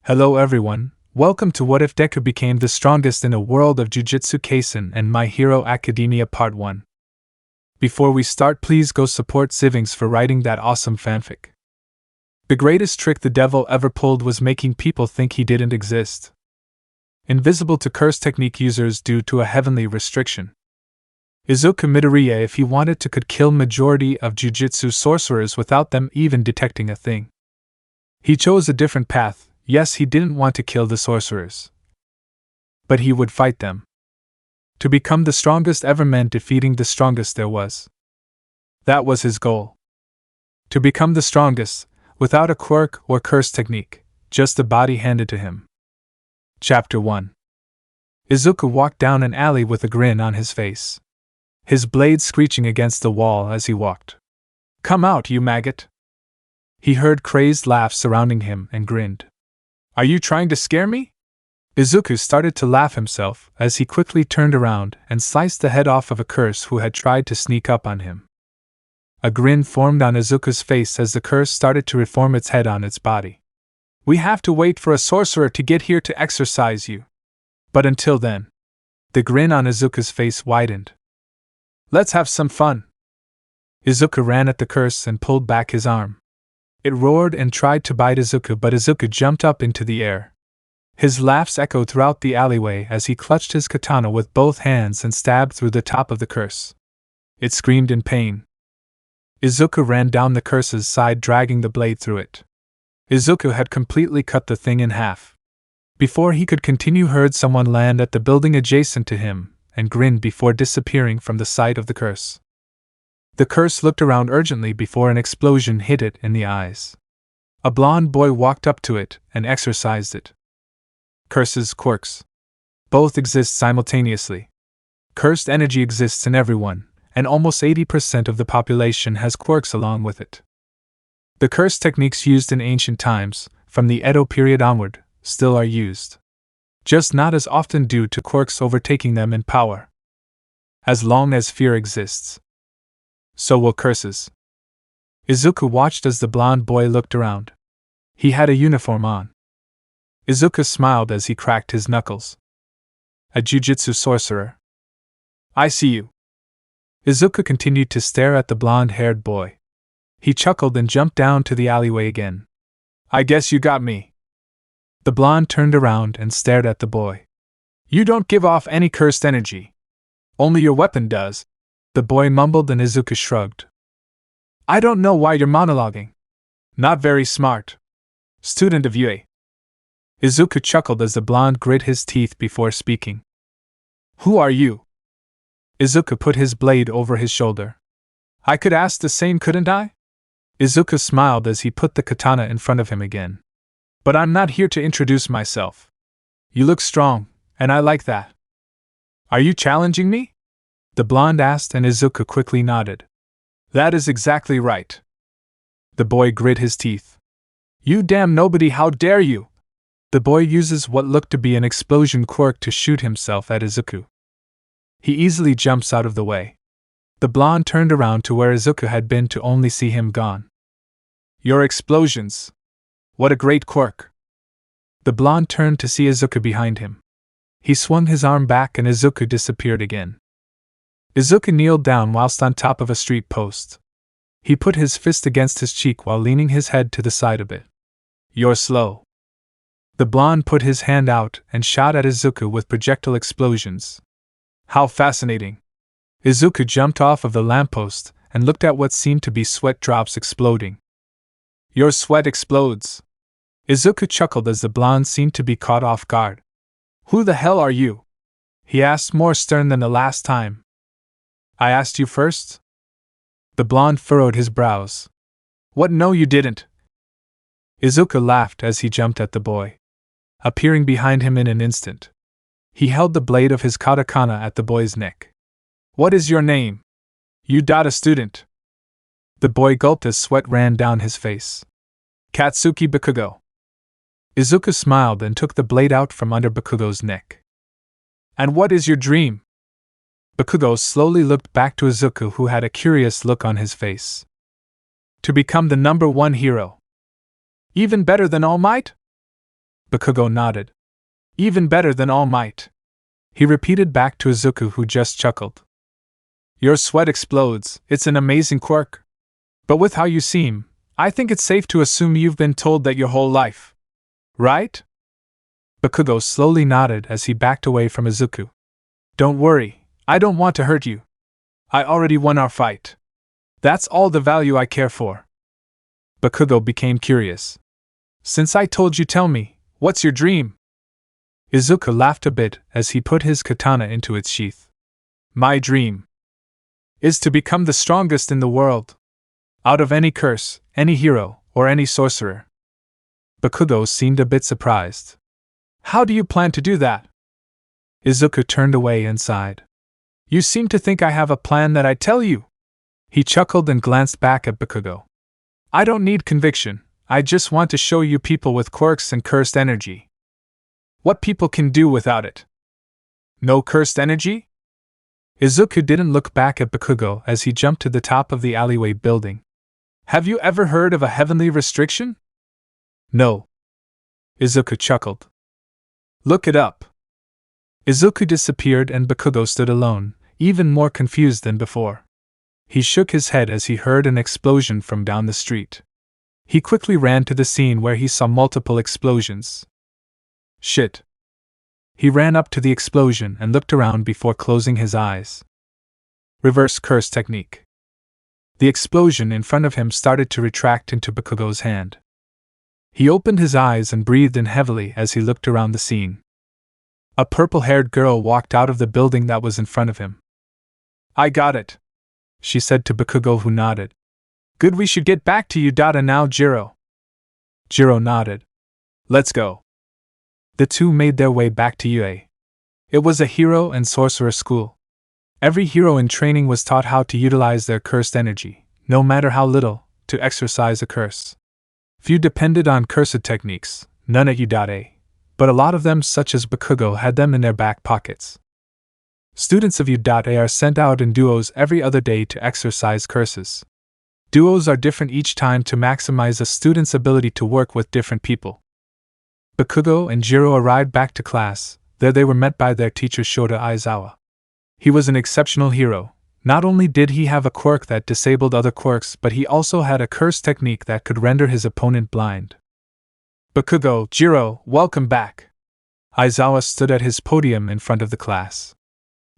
Hello everyone, welcome to What If Deku Became the Strongest in a World of Jujutsu Kaisen and My Hero Academia Part 1. Before we start, please go support Sivings for writing that awesome fanfic. The greatest trick the devil ever pulled was making people think he didn't exist. Invisible to curse technique users due to a heavenly restriction. Izuku Midoriya, if he wanted to, could kill majority of Jujutsu sorcerers without them even detecting a thing. He chose a different path. Yes, he didn't want to kill the sorcerers, but he would fight them. To become the strongest ever meant defeating the strongest there was. That was his goal. To become the strongest, without a quirk or curse technique, just a body handed to him. Chapter 1. Izuku walked down an alley with a grin on his face, his blade screeching against the wall as he walked. "Come out, you maggot!" He heard crazed laughs surrounding him and grinned. "Are you trying to scare me?" Izuku started to laugh himself as he quickly turned around and sliced the head off of a curse who had tried to sneak up on him. A grin formed on Izuku's face as the curse started to reform its head on its body. "We have to wait for a sorcerer to get here to exorcise you. But until then..." The grin on Izuku's face widened. "Let's have some fun." Izuku ran at the curse and pulled back his arm. It roared and tried to bite Izuku, but Izuku jumped up into the air. His laughs echoed throughout the alleyway as he clutched his katana with both hands and stabbed through the top of the curse. It screamed in pain. Izuku ran down the curse's side, dragging the blade through it. Izuku had completely cut the thing in half. Before he could continue, heard someone land at the building adjacent to him and grinned before disappearing from the sight of the curse. The curse looked around urgently before an explosion hit it in the eyes. A blonde boy walked up to it and exorcised it. Curses, quirks. Both exist simultaneously. Cursed energy exists in everyone, and almost 80% of the population has quirks along with it. The curse techniques used in ancient times, from the Edo period onward, still are used. Just not as often due to quirks overtaking them in power. As long as fear exists, so will curses. Izuku watched as the blonde boy looked around. He had a uniform on. Izuku smiled as he cracked his knuckles. "A Jujutsu sorcerer. I see you." Izuku continued to stare at the blonde-haired boy. He chuckled and jumped down to the alleyway again. "I guess you got me." The blonde turned around and stared at the boy. "You don't give off any cursed energy. Only your weapon does." The boy mumbled and Izuku shrugged. "I don't know why you're monologuing. Not very smart. Student of UA." Izuku chuckled as the blonde grit his teeth before speaking. "Who are you?" Izuku put his blade over his shoulder. "I could ask the same, couldn't I?" Izuku smiled as he put the katana in front of him again. "But I'm not here to introduce myself. You look strong, and I like that." "Are you challenging me?" the blonde asked, and Izuku quickly nodded. "That is exactly right." The boy grit his teeth. "You damn nobody, how dare you!" The boy uses what looked to be an explosion quirk to shoot himself at Izuku. He easily jumps out of the way. The blonde turned around to where Izuku had been to only see him gone. "Your explosions! What a great quirk!" The blonde turned to see Izuku behind him. He swung his arm back and Izuku disappeared again. Izuku kneeled down whilst on top of a street post. He put his fist against his cheek while leaning his head to the side a bit. "You're slow." The blonde put his hand out and shot at Izuku with projectile explosions. "How fascinating." Izuku jumped off of the lamppost and looked at what seemed to be sweat drops exploding. "Your sweat explodes." Izuku chuckled as the blonde seemed to be caught off guard. "Who the hell are you?" he asked, more stern than the last time. "I asked you first?" The blonde furrowed his brows. "What? No, you didn't." Izuku laughed as he jumped at the boy, appearing behind him in an instant. He held the blade of his katakana at the boy's neck. "What is your name?" "You a student." The boy gulped as sweat ran down his face. "Katsuki Bakugo." Izuku smiled and took the blade out from under Bakugo's neck. "And what is your dream?" Bakugo slowly looked back to Izuku, who had a curious look on his face. "To become the #1 hero. Even better than All Might?" Bakugo nodded. Even better than All Might. He repeated back to Izuku, who just chuckled. Your sweat explodes, it's an amazing quirk. But with how you seem, I think it's safe to assume you've been told that your whole life. Right? Bakugo slowly nodded as he backed away from Izuku. Don't worry, I don't want to hurt you. I already won our fight. That's all the value I care for. Bakugo became curious. Since I told you, tell me, what's your dream? Izuku laughed a bit as he put his katana into its sheath. My dream is to become the strongest in the world. Out of any curse, any hero, or any sorcerer. Bakugo seemed a bit surprised. How do you plan to do that? Izuku turned away and sighed. You seem to think I have a plan that I tell you. He chuckled and glanced back at Bakugo. I don't need conviction, I just want to show you people with quirks and cursed energy. What people can do without it. No cursed energy? Izuku didn't look back at Bakugo as he jumped to the top of the alleyway building. Have you ever heard of a heavenly restriction? No. Izuku chuckled. Look it up. Izuku disappeared and Bakugo stood alone, even more confused than before. He shook his head as he heard an explosion from down the street. He quickly ran to the scene where he saw multiple explosions. Shit. He ran up to the explosion and looked around before closing his eyes. Reverse curse technique. The explosion in front of him started to retract into Bakugo's hand. He opened his eyes and breathed in heavily as he looked around the scene. A purple-haired girl walked out of the building that was in front of him. I got it, she said to Bakugo, who nodded. Good, we should get back to Udata now, Jiro. Jiro nodded. Let's go. The two made their way back to UA. It was a hero and sorcerer school. Every hero in training was taught how to utilize their cursed energy, no matter how little, to exorcise a curse. Few depended on cursed techniques, none at Udate, but a lot of them, such as Bakugo, had them in their back pockets. Students of Udate are sent out in duos every other day to exorcise curses. Duos are different each time to maximize a student's ability to work with different people. Bakugo and Jiro arrived back to class. There they were met by their teacher Shota Aizawa. He was an exceptional hero. Not only did he have a quirk that disabled other quirks, but he also had a curse technique that could render his opponent blind. Bakugo, Jiro, welcome back. Aizawa stood at his podium in front of the class.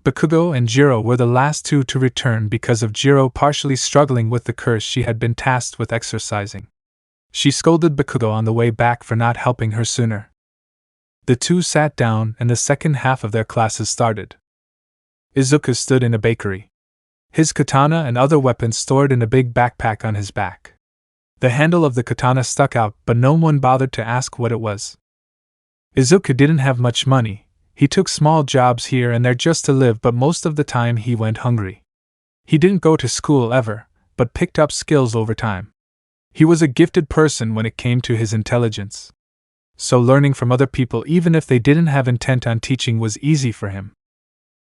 Bakugo and Jiro were the last two to return because of Jiro partially struggling with the curse she had been tasked with exorcising. She scolded Bakugo on the way back for not helping her sooner. The two sat down and the second half of their classes started. Izuku stood in a bakery. His katana and other weapons stored in a big backpack on his back. The handle of the katana stuck out, but no one bothered to ask what it was. Izuku didn't have much money. He took small jobs here and there just to live, but most of the time he went hungry. He didn't go to school ever, but picked up skills over time. He was a gifted person when it came to his intelligence. So learning from other people, even if they didn't have intent on teaching, was easy for him.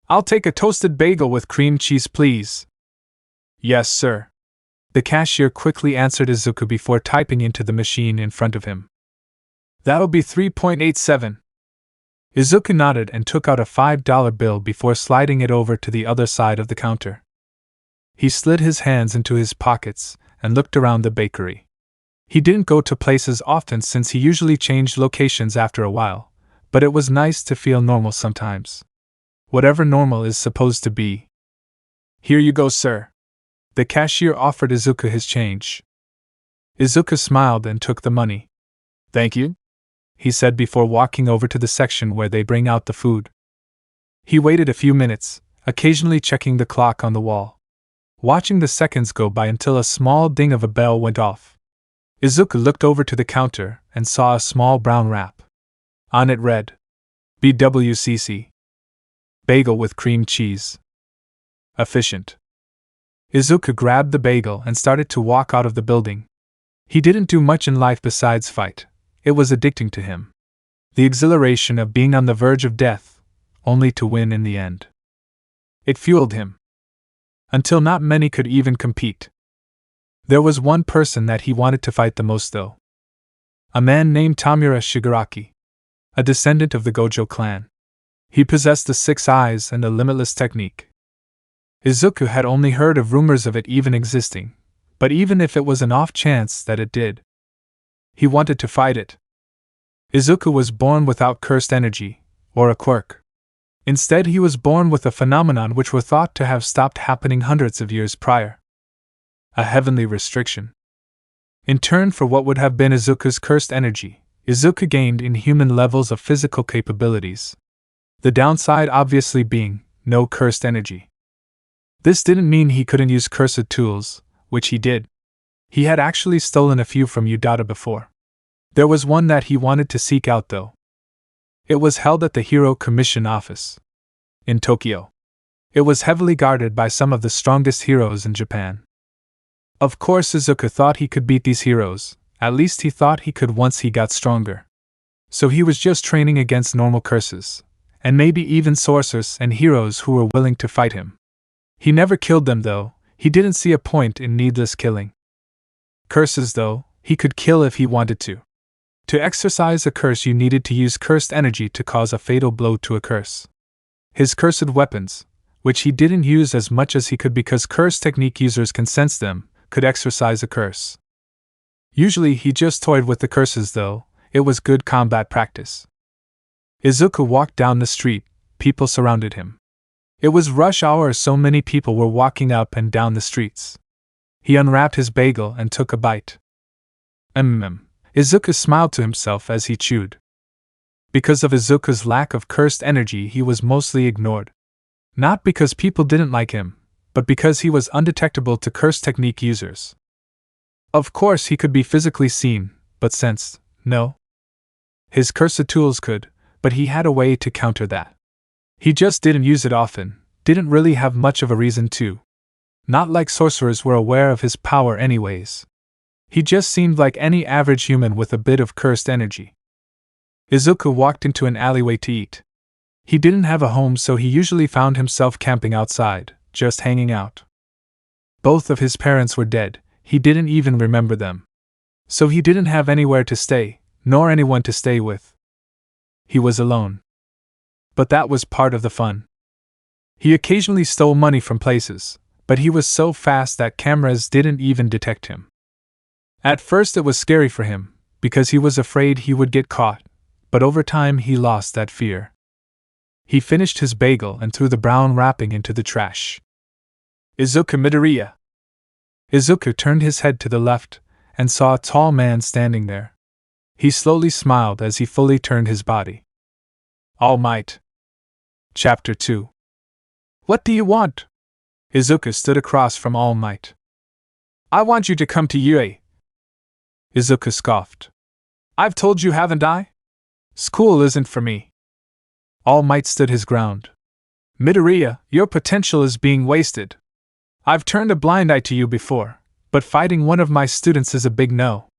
I'll take a toasted bagel with cream cheese, please. Yes, sir. The cashier quickly answered Izuku before typing into the machine in front of him. That'll be 3.87. Izuku nodded and took out a $5 bill before sliding it over to the other side of the counter. He slid his hands into his pockets and looked around the bakery. He didn't go to places often since he usually changed locations after a while, but it was nice to feel normal sometimes. Whatever normal is supposed to be. Here you go, sir. The cashier offered Izuku his change. Izuku smiled and took the money. Thank you, he said before walking over to the section where they bring out the food. He waited a few minutes, occasionally checking the clock on the wall, watching the seconds go by until a small ding of a bell went off. Izuku looked over to the counter and saw a small brown wrap. On it read, BWCC. Bagel with cream cheese. Efficient. Izuku grabbed the bagel and started to walk out of the building. He didn't do much in life besides fight. It was addicting to him. The exhilaration of being on the verge of death, only to win in the end. It fueled him. Until not many could even compete. There was one person that he wanted to fight the most, though. A man named Tamura Shigaraki. a descendant of the Gojo clan. He possessed the 6 eyes and the limitless technique. Izuku had only heard of rumors of it even existing, but even if it was an off chance that it did, he wanted to fight it. Izuku was born without cursed energy, or a quirk. Instead, he was born with a phenomenon which were thought to have stopped happening hundreds of years prior. A heavenly restriction. In turn for what would have been Izuku's cursed energy, Izuku gained inhuman levels of physical capabilities. The downside obviously being no cursed energy. This didn't mean he couldn't use cursed tools, which he did. He had actually stolen a few from Udata before. There was one that he wanted to seek out though. It was held at the Hero Commission office in Tokyo. It was heavily guarded by some of the strongest heroes in Japan. Of course, Izuku thought he could beat these heroes, at least he thought he could once he got stronger. So he was just training against normal curses, and maybe even sorcerers and heroes who were willing to fight him. He never killed them though, he didn't see a point in needless killing. Curses though, he could kill if he wanted to. To exercise a curse you needed to use cursed energy to cause a fatal blow to a curse. His cursed weapons, which he didn't use as much as he could because cursed technique users can sense them, could exercise a curse. Usually he just toyed with the curses though, it was good combat practice. Izuku walked down the street, people surrounded him. It was rush hour, so many people were walking up and down the streets. He unwrapped his bagel and took a bite. Izuku smiled to himself as he chewed. Because of Izuku's lack of cursed energy, he was mostly ignored. Not because people didn't like him, but because he was undetectable to cursed technique users. Of course, he could be physically seen, but sensed, no. His cursed tools could, but he had a way to counter that. He just didn't use it often, didn't really have much of a reason to. Not like sorcerers were aware of his power anyways. He just seemed like any average human with a bit of cursed energy. Izuku walked into an alleyway to eat. He didn't have a home, so he usually found himself camping outside, just hanging out. Both of his parents were dead, he didn't even remember them. So he didn't have anywhere to stay, nor anyone to stay with. He was alone. But that was part of the fun. He occasionally stole money from places, but he was so fast that cameras didn't even detect him. At first it was scary for him, because he was afraid he would get caught, but over time he lost that fear. He finished his bagel and threw the brown wrapping into the trash. Izuku Midoriya. Izuku turned his head to the left and saw a tall man standing there. He slowly smiled as he fully turned his body. All Might. Chapter 2. What do you want? Izuku stood across from All Might. I want you to come to UA. Izuku scoffed. I've told you, haven't I? School isn't for me. All Might stood his ground. Midoriya, your potential is being wasted. I've turned a blind eye to you before, but fighting one of my students is a big no.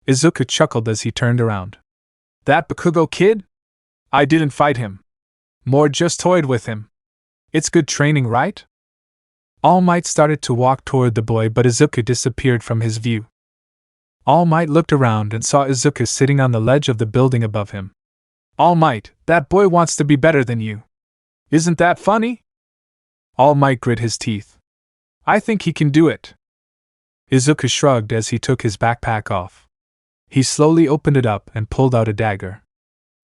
Izuku chuckled as he turned around. That Bakugo kid? I didn't fight him. More just toyed with him. It's good training, right? All Might started to walk toward the boy, but Izuku disappeared from his view. All Might looked around and saw Izuku sitting on the ledge of the building above him. All Might, that boy wants to be better than you. Isn't that funny? All Might grit his teeth. I think he can do it. Izuku shrugged as he took his backpack off. He slowly opened it up and pulled out a dagger.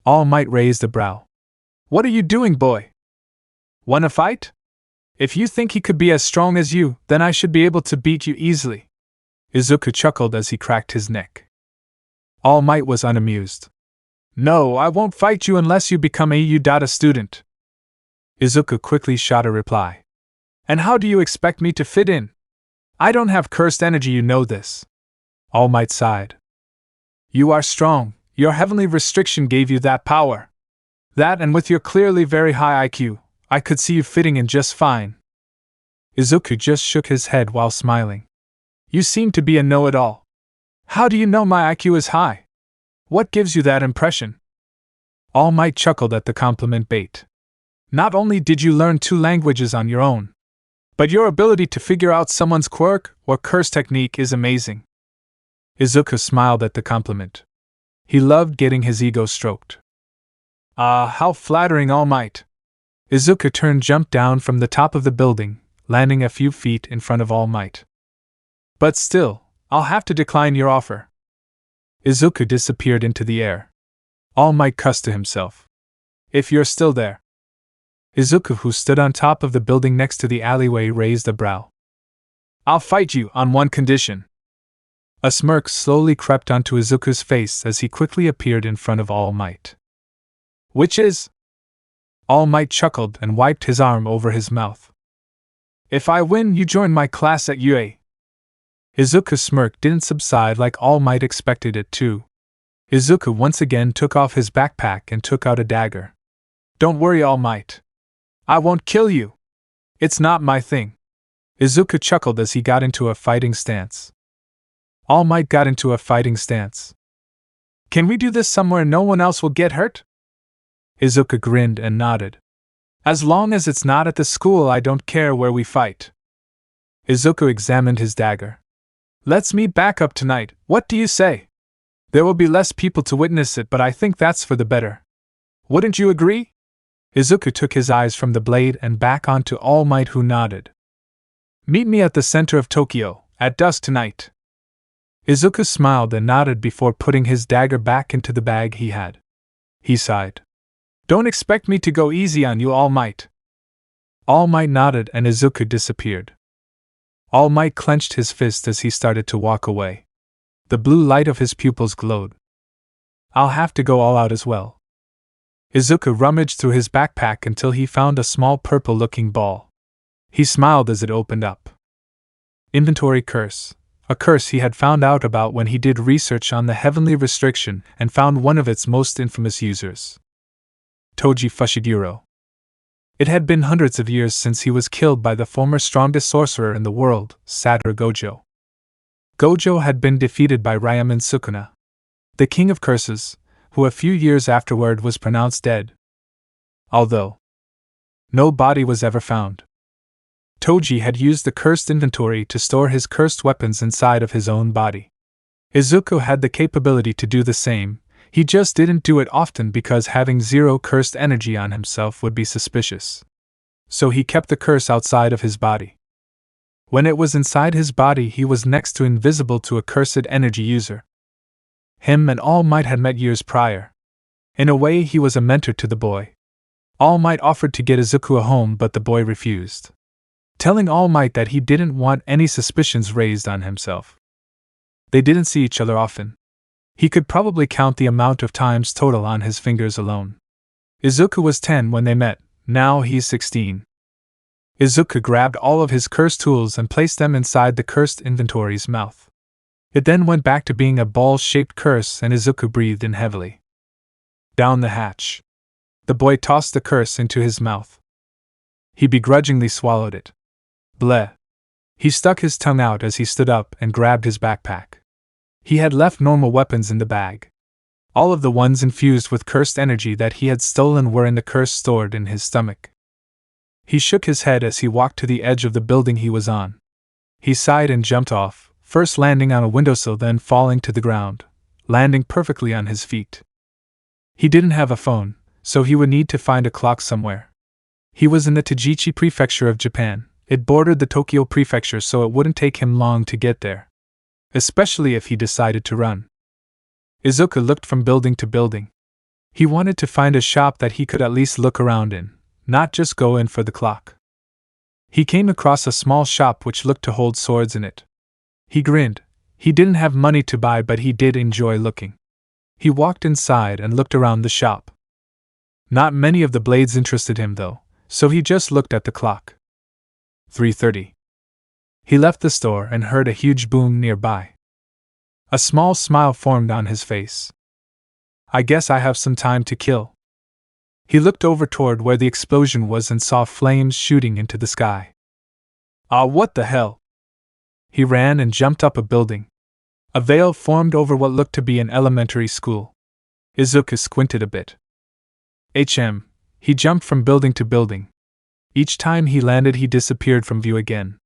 All Might raised a brow. What are you doing, boy? Wanna fight? If you think he could be as strong as you, then I should be able to beat you easily. Izuku chuckled as he cracked his neck. All Might was unamused. No, I won't fight you unless you become a Udata student. Izuku quickly shot a reply. And how do you expect me to fit in? I don't have cursed energy, you know this. All Might sighed. You are strong, your heavenly restriction gave you that power. That, and with your clearly very high IQ, I could see you fitting in just fine. Izuku just shook his head while smiling. You seem to be a know-it-all. How do you know my IQ is high? What gives you that impression? All Might chuckled at the compliment bait. Not only did you learn 2 languages on your own, but your ability to figure out someone's quirk or curse technique is amazing. Izuku smiled at the compliment. He loved getting his ego stroked. Ah, how flattering, All Might! Izuku turned, jumped down from the top of the building, landing a few feet in front of All Might. But still, I'll have to decline your offer. Izuku disappeared into the air. All Might cussed to himself. If you're still there. Izuku, who stood on top of the building next to the alleyway, raised a brow. I'll fight you on one condition. A smirk slowly crept onto Izuku's face as he quickly appeared in front of All Might. Which is? All Might chuckled and wiped his arm over his mouth. If I win, you join my class at UA. Izuku's smirk didn't subside like All Might expected it to. Izuku once again took off his backpack and took out a dagger. Don't worry, All Might. I won't kill you. It's not my thing. Izuku chuckled as he got into a fighting stance. All Might got into a fighting stance. Can we do this somewhere no one else will get hurt? Izuku grinned and nodded. As long as it's not at the school, I don't care where we fight. Izuku examined his dagger. Let's meet back up tonight, what do you say? There will be less people to witness it, but I think that's for the better. Wouldn't you agree? Izuku took his eyes from the blade and back onto All Might, who nodded. Meet me at the center of Tokyo, at dusk tonight. Izuku smiled and nodded before putting his dagger back into the bag he had. He sighed. Don't expect me to go easy on you, All Might. All Might nodded and Izuku disappeared. All Might clenched his fist as he started to walk away. The blue light of his pupils glowed. I'll have to go all out as well. Izuku rummaged through his backpack until he found a small purple-looking ball. He smiled as it opened up. Inventory curse. A curse he had found out about when he did research on the Heavenly Restriction and found one of its most infamous users. Toji Fushiguro. It had been hundreds of years since he was killed by the former strongest sorcerer in the world, Sadara Gojo. Gojo had been defeated by Ryaman Sukuna, the king of curses, who a few years afterward was pronounced dead. Although no body was ever found. Toji had used the cursed inventory to store his cursed weapons inside of his own body. Izuku had the capability to do the same, he just didn't do it often because having zero cursed energy on himself would be suspicious. So he kept the curse outside of his body. When it was inside his body, he was next to invisible to a cursed energy user. Him and All Might had met years prior. In a way, he was a mentor to the boy. All Might offered to get Izuku a home, but the boy refused, telling All Might that he didn't want any suspicions raised on himself. They didn't see each other often. He could probably count the amount of times total on his fingers alone. Izuku was 10 when they met, now he's 16. Izuku grabbed all of his cursed tools and placed them inside the cursed inventory's mouth. It then went back to being a ball-shaped curse and Izuku breathed in heavily. Down the hatch. The boy tossed the curse into his mouth. He begrudgingly swallowed it. Bleh. He stuck his tongue out as he stood up and grabbed his backpack. He had left normal weapons in the bag. All of the ones infused with cursed energy that he had stolen were in the curse stored in his stomach. He shook his head as he walked to the edge of the building he was on. He sighed and jumped off, first landing on a windowsill, then falling to the ground, landing perfectly on his feet. He didn't have a phone, so he would need to find a clock somewhere. He was in the Tojichi Prefecture of Japan. It bordered the Tokyo Prefecture, so it wouldn't take him long to get there, especially if he decided to run. Izuku looked from building to building. He wanted to find a shop that he could at least look around in, not just go in for the clock. He came across a small shop which looked to hold swords in it. He grinned. He didn't have money to buy, but he did enjoy looking. He walked inside and looked around the shop. Not many of the blades interested him though, so he just looked at the clock. 3:30. He left the store and heard a huge boom nearby. A small smile formed on his face. I guess I have some time to kill. He looked over toward where the explosion was and saw flames shooting into the sky. Ah, what the hell? He ran and jumped up a building. A veil formed over what looked to be an elementary school. Izuku squinted a bit. He jumped from building to building. Each time he landed, he disappeared from view again.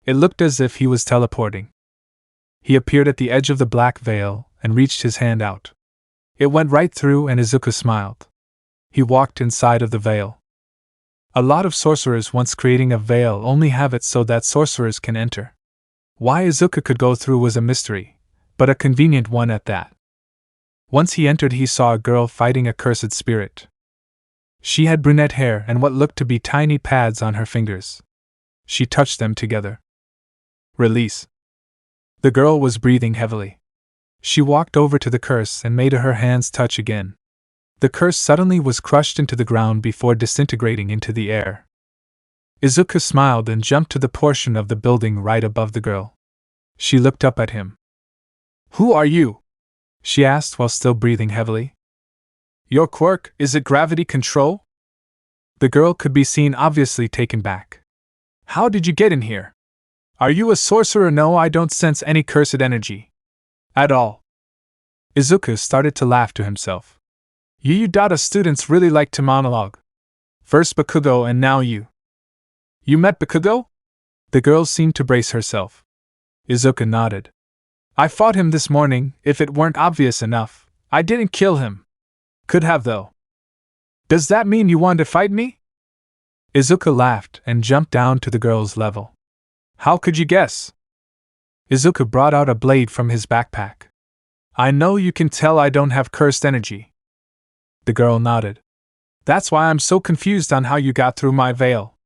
It looked as if he was teleporting. He appeared at the edge of the black veil and reached his hand out. It went right through and Izuku smiled. He walked inside of the veil. A lot of sorcerers, once creating a veil, only have it so that sorcerers can enter. Why Izuku could go through was a mystery, but a convenient one at that. Once he entered, he saw a girl fighting a cursed spirit. She had brunette hair and what looked to be tiny pads on her fingers. She touched them together. Release. The girl was breathing heavily. She walked over to the curse and made her hands touch again. The curse suddenly was crushed into the ground before disintegrating into the air. Izuku smiled and jumped to the portion of the building right above the girl. She looked up at him. "Who are you?" she asked while still breathing heavily. "Your quirk, is it gravity control?" The girl could be seen obviously taken back. "How did you get in here? Are you a sorcerer?" "No, I don't sense any cursed energy. At all." Izuku started to laugh to himself. You Dada students really like to monologue. First Bakugo and now you. You met Bakugo? The girl seemed to brace herself. Izuku nodded. I fought him this morning, if it weren't obvious enough. I didn't kill him. Could have though. Does that mean you want to fight me? Izuku laughed and jumped down to the girl's level. How could you guess? Izuku brought out a blade from his backpack. I know you can tell I don't have cursed energy. The girl nodded. That's why I'm so confused on how you got through my veil.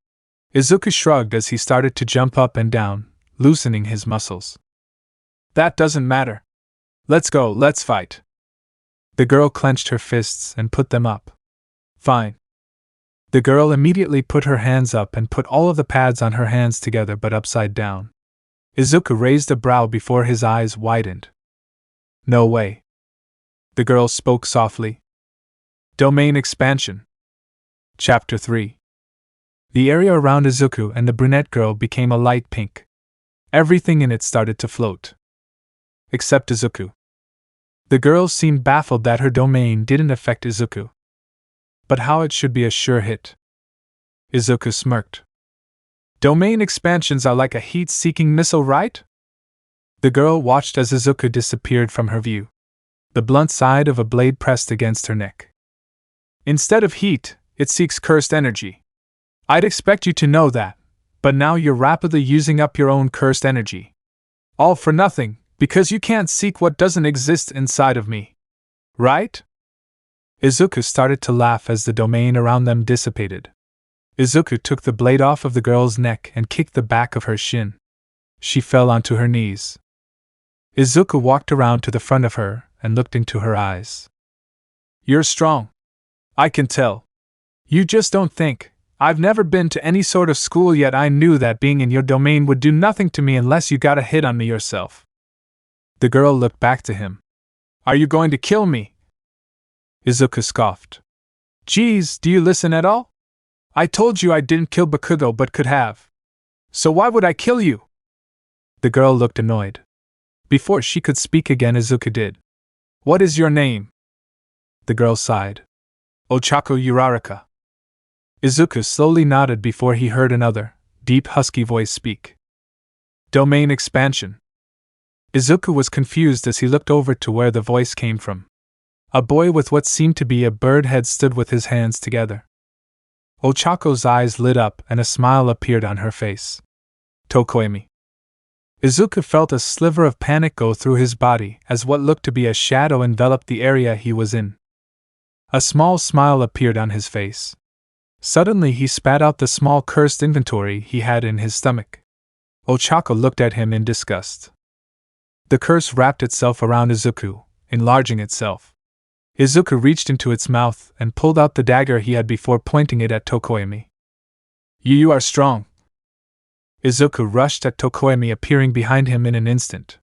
Izuku shrugged as he started to jump up and down, loosening his muscles. That doesn't matter. Let's go, let's fight. The girl clenched her fists and put them up. Fine. The girl immediately put her hands up and put all of the pads on her hands together but upside down. Izuku raised a brow before his eyes widened. No way. The girl spoke softly. Domain expansion. Chapter 3. The area around Izuku and the brunette girl became a light pink. Everything in it started to float. Except Izuku. The girl seemed baffled that her domain didn't affect Izuku. But how it should be a sure hit. Izuku smirked. Domain expansions are like a heat-seeking missile, right? The girl watched as Izuku disappeared from her view. The blunt side of a blade pressed against her neck. Instead of heat, it seeks cursed energy. I'd expect you to know that, but now you're rapidly using up your own cursed energy. All for nothing, because you can't seek what doesn't exist inside of me. Right? Izuku started to laugh as the domain around them dissipated. Izuku took the blade off of the girl's neck and kicked the back of her shin. She fell onto her knees. Izuku walked around to the front of her and looked into her eyes. You're strong. I can tell. You just don't think. I've never been to any sort of school yet. I knew that being in your domain would do nothing to me unless you got a hit on me yourself. The girl looked back to him. Are you going to kill me? Izuku scoffed. Geez, do you listen at all? I told you I didn't kill Bakugo but could have. So why would I kill you? The girl looked annoyed. Before she could speak again, Izuku did. What is your name? The girl sighed. Ochako Uraraka. Izuku slowly nodded before he heard another, deep husky voice speak. Domain expansion. Izuku was confused as he looked over to where the voice came from. A boy with what seemed to be a bird head stood with his hands together. Ochako's eyes lit up and a smile appeared on her face. Tokoemi. Izuku felt a sliver of panic go through his body as what looked to be a shadow enveloped the area he was in. A small smile appeared on his face. Suddenly he spat out the small cursed inventory he had in his stomach. Ochako looked at him in disgust. The curse wrapped itself around Izuku, enlarging itself. Izuku reached into its mouth and pulled out the dagger he had before pointing it at Tokoemi. You are strong. Izuku rushed at Tokoemi, appearing behind him in an instant.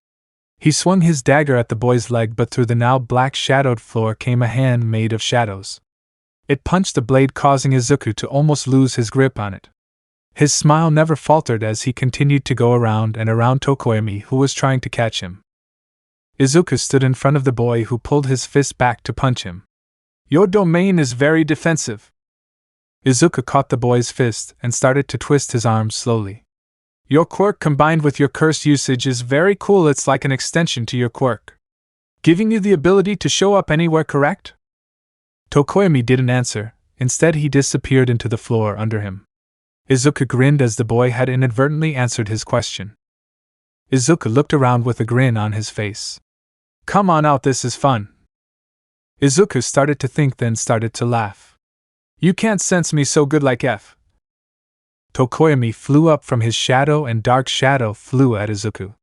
He swung his dagger at the boy's leg, but through the now black shadowed floor came a hand made of shadows. It punched the blade, causing Izuku to almost lose his grip on it. His smile never faltered as he continued to go around and around Tokoemi, who was trying to catch him. Izuku stood in front of the boy, who pulled his fist back to punch him. Your domain is very defensive. Izuku caught the boy's fist and started to twist his arms slowly. Your quirk combined with your curse usage is very cool. It's like an extension to your quirk, giving you the ability to show up anywhere, correct? Tokoemi didn't answer, instead he disappeared into the floor under him. Izuku grinned as the boy had inadvertently answered his question. Izuku looked around with a grin on his face. Come on out, this is fun. Izuku started to think, then started to laugh. You can't sense me so good like F. Tokoyami flew up from his shadow and Dark Shadow flew at Izuku.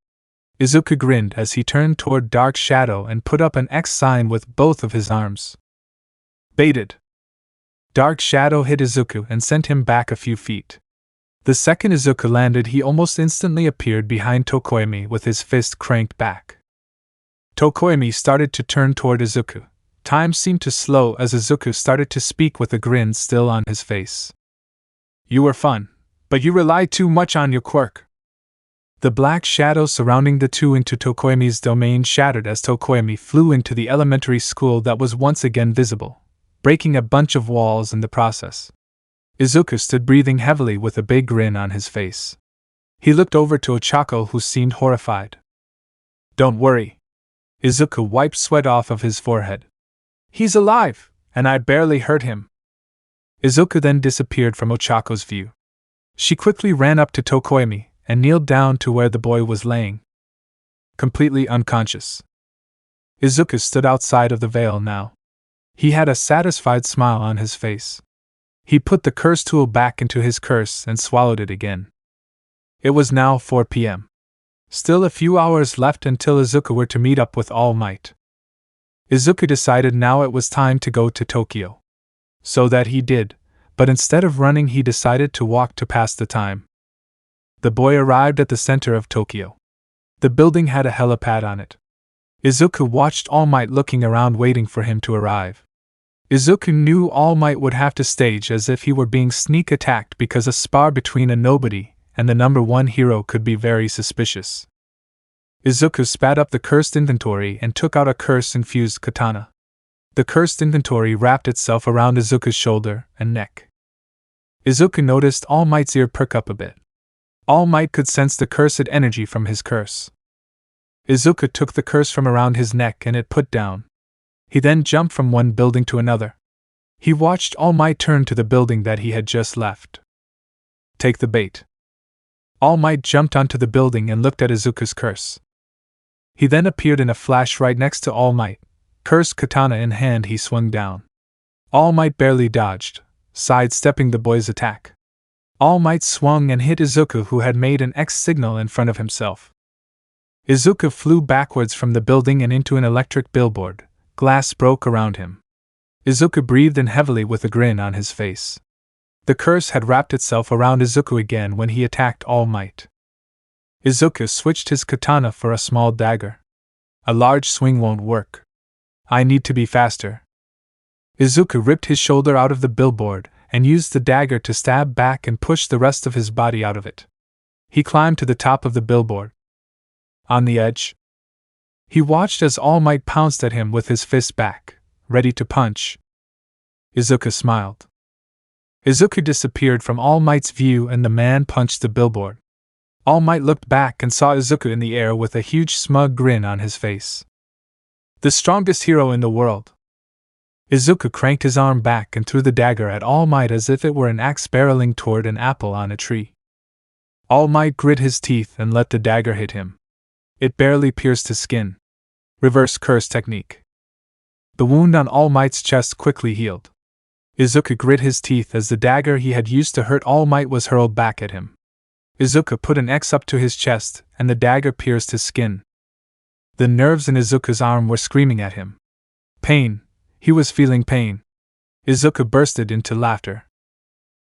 Izuku grinned as he turned toward Dark Shadow and put up an X sign with both of his arms. Baited. Dark Shadow hit Izuku and sent him back a few feet. The second Izuku landed, he almost instantly appeared behind Tokoyami with his fist cranked back. Tokoyami started to turn toward Izuku. Time seemed to slow as Izuku started to speak with a grin still on his face. You were fun, but you rely too much on your quirk. The black shadow surrounding the two into Tokoyami's domain shattered as Tokoyami flew into the elementary school that was once again visible, breaking a bunch of walls in the process. Izuku stood breathing heavily with a big grin on his face. He looked over to Ochako, who seemed horrified. Don't worry. Izuku wiped sweat off of his forehead. He's alive, and I barely hurt him. Izuku then disappeared from Ochako's view. She quickly ran up to Tokoyami and kneeled down to where the boy was laying, completely unconscious. Izuku stood outside of the veil now. He had a satisfied smile on his face. He put the curse tool back into his curse and swallowed it again. It was now 4 p.m. Still a few hours left until Izuku were to meet up with All Might. Izuku decided now it was time to go to Tokyo. So that he did, but instead of running he decided to walk to pass the time. The boy arrived at the center of Tokyo. The building had a helipad on it. Izuku watched All Might looking around waiting for him to arrive. Izuku knew All Might would have to stage as if he were being sneak attacked because a spar between a nobody and the number one hero could be very suspicious. Izuku spat up the cursed inventory and took out a curse-infused katana. The cursed inventory wrapped itself around Izuku's shoulder and neck. Izuku noticed All Might's ear perk up a bit. All Might could sense the cursed energy from his curse. Izuku took the curse from around his neck and it put down. He then jumped from one building to another. He watched All Might turn to the building that he had just left. Take the bait. All Might jumped onto the building and looked at Izuku's curse. He then appeared in a flash right next to All Might. Cursed katana in hand, he swung down. All Might barely dodged, sidestepping the boy's attack. All Might swung and hit Izuku, who had made an X signal in front of himself. Izuku flew backwards from the building and into an electric billboard. Glass broke around him. Izuku breathed in heavily with a grin on his face. The curse had wrapped itself around Izuku again when he attacked All Might. Izuku switched his katana for a small dagger. A large swing won't work. I need to be faster. Izuku ripped his shoulder out of the billboard and used the dagger to stab back and push the rest of his body out of it. He climbed to the top of the billboard. On the edge, he watched as All Might pounced at him with his fist back, ready to punch. Izuku smiled. Izuku disappeared from All Might's view and the man punched the billboard. All Might looked back and saw Izuku in the air with a huge smug grin on his face. The strongest hero in the world. Izuku cranked his arm back and threw the dagger at All Might as if it were an axe barreling toward an apple on a tree. All Might grit his teeth and let the dagger hit him. It barely pierced his skin. Reverse curse technique. The wound on All Might's chest quickly healed. Izuku grit his teeth as the dagger he had used to hurt All Might was hurled back at him. Izuku put an X up to his chest and the dagger pierced his skin. The nerves in Izuku's arm were screaming at him. Pain. He was feeling pain. Izuku bursted into laughter.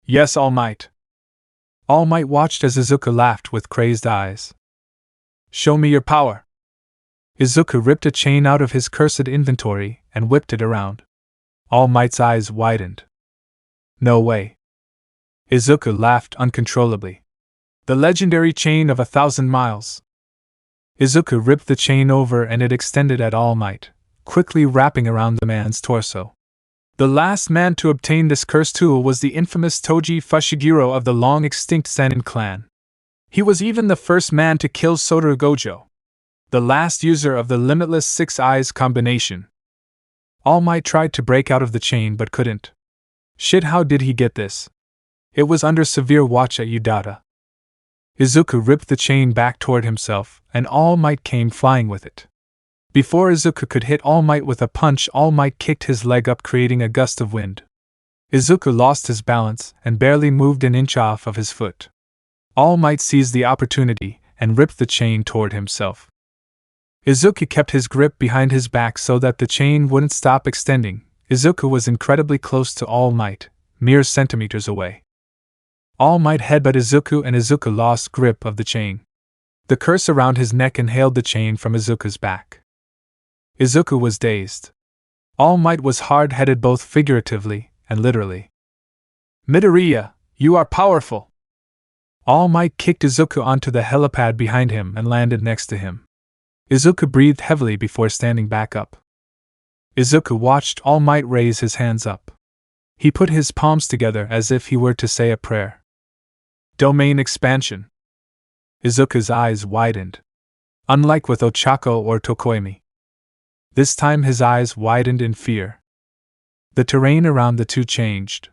Yes, All Might. All Might watched as Izuku laughed with crazed eyes. Show me your power. Izuku ripped a chain out of his cursed inventory and whipped it around. All Might's eyes widened. No way. Izuku laughed uncontrollably. The legendary chain of 1,000 miles. Izuku ripped the chain over and it extended at All Might, quickly wrapping around the man's torso. The last man to obtain this curse tool was the infamous Toji Fushiguro of the long-extinct Sennin clan. He was even the first man to kill Satoru Gojo, the last user of the limitless Six Eyes combination. All Might tried to break out of the chain but couldn't. Shit, how did he get this? It was under severe watch at Udata. Izuku ripped the chain back toward himself, and All Might came flying with it. Before Izuku could hit All Might with a punch, All Might kicked his leg up, creating a gust of wind. Izuku lost his balance and barely moved an inch off of his foot. All Might seized the opportunity and ripped the chain toward himself. Izuku kept his grip behind his back so that the chain wouldn't stop extending. Izuku was incredibly close to All Might, mere centimeters away. All Might headbutt Izuku and Izuku lost grip of the chain. The curse around his neck inhaled the chain from Izuku's back. Izuku was dazed. All Might was hard-headed both figuratively and literally. Midoriya, you are powerful! All Might kicked Izuku onto the helipad behind him and landed next to him. Izuku breathed heavily before standing back up. Izuku watched All Might raise his hands up. He put his palms together as if he were to say a prayer. Domain expansion. Izuku's eyes widened. Unlike with Ochako or Tokoimi. This time his eyes widened in fear. The terrain around the two changed.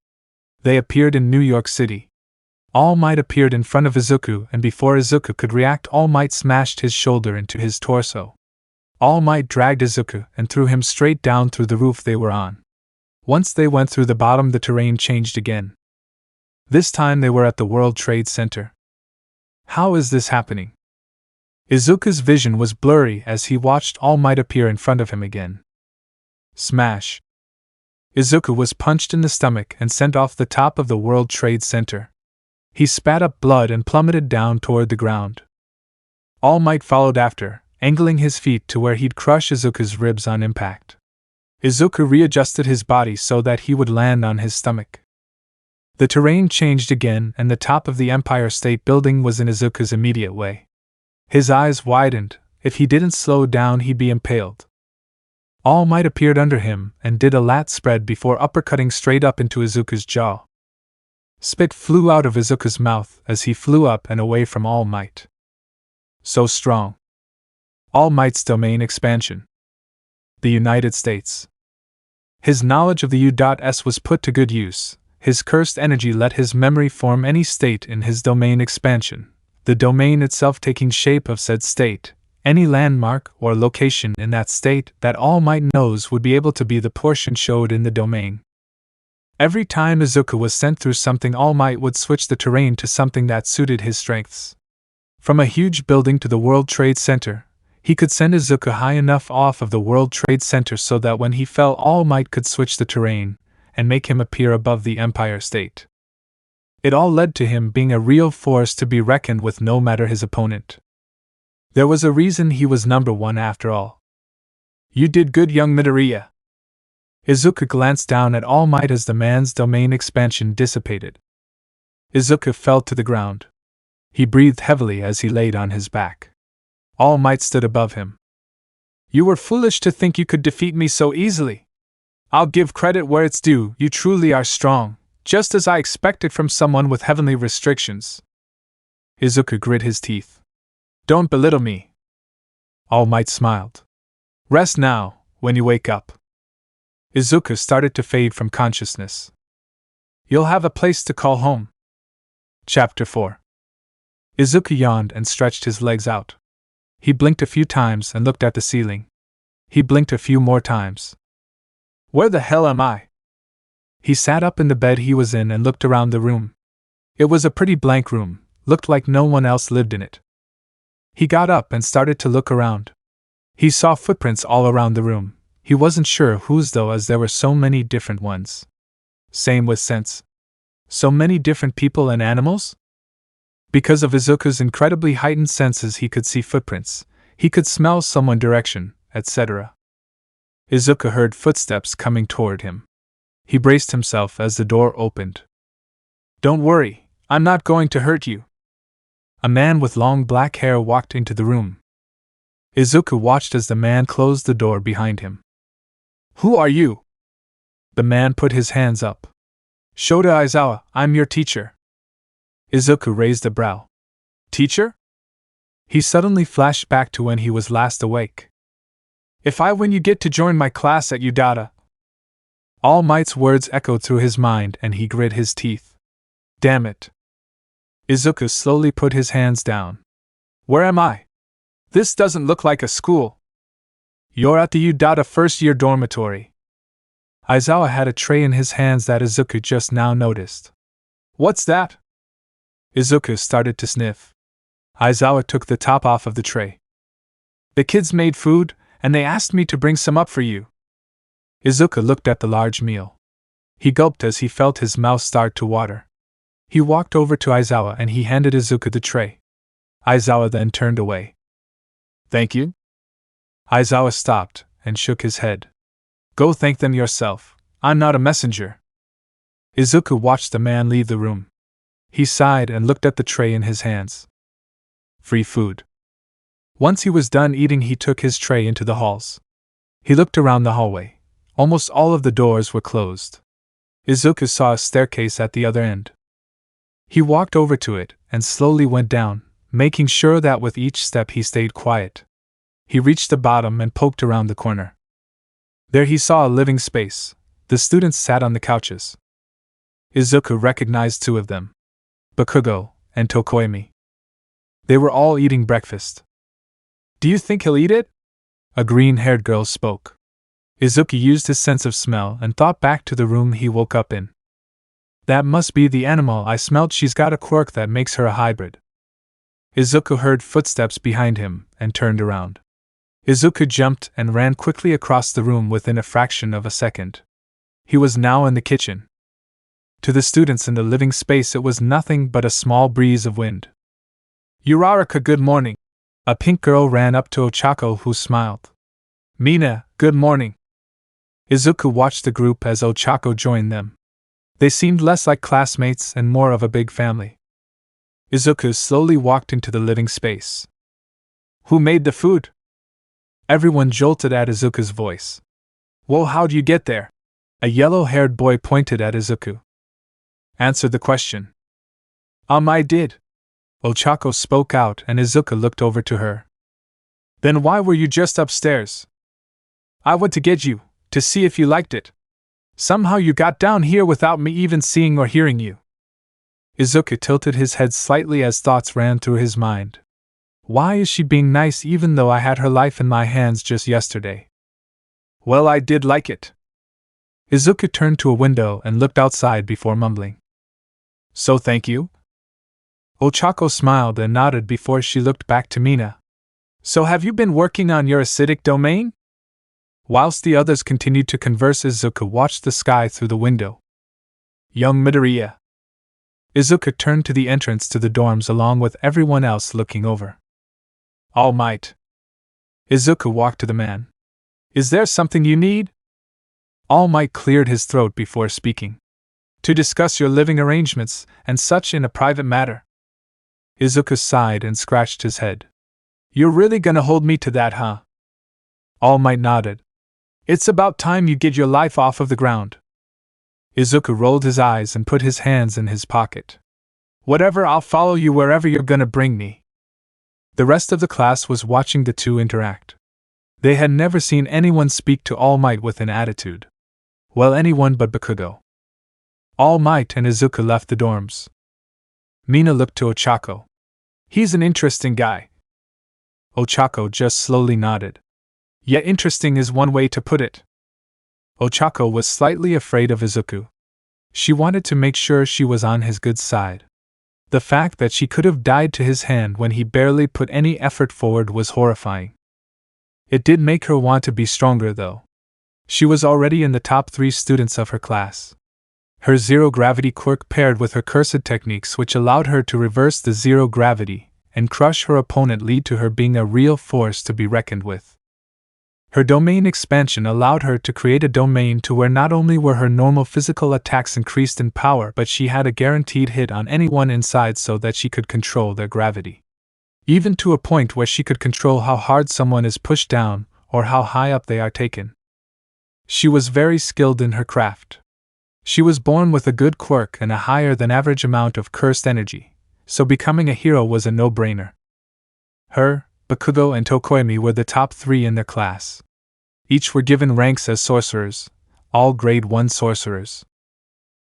They appeared in New York City. All Might appeared in front of Izuku, and before Izuku could react, All Might smashed his shoulder into his torso. All Might dragged Izuku and threw him straight down through the roof they were on. Once they went through the bottom, the terrain changed again. This time they were at the World Trade Center. How is this happening? Izuku's vision was blurry as he watched All Might appear in front of him again. Smash! Izuku was punched in the stomach and sent off the top of the World Trade Center. He spat up blood and plummeted down toward the ground. All Might followed after, angling his feet to where he'd crush Izuku's ribs on impact. Izuku readjusted his body so that he would land on his stomach. The terrain changed again, and the top of the Empire State Building was in Izuku's immediate way. His eyes widened. If he didn't slow down, he'd be impaled. All Might appeared under him and did a lat spread before uppercutting straight up into Izuku's jaw. Spit flew out of Izuku's mouth as he flew up and away from All Might. So strong. All Might's domain expansion. The United States. His knowledge of the U.S. was put to good use. His cursed energy let his memory form any state in his domain expansion, the domain itself taking shape of said state. Any landmark or location in that state that All Might knows would be able to be the portion showed in the domain. Every time Izuku was sent through something, All Might would switch the terrain to something that suited his strengths. From a huge building to the World Trade Center, he could send Izuku high enough off of the World Trade Center so that when he fell, All Might could switch the terrain and make him appear above the Empire State. It all led to him being a real force to be reckoned with, no matter his opponent. There was a reason he was number one after all. You did good, young Midoriya. Izuku glanced down at All Might as the man's domain expansion dissipated. Izuku fell to the ground. He breathed heavily as he laid on his back. All Might stood above him. You were foolish to think you could defeat me so easily. I'll give credit where it's due, you truly are strong, just as I expected from someone with heavenly restrictions. Izuku grit his teeth. Don't belittle me. All Might smiled. Rest now, when you wake up. Izuku started to fade from consciousness. You'll have a place to call home. Chapter 4. Izuku yawned and stretched his legs out. He blinked a few times and looked at the ceiling. He blinked a few more times. Where the hell am I? He sat up in the bed he was in and looked around the room. It was a pretty blank room, looked like no one else lived in it. He got up and started to look around. He saw footprints all around the room. He wasn't sure whose though, as there were so many different ones. Same with scents. So many different people and animals? Because of Izuku's incredibly heightened senses, he could see footprints, he could smell someone direction, etc. Izuku heard footsteps coming toward him. He braced himself as the door opened. Don't worry, I'm not going to hurt you. A man with long black hair walked into the room. Izuku watched as the man closed the door behind him. Who are you? The man put his hands up. Shota Aizawa, I'm your teacher. Izuku raised a brow. Teacher? He suddenly flashed back to when he was last awake. If I win, you get to join my class at Udata. All Might's words echoed through his mind and he grit his teeth. Damn it. Izuku slowly put his hands down. Where am I? This doesn't look like a school. You're at the Udata first-year dormitory. Aizawa had a tray in his hands that Izuku just now noticed. What's that? Izuku started to sniff. Aizawa took the top off of the tray. The kids made food, and they asked me to bring some up for you. Izuku looked at the large meal. He gulped as he felt his mouth start to water. He walked over to Aizawa and he handed Izuku the tray. Aizawa then turned away. Thank you? Aizawa stopped and shook his head. Go thank them yourself. I'm not a messenger. Izuku watched the man leave the room. He sighed and looked at the tray in his hands. Free food. Once he was done eating, he took his tray into the halls. He looked around the hallway. Almost all of the doors were closed. Izuku saw a staircase at the other end. He walked over to it and slowly went down, making sure that with each step he stayed quiet. He reached the bottom and poked around the corner. There he saw a living space. The students sat on the couches. Izuku recognized two of them, Bakugo and Tokoemi. They were all eating breakfast. Do you think he'll eat it? A green-haired girl spoke. Izuku used his sense of smell and thought back to the room he woke up in. That must be the animal I smelled. She's got a quirk that makes her a hybrid. Izuku heard footsteps behind him and turned around. Izuku jumped and ran quickly across the room within a fraction of a second. He was now in the kitchen. To the students in the living space it was nothing but a small breeze of wind. Uraraka, good morning. A pink girl ran up to Ochako, who smiled. Mina, good morning. Izuku watched the group as Ochako joined them. They seemed less like classmates and more of a big family. Izuku slowly walked into the living space. Who made the food? Everyone jolted at Izuku's voice. Whoa, how'd you get there? A yellow-haired boy pointed at Izuku. Answer the question. I did. Ochako spoke out and Izuku looked over to her. Then why were you just upstairs? I went to get you, to see if you liked it. Somehow you got down here without me even seeing or hearing you. Izuku tilted his head slightly as thoughts ran through his mind. Why is she being nice even though I had her life in my hands just yesterday? Well, I did like it. Izuku turned to a window and looked outside before mumbling. So thank you? Ochako smiled and nodded before she looked back to Mina. So have you been working on your acidic domain? Whilst the others continued to converse, Izuku watched the sky through the window. Young Midoriya. Izuku turned to the entrance to the dorms along with everyone else looking over. All Might. Izuku walked to the man. Is there something you need? All Might cleared his throat before speaking. To discuss your living arrangements and such in a private matter. Izuku sighed and scratched his head. You're really gonna hold me to that, huh? All Might nodded. It's about time you get your life off of the ground. Izuku rolled his eyes and put his hands in his pocket. Whatever, I'll follow you wherever you're gonna bring me. The rest of the class was watching the two interact. They had never seen anyone speak to All Might with an attitude. Well, anyone but Bakugo. All Might and Izuku left the dorms. Mina looked to Ochako. He's an interesting guy. Ochako just slowly nodded. Yet interesting is one way to put it. Ochako was slightly afraid of Izuku. She wanted to make sure she was on his good side. The fact that she could have died to his hand when he barely put any effort forward was horrifying. It did make her want to be stronger, though. She was already in the top 3 students of her class. Her zero-gravity quirk paired with her cursed techniques, which allowed her to reverse the zero gravity and crush her opponent, lead to her being a real force to be reckoned with. Her domain expansion allowed her to create a domain to where not only were her normal physical attacks increased in power, but she had a guaranteed hit on anyone inside so that she could control their gravity. Even to a point where she could control how hard someone is pushed down or how high up they are taken. She was very skilled in her craft. She was born with a good quirk and a higher than average amount of cursed energy, so becoming a hero was a no-brainer. Her, Bakugo and Tokoemi were the top 3 in their class. Each were given ranks as sorcerers, all grade 1 sorcerers.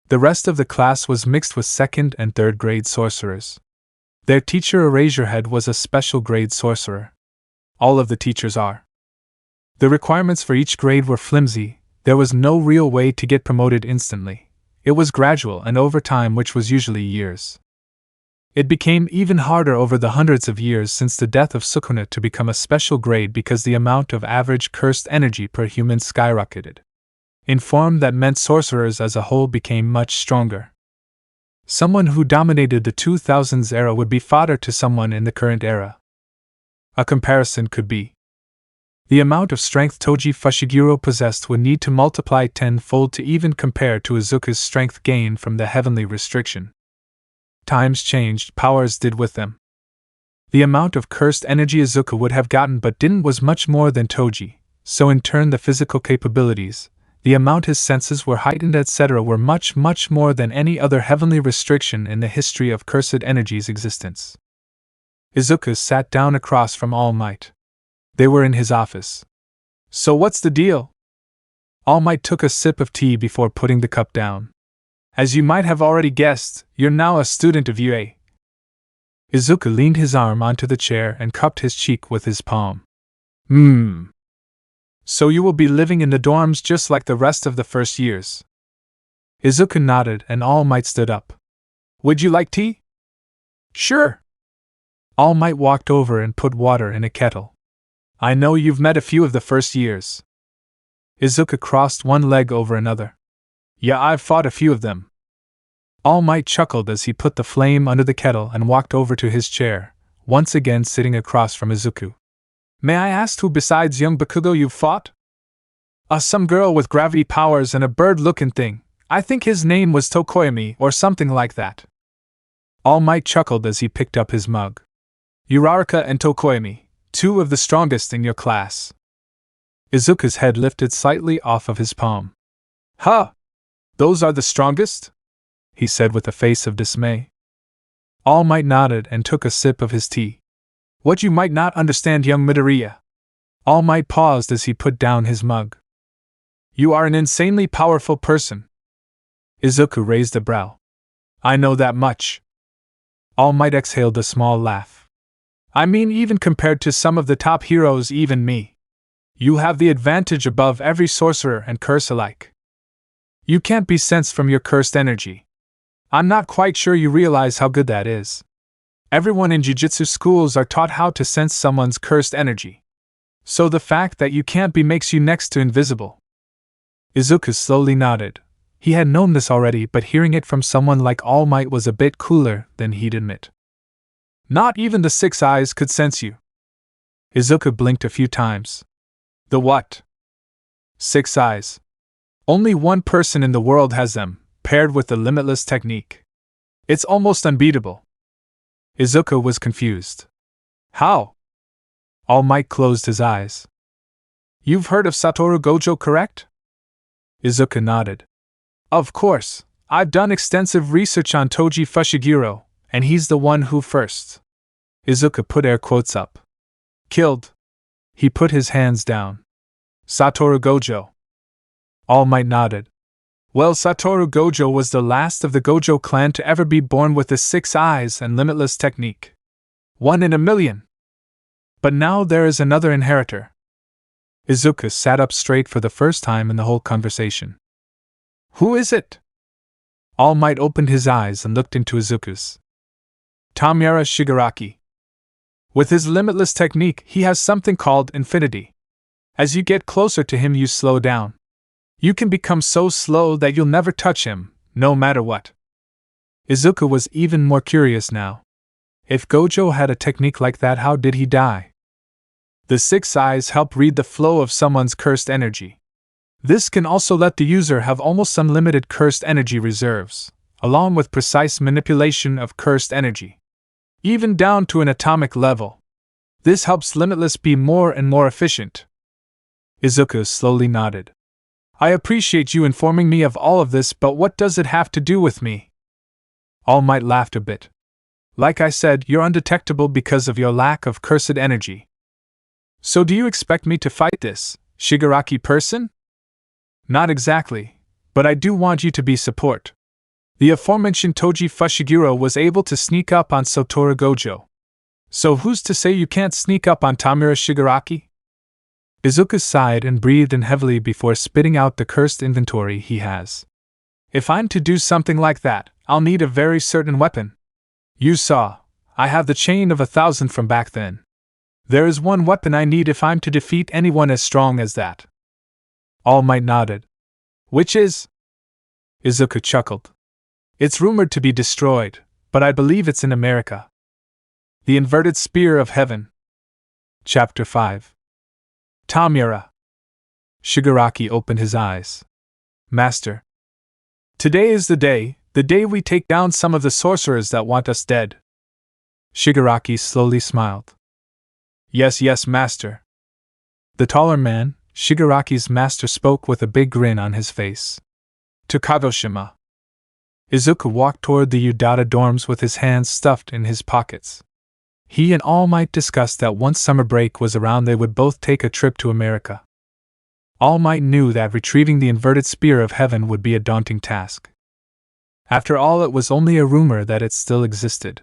The rest of the class was mixed with 2nd and 3rd grade sorcerers. Their teacher Eraserhead was a special grade sorcerer. All of the teachers are. The requirements for each grade were flimsy. There was no real way to get promoted instantly. It was gradual and over time, which was usually years. It became even harder over the hundreds of years since the death of Sukuna to become a special grade because the amount of average cursed energy per human skyrocketed. In form, that meant sorcerers as a whole became much stronger. Someone who dominated the 2000s era would be fodder to someone in the current era. A comparison could be: the amount of strength Toji Fushiguro possessed would need to multiply tenfold to even compare to Izuku's strength gained from the heavenly restriction. Times changed, powers did with them. The amount of cursed energy Izuku would have gotten but didn't was much more than Toji, so in turn the physical capabilities, the amount his senses were heightened, etc. were much more than any other heavenly restriction in the history of cursed energy's existence. Izuku sat down across from All Might. They were in his office. "So what's the deal?" All Might took a sip of tea before putting the cup down. "As you might have already guessed, you're now a student of UA." Izuku leaned his arm onto the chair and cupped his cheek with his palm. "So you will be living in the dorms just like the rest of the first years?" Izuku nodded and All Might stood up. "Would you like tea?" "Sure." All Might walked over and put water in a kettle. "I know you've met a few of the first years." Izuku crossed one leg over another. "Yeah, I've fought a few of them." All Might chuckled as he put the flame under the kettle and walked over to his chair, once again sitting across from Izuku. "May I ask who besides young Bakugo you've fought?" Some girl with gravity powers and a bird-looking thing. I think his name was Tokoyami or something like that." All Might chuckled as he picked up his mug. "Uraraka and Tokoyami, two of the strongest in your class." Izuku's head lifted slightly off of his palm. "Huh! Those are the strongest?" he said with a face of dismay. All Might nodded and took a sip of his tea. "What you might not understand, young Midoriya." All Might paused as he put down his mug. "You are an insanely powerful person." Izuku raised a brow. "I know that much." All Might exhaled a small laugh. "I mean, even compared to some of the top heroes, even me. You have the advantage above every sorcerer and curse alike. You can't be sensed from your cursed energy. I'm not quite sure you realize how good that is. Everyone in Jujutsu schools are taught how to sense someone's cursed energy. So the fact that you can't be makes you next to invisible." Izuku slowly nodded. He had known this already, but hearing it from someone like All Might was a bit cooler than he'd admit. "Not even the Six Eyes could sense you." Izuku blinked a few times. "The what?" "Six Eyes. Only one person in the world has them, paired with the limitless technique. It's almost unbeatable." Izuku was confused. "How?" All Might closed his eyes. "You've heard of Satoru Gojo, correct?" Izuku nodded. "Of course, I've done extensive research on Toji Fushiguro, and he's the one who first." Izuku put air quotes up. "Killed." He put his hands down. "Satoru Gojo." All Might nodded. "Well, Satoru Gojo was the last of the Gojo clan to ever be born with the Six Eyes and limitless technique. 1 in a million. But now there is another inheritor." Izuku sat up straight for the first time in the whole conversation. "Who is it?" All Might opened his eyes and looked into Izuku's. "Tomyara Shigaraki. With his limitless technique, he has something called infinity. As you get closer to him, you slow down. You can become so slow that you'll never touch him, no matter what." Izuku was even more curious now. If Gojo had a technique like that, how did he die? The Six Eyes help read the flow of someone's cursed energy. This can also let the user have almost unlimited cursed energy reserves, along with precise manipulation of cursed energy, even down to an atomic level. This helps Limitless be more and more efficient." Izuku slowly nodded. "I appreciate you informing me of all of this, but what does it have to do with me?" All Might laughed a bit. "Like I said, you're undetectable because of your lack of cursed energy. So do you expect me to fight this Shigaraki person?" Not exactly, but I do want you to be support. The aforementioned Toji Fushiguro was able to sneak up on Satoru Gojo. So who's to say you can't sneak up on Tamura Shigaraki? Izuku sighed and breathed in heavily before spitting out the cursed inventory he has. If I'm to do something like that, I'll need a very certain weapon. You saw, I have the chain of 1,000 from back then. There is one weapon I need if I'm to defeat anyone as strong as that. All Might nodded. Which is? Izuku chuckled. It's rumored to be destroyed, but I believe it's in America. The Inverted Spear of Heaven. Chapter 5. Tamura. Shigaraki opened his eyes. Master. Today is the day we take down some of the sorcerers that want us dead. Shigaraki slowly smiled. Yes, master. The taller man, Shigaraki's master, spoke with a big grin on his face. To Kagoshima. Izuku walked toward the Udata dorms with his hands stuffed in his pockets. He and All Might discussed that once summer break was around they would both take a trip to America. All Might knew that retrieving the Inverted Spear of Heaven would be a daunting task. After all, it was only a rumor that it still existed.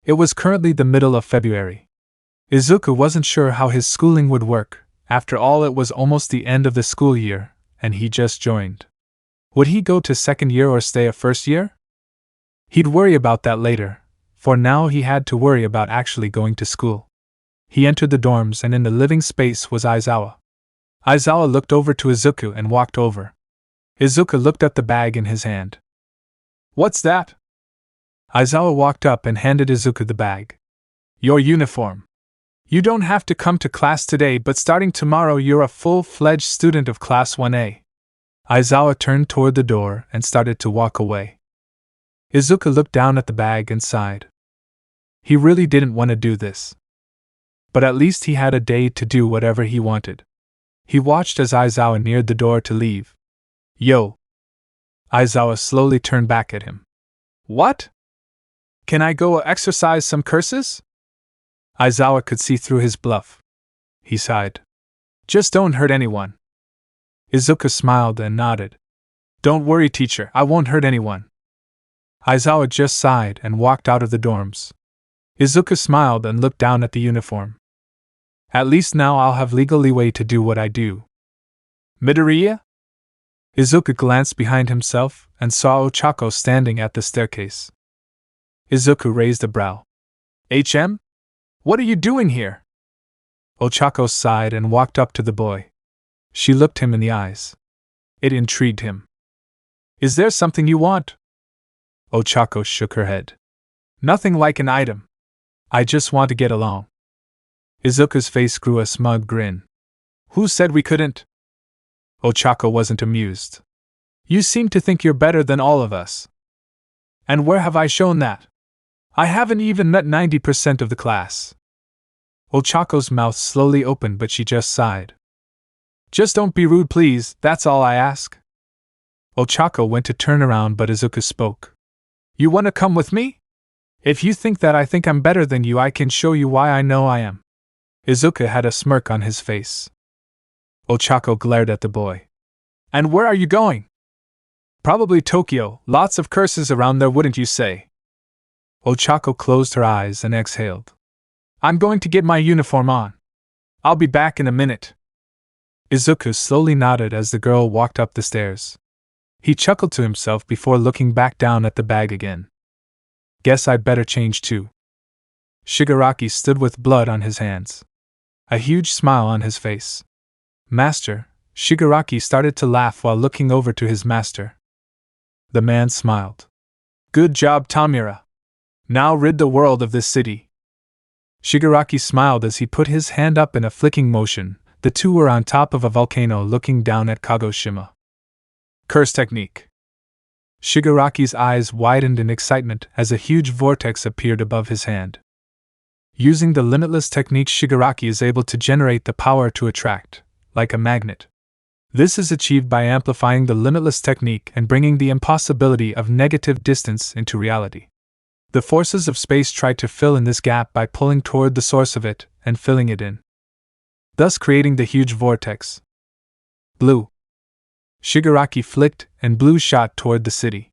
It was currently the middle of February. Izuku wasn't sure how his schooling would work. After all, it was almost the end of the school year, and he just joined. Would he go to second year or stay a first year? He'd worry about that later, for now he had to worry about actually going to school. He entered the dorms, and in the living space was Aizawa. Aizawa looked over to Izuku and walked over. Izuku looked at the bag in his hand. What's that? Aizawa walked up and handed Izuku the bag. Your uniform. You don't have to come to class today, but starting tomorrow you're a full-fledged student of Class 1A. Aizawa turned toward the door and started to walk away. Izuku looked down at the bag and sighed. He really didn't want to do this. But at least he had a day to do whatever he wanted. He watched as Aizawa neared the door to leave. Yo! Aizawa slowly turned back at him. What? Can I go exercise some curses? Aizawa could see through his bluff. He sighed. Just don't hurt anyone. Izuku smiled and nodded. Don't worry, teacher, I won't hurt anyone. Aizawa just sighed and walked out of the dorms. Izuku smiled and looked down at the uniform. At least now I'll have legal leeway to do what I do. Midoriya? Izuku glanced behind himself and saw Ochako standing at the staircase. Izuku raised a brow. HM? What are you doing here? Ochako sighed and walked up to the boy. She looked him in the eyes. It intrigued him. Is there something you want? Ochako shook her head. Nothing like an item. I just want to get along. Izuku's face grew a smug grin. Who said we couldn't? Ochako wasn't amused. You seem to think you're better than all of us. And where have I shown that? I haven't even met 90% of the class. Ochako's mouth slowly opened, but she just sighed. Just don't be rude, please, that's all I ask. Ochako went to turn around, but Izuku spoke. You want to come with me? If you think that I think I'm better than you, I can show you why I know I am. Izuku had a smirk on his face. Ochako glared at the boy. And where are you going? Probably Tokyo, lots of curses around there, wouldn't you say? Ochako closed her eyes and exhaled. I'm going to get my uniform on. I'll be back in a minute. Izuku slowly nodded as the girl walked up the stairs. He chuckled to himself before looking back down at the bag again. Guess I'd better change too. Shigaraki stood with blood on his hands. A huge smile on his face. Master, Shigaraki started to laugh while looking over to his master. The man smiled. Good job, Tamura. Now rid the world of this city. Shigaraki smiled as he put his hand up in a flicking motion. The two were on top of a volcano looking down at Kagoshima. Curse technique. Shigaraki's eyes widened in excitement as a huge vortex appeared above his hand. Using the limitless technique, Shigaraki is able to generate the power to attract, like a magnet. This is achieved by amplifying the limitless technique and bringing the impossibility of negative distance into reality. The forces of space try to fill in this gap by pulling toward the source of it and filling it in, thus creating the huge vortex. Blue. Shigaraki flicked and blew shot toward the city.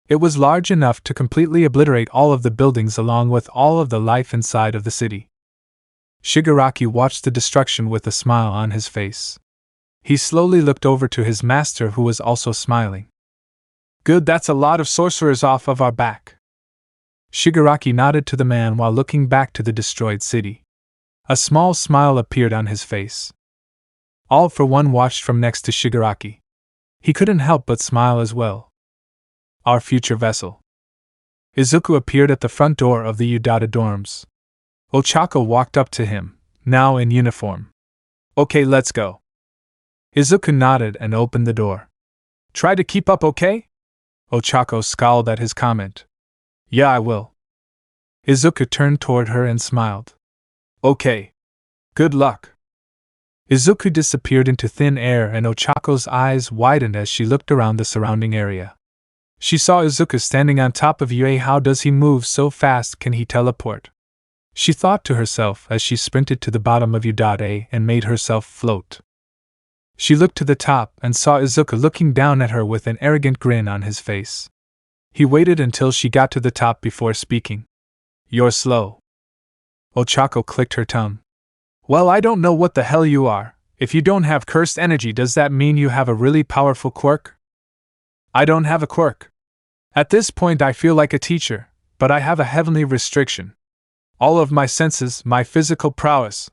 It was large enough to completely obliterate all of the buildings along with all of the life inside of the city. Shigaraki watched the destruction with a smile on his face. He slowly looked over to his master, who was also smiling. Good, that's a lot of sorcerers off of our back. Shigaraki nodded to the man while looking back to the destroyed city. A small smile appeared on his face. All for One watched from next to Shigaraki. He couldn't help but smile as well. Our future vessel. Izuku appeared at the front door of the Udata dorms. Ochako walked up to him, now in uniform. Okay, let's go. Izuku nodded and opened the door. Try to keep up, okay? Ochako scowled at his comment. Yeah, I will. Izuku turned toward her and smiled. Okay. Good luck. Izuku disappeared into thin air and Ochako's eyes widened as she looked around the surrounding area. She saw Izuku standing on top of Yue. How does he move so fast? Can he teleport? She thought to herself as she sprinted to the bottom of Udate and made herself float. She looked to the top and saw Izuku looking down at her with an arrogant grin on his face. He waited until she got to the top before speaking. You're slow. Ochako clicked her tongue. Well, I don't know what the hell you are. If you don't have cursed energy, does that mean you have a really powerful quirk? I don't have a quirk. At this point I feel like a teacher, but I have a heavenly restriction. All of my senses, my physical prowess,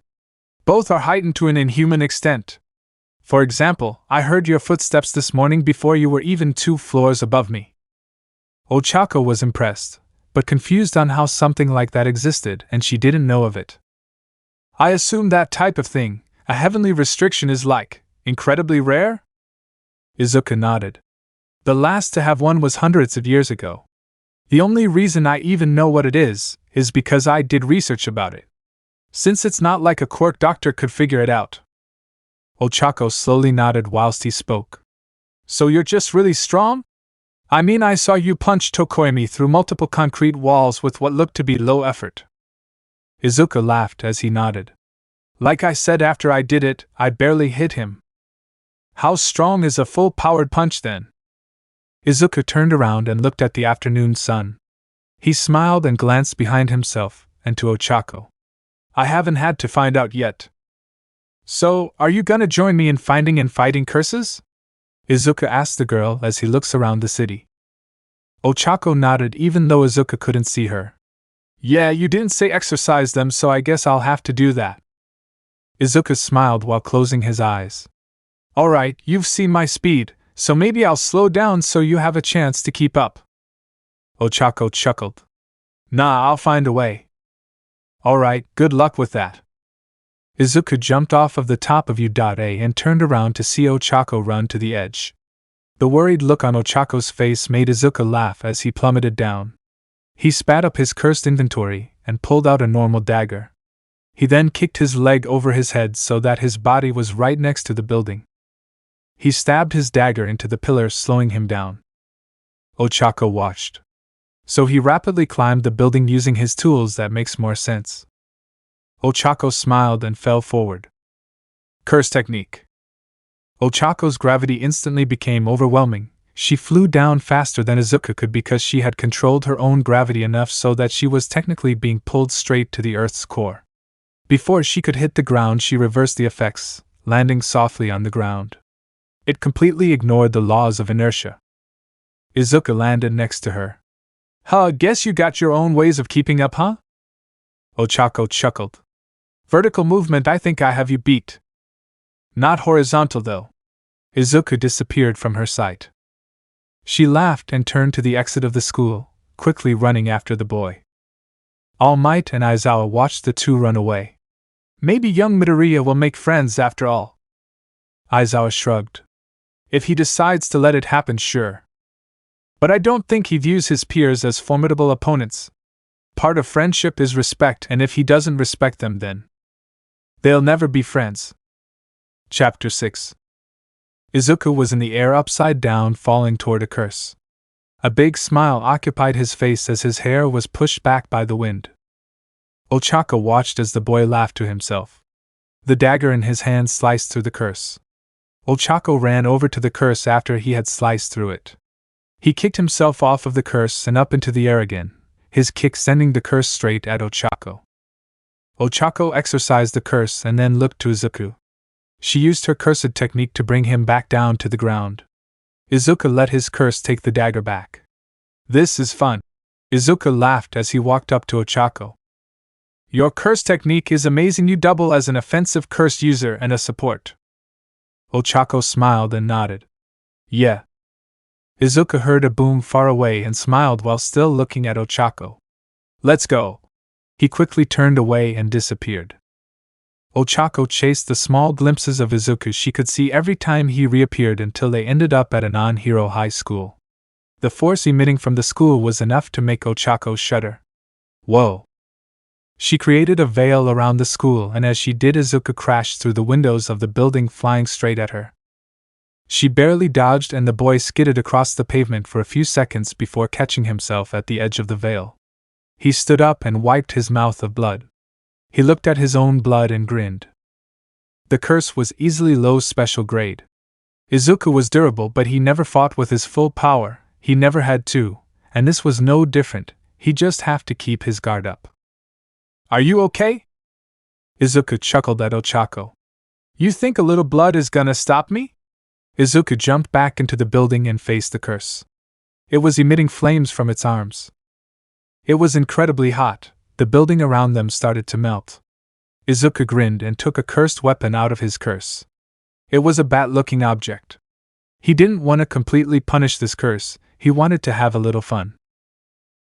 both are heightened to an inhuman extent. For example, I heard your footsteps this morning before you were even 2 floors above me. Ochako was impressed, but confused on how something like that existed, and she didn't know of it. I assume that type of thing, a heavenly restriction, is like, incredibly rare? Izuku nodded. The last to have one was hundreds of years ago. The only reason I even know what it is because I did research about it. Since it's not like a quirk, doctor could figure it out. Ochako slowly nodded whilst he spoke. So you're just really strong? I mean, I saw you punch Tokoyami through multiple concrete walls with what looked to be low effort. Izuku laughed as he nodded. Like I said, after I did it, I barely hit him. How strong is a full-powered punch then? Izuku turned around and looked at the afternoon sun. He smiled and glanced behind himself and to Ochako. I haven't had to find out yet. So, are you gonna join me in finding and fighting curses? Izuku asked the girl as he looks around the city. Ochako nodded even though Izuku couldn't see her. Yeah, you didn't say exercise them, so I guess I'll have to do that. Izuku smiled while closing his eyes. Alright, you've seen my speed, so maybe I'll slow down so you have a chance to keep up. Ochako chuckled. Nah, I'll find a way. Alright, good luck with that. Izuku jumped off of the top of Udate and turned around to see Ochako run to the edge. The worried look on Ochako's face made Izuku laugh as he plummeted down. He spat up his cursed inventory and pulled out a normal dagger. He then kicked his leg over his head so that his body was right next to the building. He stabbed his dagger into the pillar, slowing him down. Ochako watched. So he rapidly climbed the building using his tools. That makes more sense. Ochako smiled and fell forward. Curse technique. Ochako's gravity instantly became overwhelming. She flew down faster than Izuku could because she had controlled her own gravity enough so that she was technically being pulled straight to the Earth's core. Before she could hit the ground, she reversed the effects, landing softly on the ground. It completely ignored the laws of inertia. Izuku landed next to her. Huh, guess you got your own ways of keeping up, huh? Ochako chuckled. Vertical movement, I think I have you beat. Not horizontal, though. Izuku disappeared from her sight. She laughed and turned to the exit of the school, quickly running after the boy. All Might and Aizawa watched the two run away. Maybe young Midoriya will make friends after all. Aizawa shrugged. If he decides to let it happen, sure. But I don't think he views his peers as formidable opponents. Part of friendship is respect, and if he doesn't respect them, then they'll never be friends. Chapter 6. Izuku was in the air upside down, falling toward a curse. A big smile occupied his face as his hair was pushed back by the wind. Ochako watched as the boy laughed to himself. The dagger in his hand sliced through the curse. Ochako ran over to the curse after he had sliced through it. He kicked himself off of the curse and up into the air again, his kick sending the curse straight at Ochako. Ochako exorcised the curse and then looked to Izuku. She used her cursed technique to bring him back down to the ground. Izuku let his curse take the dagger back. This is fun. Izuku laughed as he walked up to Ochako. Your curse technique is amazing. You double as an offensive curse user and a support. Ochako smiled and nodded. Yeah. Izuku heard a boom far away and smiled while still looking at Ochako. Let's go. He quickly turned away and disappeared. Ochako chased the small glimpses of Izuku she could see every time he reappeared until they ended up at a non-hero high school. The force emitting from the school was enough to make Ochako shudder. Whoa! She created a veil around the school, and as she did, Izuku crashed through the windows of the building, flying straight at her. She barely dodged and the boy skidded across the pavement for a few seconds before catching himself at the edge of the veil. He stood up and wiped his mouth of blood. He looked at his own blood and grinned. The curse was easily low special grade. Izuku was durable, but he never fought with his full power. He never had to, and this was no different. He just have to keep his guard up. Are you okay? Izuku chuckled at Ochako. You think a little blood is gonna stop me? Izuku jumped back into the building and faced the curse. It was emitting flames from its arms. It was incredibly hot. The building around them started to melt. Izuku grinned and took a cursed weapon out of his curse. It was a bat-looking object. He didn't want to completely punish this curse, he wanted to have a little fun.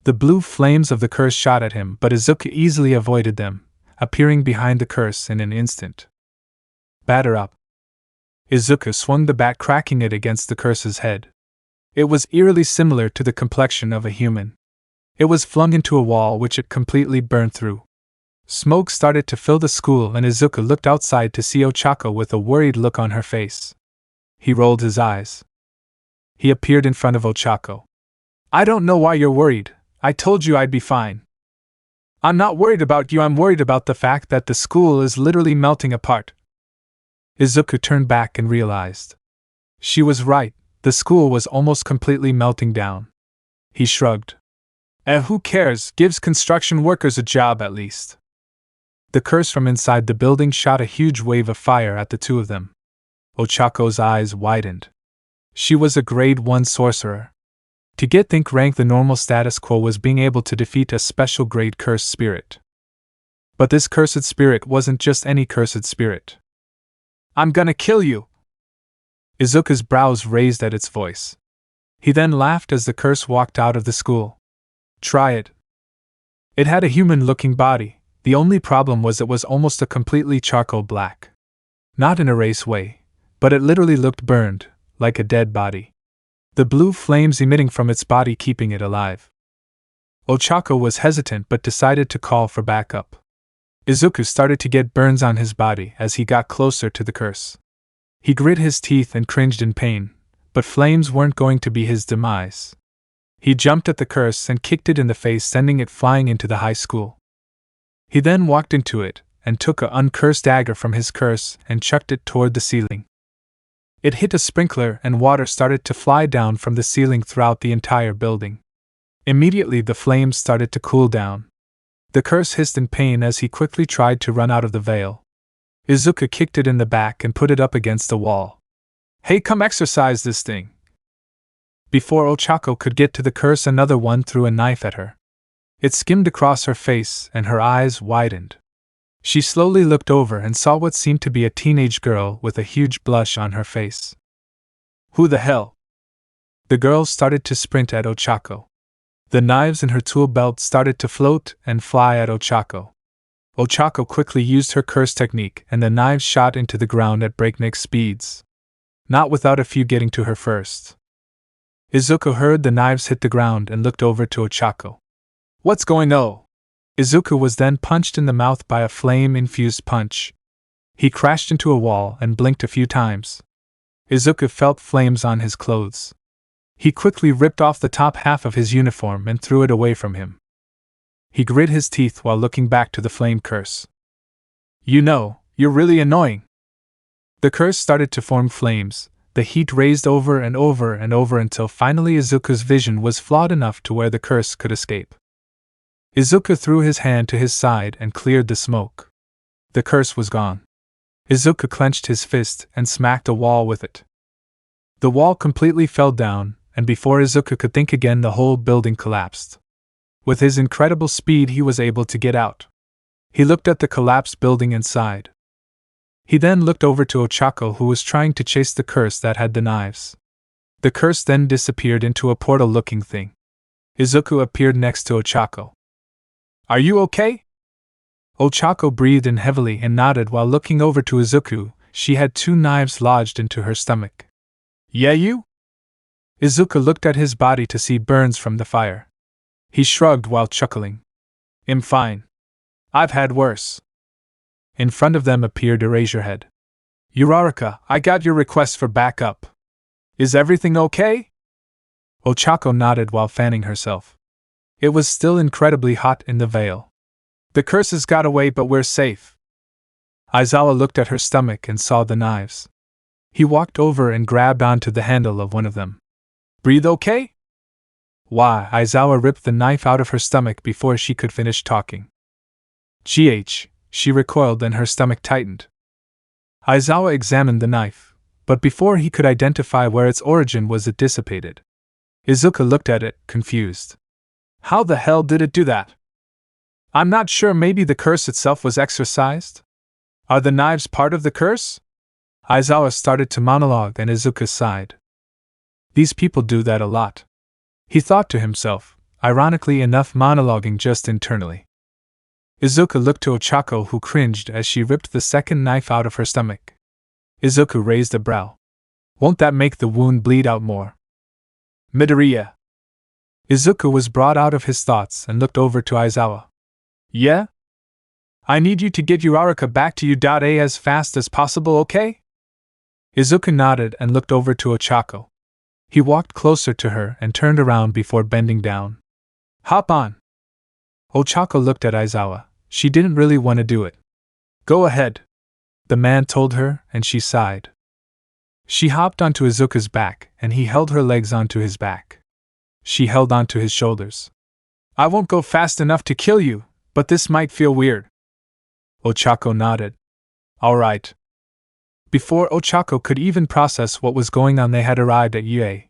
The blue flames of the curse shot at him, but Izuku easily avoided them, appearing behind the curse in an instant. Batter up. Izuku swung the bat, cracking it against the curse's head. It was eerily similar to the complexion of a human. It was flung into a wall which it completely burned through. Smoke started to fill the school, and Izuku looked outside to see Ochako with a worried look on her face. He rolled his eyes. He appeared in front of Ochako. I don't know why you're worried. I told you I'd be fine. I'm not worried about you, I'm worried about the fact that the school is literally melting apart. Izuku turned back and realized. She was right, the school was almost completely melting down. He shrugged. Who cares, gives construction workers a job at least. The curse from inside the building shot a huge wave of fire at the two of them. Ochako's eyes widened. She was a grade 1 sorcerer. To get think rank, the normal status quo was being able to defeat a special grade cursed spirit. But this cursed spirit wasn't just any cursed spirit. I'm gonna kill you! Izuku's brows raised at its voice. He then laughed as the curse walked out of the school. Try it. It had a human-looking body. The only problem was it was almost a completely charcoal black. Not in a race way, but it literally looked burned, like a dead body. The blue flames emitting from its body keeping it alive. Ochako was hesitant but decided to call for backup. Izuku started to get burns on his body as he got closer to the curse. He grit his teeth and cringed in pain, but flames weren't going to be his demise. He jumped at the curse and kicked it in the face, sending it flying into the high school. He then walked into it and took an uncursed dagger from his curse and chucked it toward the ceiling. It hit a sprinkler and water started to fly down from the ceiling throughout the entire building. Immediately the flames started to cool down. The curse hissed in pain as he quickly tried to run out of the veil. Izuku kicked it in the back and put it up against the wall. Hey, come exorcise this thing! Before Ochako could get to the curse, another one threw a knife at her. It skimmed across her face and her eyes widened. She slowly looked over and saw what seemed to be a teenage girl with a huge blush on her face. Who the hell? The girl started to sprint at Ochako. The knives in her tool belt started to float and fly at Ochako. Ochako quickly used her curse technique and the knives shot into the ground at breakneck speeds. Not without a few getting to her first. Izuku heard the knives hit the ground and looked over to Ochako. What's going on? Izuku was then punched in the mouth by a flame-infused punch. He crashed into a wall and blinked a few times. Izuku felt flames on his clothes. He quickly ripped off the top half of his uniform and threw it away from him. He grit his teeth while looking back to the flame curse. You know, you're really annoying. The curse started to form flames, the heat raised over and over and over until finally Izuku's vision was flawed enough to where the curse could escape. Izuku threw his hand to his side and cleared the smoke. The curse was gone. Izuku clenched his fist and smacked a wall with it. The wall completely fell down, and before Izuku could think again, the whole building collapsed. With his incredible speed, he was able to get out. He looked at the collapsed building and sighed. He then looked over to Ochako, who was trying to chase the curse that had the knives. The curse then disappeared into a portal-looking thing. Izuku appeared next to Ochako. "Are you okay?" Ochako breathed in heavily and nodded while looking over to Izuku. She had 2 knives lodged into her stomach. "Yeah, you?" Izuku looked at his body to see burns from the fire. He shrugged while chuckling. "I'm fine. I've had worse." In front of them appeared Eraserhead. "Uraraka, I got your request for backup. Is everything okay?" Ochako nodded while fanning herself. It was still incredibly hot in the Vale. "The curses got away, but we're safe." Aizawa looked at her stomach and saw the knives. He walked over and grabbed onto the handle of one of them. "Breathe okay?" Why, Aizawa ripped the knife out of her stomach before she could finish talking. She recoiled and her stomach tightened. Aizawa examined the knife, but before he could identify where its origin was, it dissipated. Izuku looked at it, confused. "How the hell did it do that?" "I'm not sure, maybe the curse itself was exorcised?" "Are the knives part of the curse?" Aizawa started to monologue and Izuku sighed. "These people do that a lot," he thought to himself, ironically enough monologuing just internally. Izuku looked to Ochako, who cringed as she ripped the second knife out of her stomach. Izuku raised a brow. "Won't that make the wound bleed out more?" "Midoriya." Izuku was brought out of his thoughts and looked over to Aizawa. "Yeah? I need you to get Uraraka back to U.A as fast as possible, okay?" Izuku nodded and looked over to Ochako. He walked closer to her and turned around before bending down. "Hop on." Ochako looked at Aizawa. She didn't really want to do it. "Go ahead," the man told her, and she sighed. She hopped onto Izuku's back, and he held her legs onto his back. She held onto his shoulders. "I won't go fast enough to kill you, but this might feel weird." Ochako nodded. "All right." Before Ochako could even process what was going on, they had arrived at UA.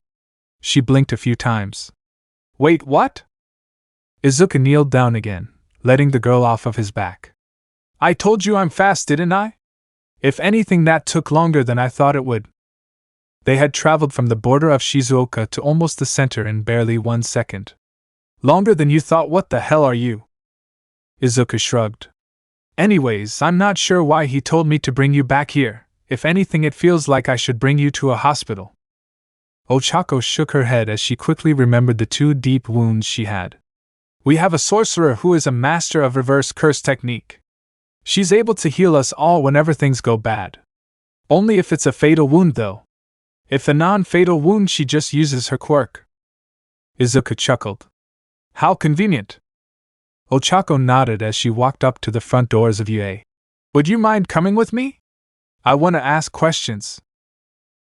She blinked a few times. "Wait, what?" Izuku kneeled down again, letting the girl off of his back. "I told you I'm fast, didn't I? If anything, that took longer than I thought it would." They had traveled from the border of Shizuoka to almost the center in barely 1 second. "Longer than you thought? What the hell are you?" Izuku shrugged. "Anyways, I'm not sure why he told me to bring you back here. If anything, it feels like I should bring you to a hospital." Ochako shook her head as she quickly remembered the 2 deep wounds she had. "We have a sorcerer who is a master of reverse curse technique. She's able to heal us all whenever things go bad. Only if it's a fatal wound, though. If a non-fatal wound, she just uses her quirk." Izuku chuckled. "How convenient." Ochako nodded as she walked up to the front doors of UA. "Would you mind coming with me? I want to ask questions."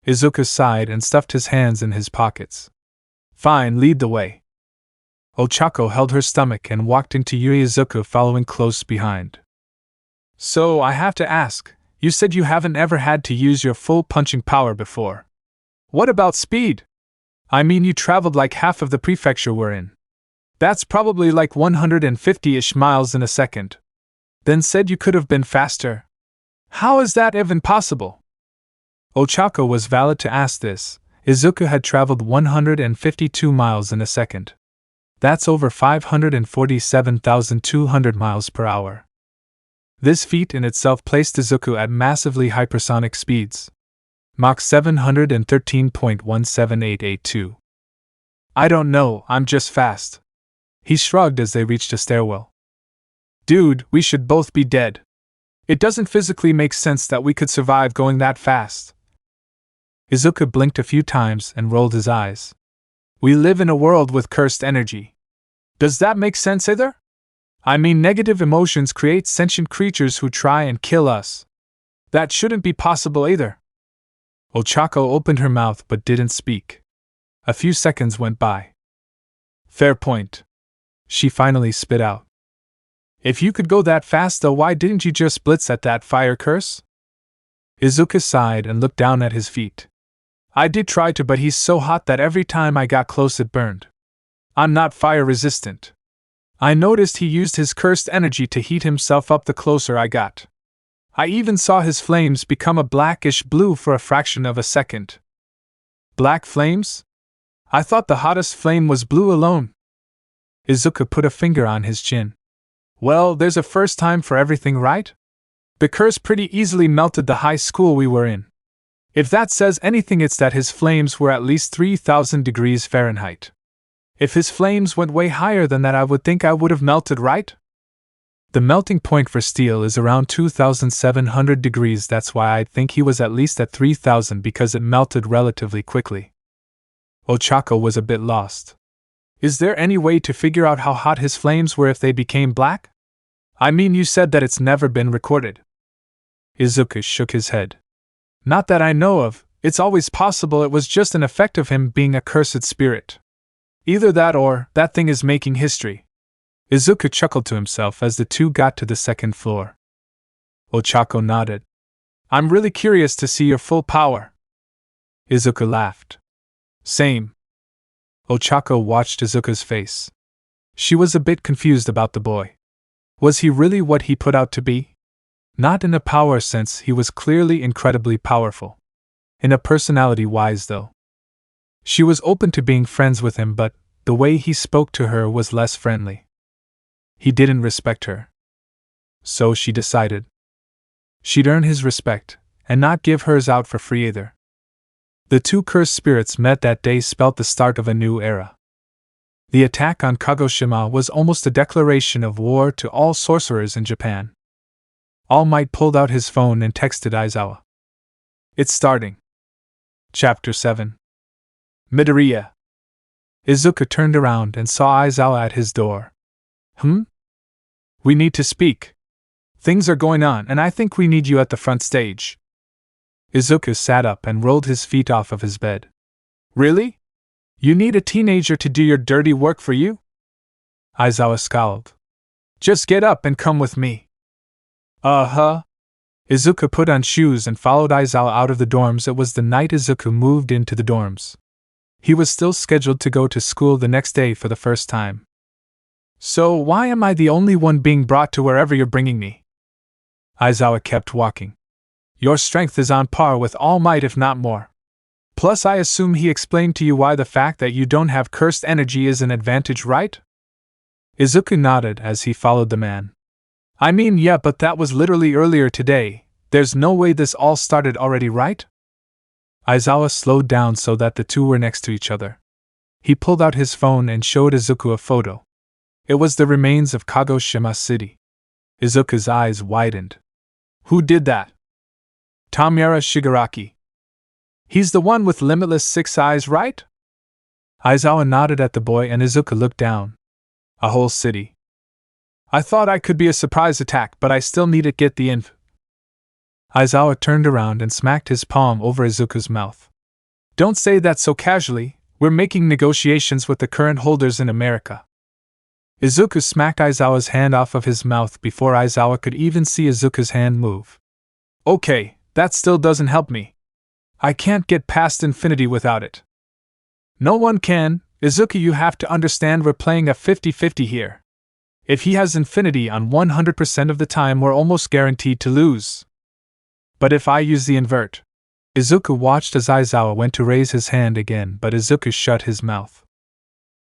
Izuku sighed and stuffed his hands in his pockets. "Fine, lead the way." Ochako held her stomach and walked into Yui, Izuku following close behind. "So, I have to ask, you said you haven't ever had to use your full punching power before. What about speed? I mean, you traveled like half of the prefecture we're in. That's probably like 150-ish miles in a second. Then said you could have been faster. How is that even possible?" Ochako was valid to ask this. Izuku had traveled 152 miles in a second. That's over 547,200 miles per hour. This feat in itself placed Izuku at massively hypersonic speeds. Mach 713.17882. "I don't know, I'm just fast." He shrugged as they reached a stairwell. "Dude, we should both be dead. It doesn't physically make sense that we could survive going that fast." Izuku blinked a few times and rolled his eyes. "We live in a world with cursed energy. Does that make sense either? I mean, negative emotions create sentient creatures who try and kill us. That shouldn't be possible either. Ochako opened her mouth but didn't speak. A few seconds went by. Fair point. She finally spit out. If you could go that fast though, why didn't you just blitz at that fire curse? Izuku sighed and looked down at his feet. I did try to, but he's so hot that every time I got close it burned. I'm not fire resistant. I noticed he used his cursed energy to heat himself up the closer I got. I even saw his flames become a blackish blue for a fraction of a second. Black flames? I thought the hottest flame was blue alone. Izuku put a finger on his chin. Well, there's a first time for everything, right? The curse pretty easily melted the high school we were in. If that says anything, it's that his flames were at least 3,000 degrees Fahrenheit. If his flames went way higher than that, I would think I would have melted, right? The melting point for steel is around 2,700 degrees. That's why I think he was at least at 3,000, because it melted relatively quickly. Ochako was a bit lost. Is there any way to figure out how hot his flames were if they became black? I mean, you said that it's never been recorded. Izuku shook his head. Not that I know of. It's always possible it was just an effect of him being a cursed spirit. Either that or that thing is making history. Izuku chuckled to himself as the two got to the second floor. Ochako nodded. I'm really curious to see your full power. Izuku laughed. Same. Ochako watched Izuku's face. She was a bit confused about the boy. Was he really what he put out to be? Not in a power sense, he was clearly incredibly powerful. In a personality-wise, though. She was open to being friends with him, but the way he spoke to her was less friendly. He didn't respect her. So she decided. She'd earn his respect, and not give hers out for free either. The two cursed spirits met that day spelt the start of a new era. The attack on Kagoshima was almost a declaration of war to all sorcerers in Japan. All Might pulled out his phone and texted Aizawa. It's starting. Chapter 7. Midoriya. Izuku turned around and saw Aizawa at his door. We need to speak. Things are going on, and I think we need you at the front stage. Izuku sat up and rolled his feet off of his bed. Really? You need a teenager to do your dirty work for you? Aizawa scowled. Just get up and come with me. Izuku put on shoes and followed Aizawa out of the dorms. It was the night Izuku moved into the dorms. He was still scheduled to go to school the next day for the first time. So why am I the only one being brought to wherever you're bringing me? Aizawa kept walking. Your strength is on par with All Might, if not more. Plus, I assume he explained to you why the fact that you don't have cursed energy is an advantage, right? Izuku nodded as he followed the man. I mean, yeah, but that was literally earlier today. There's no way this all started already, right? Aizawa slowed down so that the two were next to each other. He pulled out his phone and showed Izuku a photo. It was the remains of Kagoshima City. Izuku's eyes widened. Who did that? Tamayara Shigaraki. He's the one with limitless 6 eyes, right? Aizawa nodded at the boy and Izuku looked down. A whole city. I thought I could be a surprise attack, but I still need to get the info. Aizawa turned around and smacked his palm over Izuku's mouth. Don't say that so casually. We're making negotiations with the current holders in America. Izuku smacked Aizawa's hand off of his mouth before Aizawa could even see Izuku's hand move. Okay, that still doesn't help me. I can't get past infinity without it. No one can. Izuku, you have to understand we're playing a 50-50 here. If he has infinity on 100% of the time, we're almost guaranteed to lose. But if I use the invert... Izuku watched as Aizawa went to raise his hand again, but Izuku shut his mouth.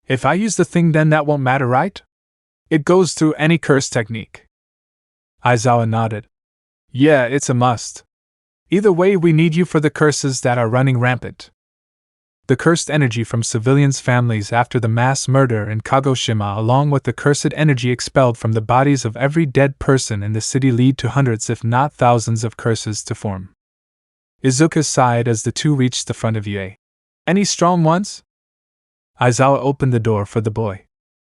If I use the thing, then that won't matter, right? It goes through any curse technique. Aizawa nodded. Yeah, it's a must. Either way, we need you for the curses that are running rampant. The cursed energy from civilians' families after the mass murder in Kagoshima, along with the cursed energy expelled from the bodies of every dead person in the city, lead to hundreds if not thousands of curses to form. Izuku sighed as the two reached the front of UA. Any strong ones? Aizawa opened the door for the boy.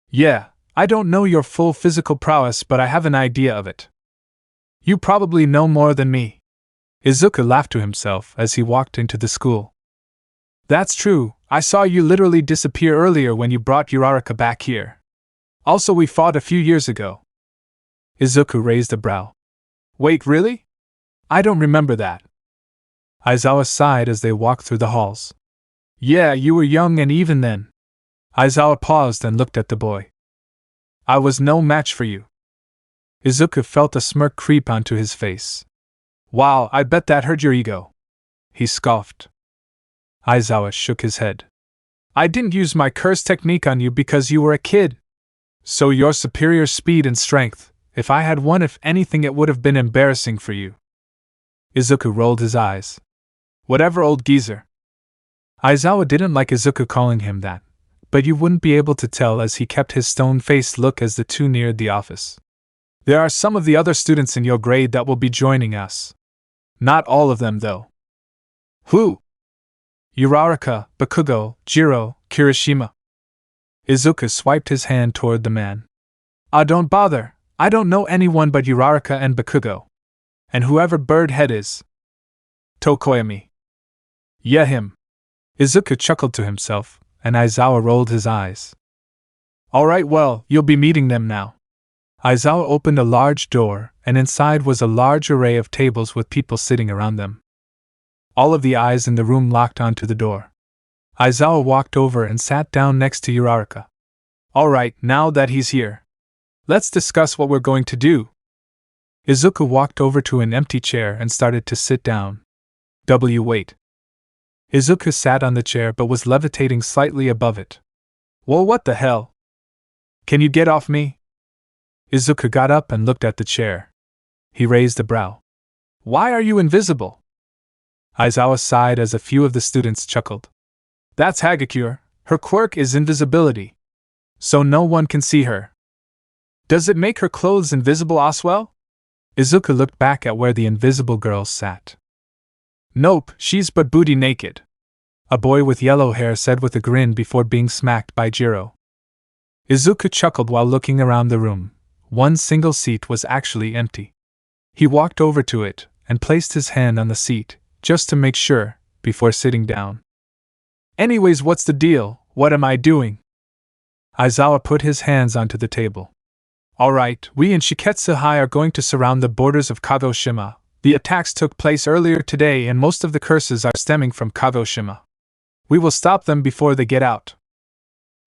Yeah, I don't know your full physical prowess, but I have an idea of it. You probably know more than me. Izuku laughed to himself as he walked into the school. That's true, I saw you literally disappear earlier when you brought Uraraka back here. Also, we fought a few years ago. Izuku raised a brow. Wait, really? I don't remember that. Aizawa sighed as they walked through the halls. Yeah, you were young and even then. Aizawa paused and looked at the boy. I was no match for you. Izuku felt a smirk creep onto his face. Wow, I bet that hurt your ego. He scoffed. Aizawa shook his head. I didn't use my curse technique on you because you were a kid. So your superior speed and strength, if I had won, if anything, it would have been embarrassing for you. Izuku rolled his eyes. Whatever, old geezer. Aizawa didn't like Izuku calling him that, but you wouldn't be able to tell as he kept his stone-faced look as the two neared the office. There are some of the other students in your grade that will be joining us. Not all of them, though. Who? Uraraka, Bakugo, Jiro, Kirishima. Izuku swiped his hand toward the man. Don't bother, I don't know anyone but Uraraka and Bakugo. And whoever Birdhead is. Tokoyami. Yeah, him. Izuku chuckled to himself, and Aizawa rolled his eyes. Alright, well, you'll be meeting them now. Aizawa opened a large door, and inside was a large array of tables with people sitting around them. All of the eyes in the room locked onto the door. Aizawa walked over and sat down next to Uraraka. Alright, now that he's here, let's discuss what we're going to do. Izuku walked over to an empty chair and started to sit down. Wait. Izuku sat on the chair but was levitating slightly above it. Well, what the hell? Can you get off me? Izuku got up and looked at the chair. He raised a brow. Why are you invisible? Aizawa sighed as a few of the students chuckled. That's Hagakure, her quirk is invisibility. So no one can see her. Does it make her clothes invisible as well? Izuku looked back at where the invisible girl sat. Nope, she's but booty naked. A boy with yellow hair said with a grin before being smacked by Jiro. Izuku chuckled while looking around the room. One single seat was actually empty. He walked over to it and placed his hand on the seat, just to make sure, before sitting down. Anyways, what's the deal? What am I doing? Aizawa put his hands onto the table. Alright, we in Shiketsu High are going to surround the borders of Kagoshima. The attacks took place earlier today and most of the curses are stemming from Kagoshima. We will stop them before they get out.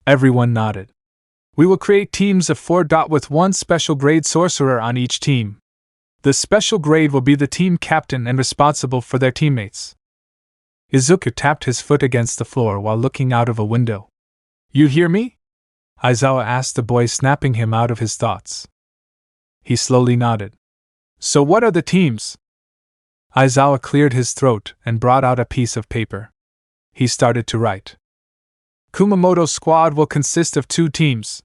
Everyone nodded. We will create teams of 4 with one special grade sorcerer on each team. The special grade will be the team captain and responsible for their teammates. Izuku tapped his foot against the floor while looking out of a window. You hear me? Aizawa asked the boy, snapping him out of his thoughts. He slowly nodded. So what are the teams? Aizawa cleared his throat and brought out a piece of paper. He started to write. Kumamoto's squad will consist of 2 teams.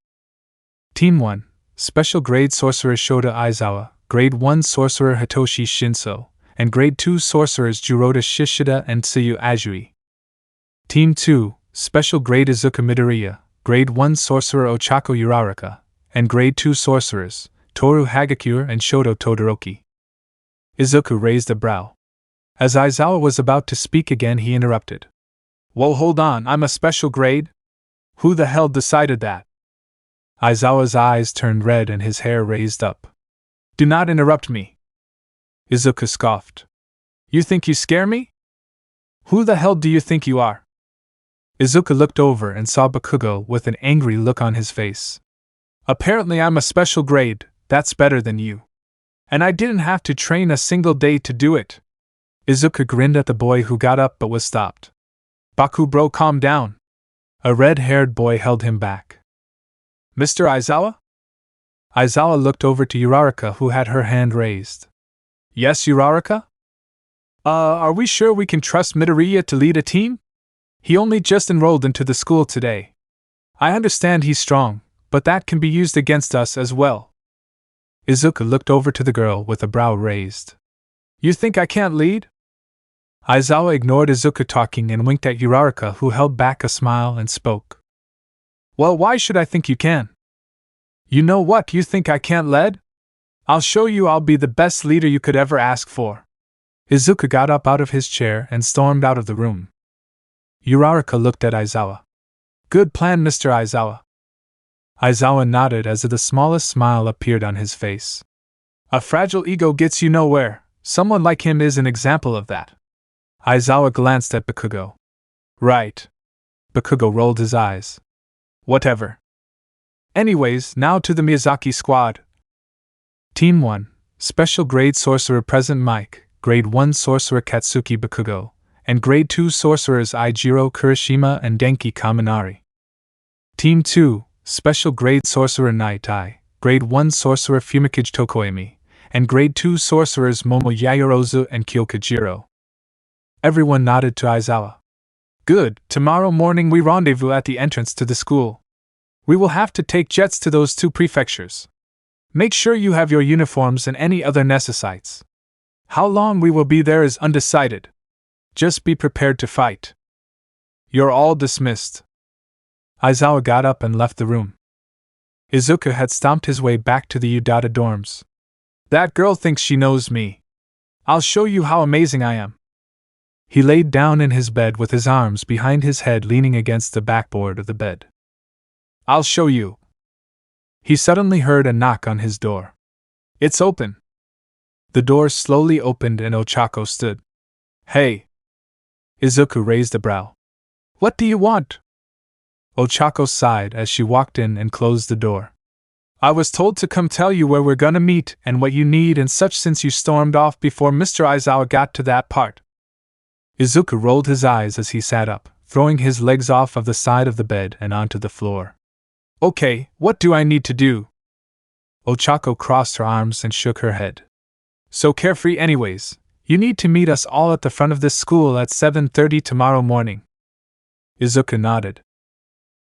Team 1, Special Grade Sorcerer Shota Aizawa, Grade 1 Sorcerer Hitoshi Shinso, and Grade 2 Sorcerers Juroda Shishida and Tsuyu Azui. Team 2, Special Grade Izuku Midoriya, Grade 1 Sorcerer Ochako Uraraka, and Grade 2 Sorcerers, Toru Hagakure and Shoto Todoroki. Izuku raised a brow. As Aizawa was about to speak again, he interrupted. Whoa, hold on, I'm a special grade? Who the hell decided that? Aizawa's eyes turned red and his hair raised up. Do not interrupt me. Izuku scoffed. You think you scare me? Who the hell do you think you are? Izuku looked over and saw Bakugo with an angry look on his face. Apparently I'm a special grade, that's better than you. And I didn't have to train a single day to do it. Izuku grinned at the boy who got up but was stopped. Baku bro, calm down. A red-haired boy held him back. Mr. Aizawa? Aizawa looked over to Uraraka, who had her hand raised. Yes, Uraraka? Are we sure we can trust Midoriya to lead a team? He only just enrolled into the school today. I understand he's strong, but that can be used against us as well. Izuku looked over to the girl with a brow raised. You think I can't lead? Aizawa ignored Izuku talking and winked at Uraraka, who held back a smile and spoke. Well, why should I think you can? You know what, you think I can't lead? I'll show you I'll be the best leader you could ever ask for. Izuku got up out of his chair and stormed out of the room. Uraraka looked at Aizawa. Good plan, Mr. Aizawa. Aizawa nodded as the smallest smile appeared on his face. A fragile ego gets you nowhere. Someone like him is an example of that. Aizawa glanced at Bakugo. Right. Bakugo rolled his eyes. Whatever. Anyways, now to the Miyazaki squad. Team 1, Special Grade Sorcerer present Mike, Grade 1 Sorcerer Katsuki Bakugo, and Grade 2 Sorcerers Aijiro Kurishima and Denki Kaminari. Team 2, Special Grade Sorcerer Night Eye, Grade 1 Sorcerer Fumikage Tokoemi, and Grade 2 Sorcerers Momo Yayorozu and Kyokujiro. Everyone nodded to Aizawa. Good, tomorrow morning we rendezvous at the entrance to the school. We will have to take jets to those 2 prefectures. Make sure you have your uniforms and any other necessities. How long we will be there is undecided. Just be prepared to fight. You're all dismissed. Aizawa got up and left the room. Izuku had stomped his way back to the Udata dorms. That girl thinks she knows me. I'll show you how amazing I am. He laid down in his bed with his arms behind his head leaning against the backboard of the bed. I'll show you. He suddenly heard a knock on his door. It's open. The door slowly opened and Ochako stood. Hey. Izuku raised a brow. What do you want? Ochako sighed as she walked in and closed the door. I was told to come tell you where we're gonna meet and what you need and such since you stormed off before Mr. Aizawa got to that part. Izuku rolled his eyes as he sat up, throwing his legs off of the side of the bed and onto the floor. Okay, what do I need to do? Ochako crossed her arms and shook her head. So carefree anyways. You need to meet us all at the front of this school at 7:30 tomorrow morning. Izuku nodded.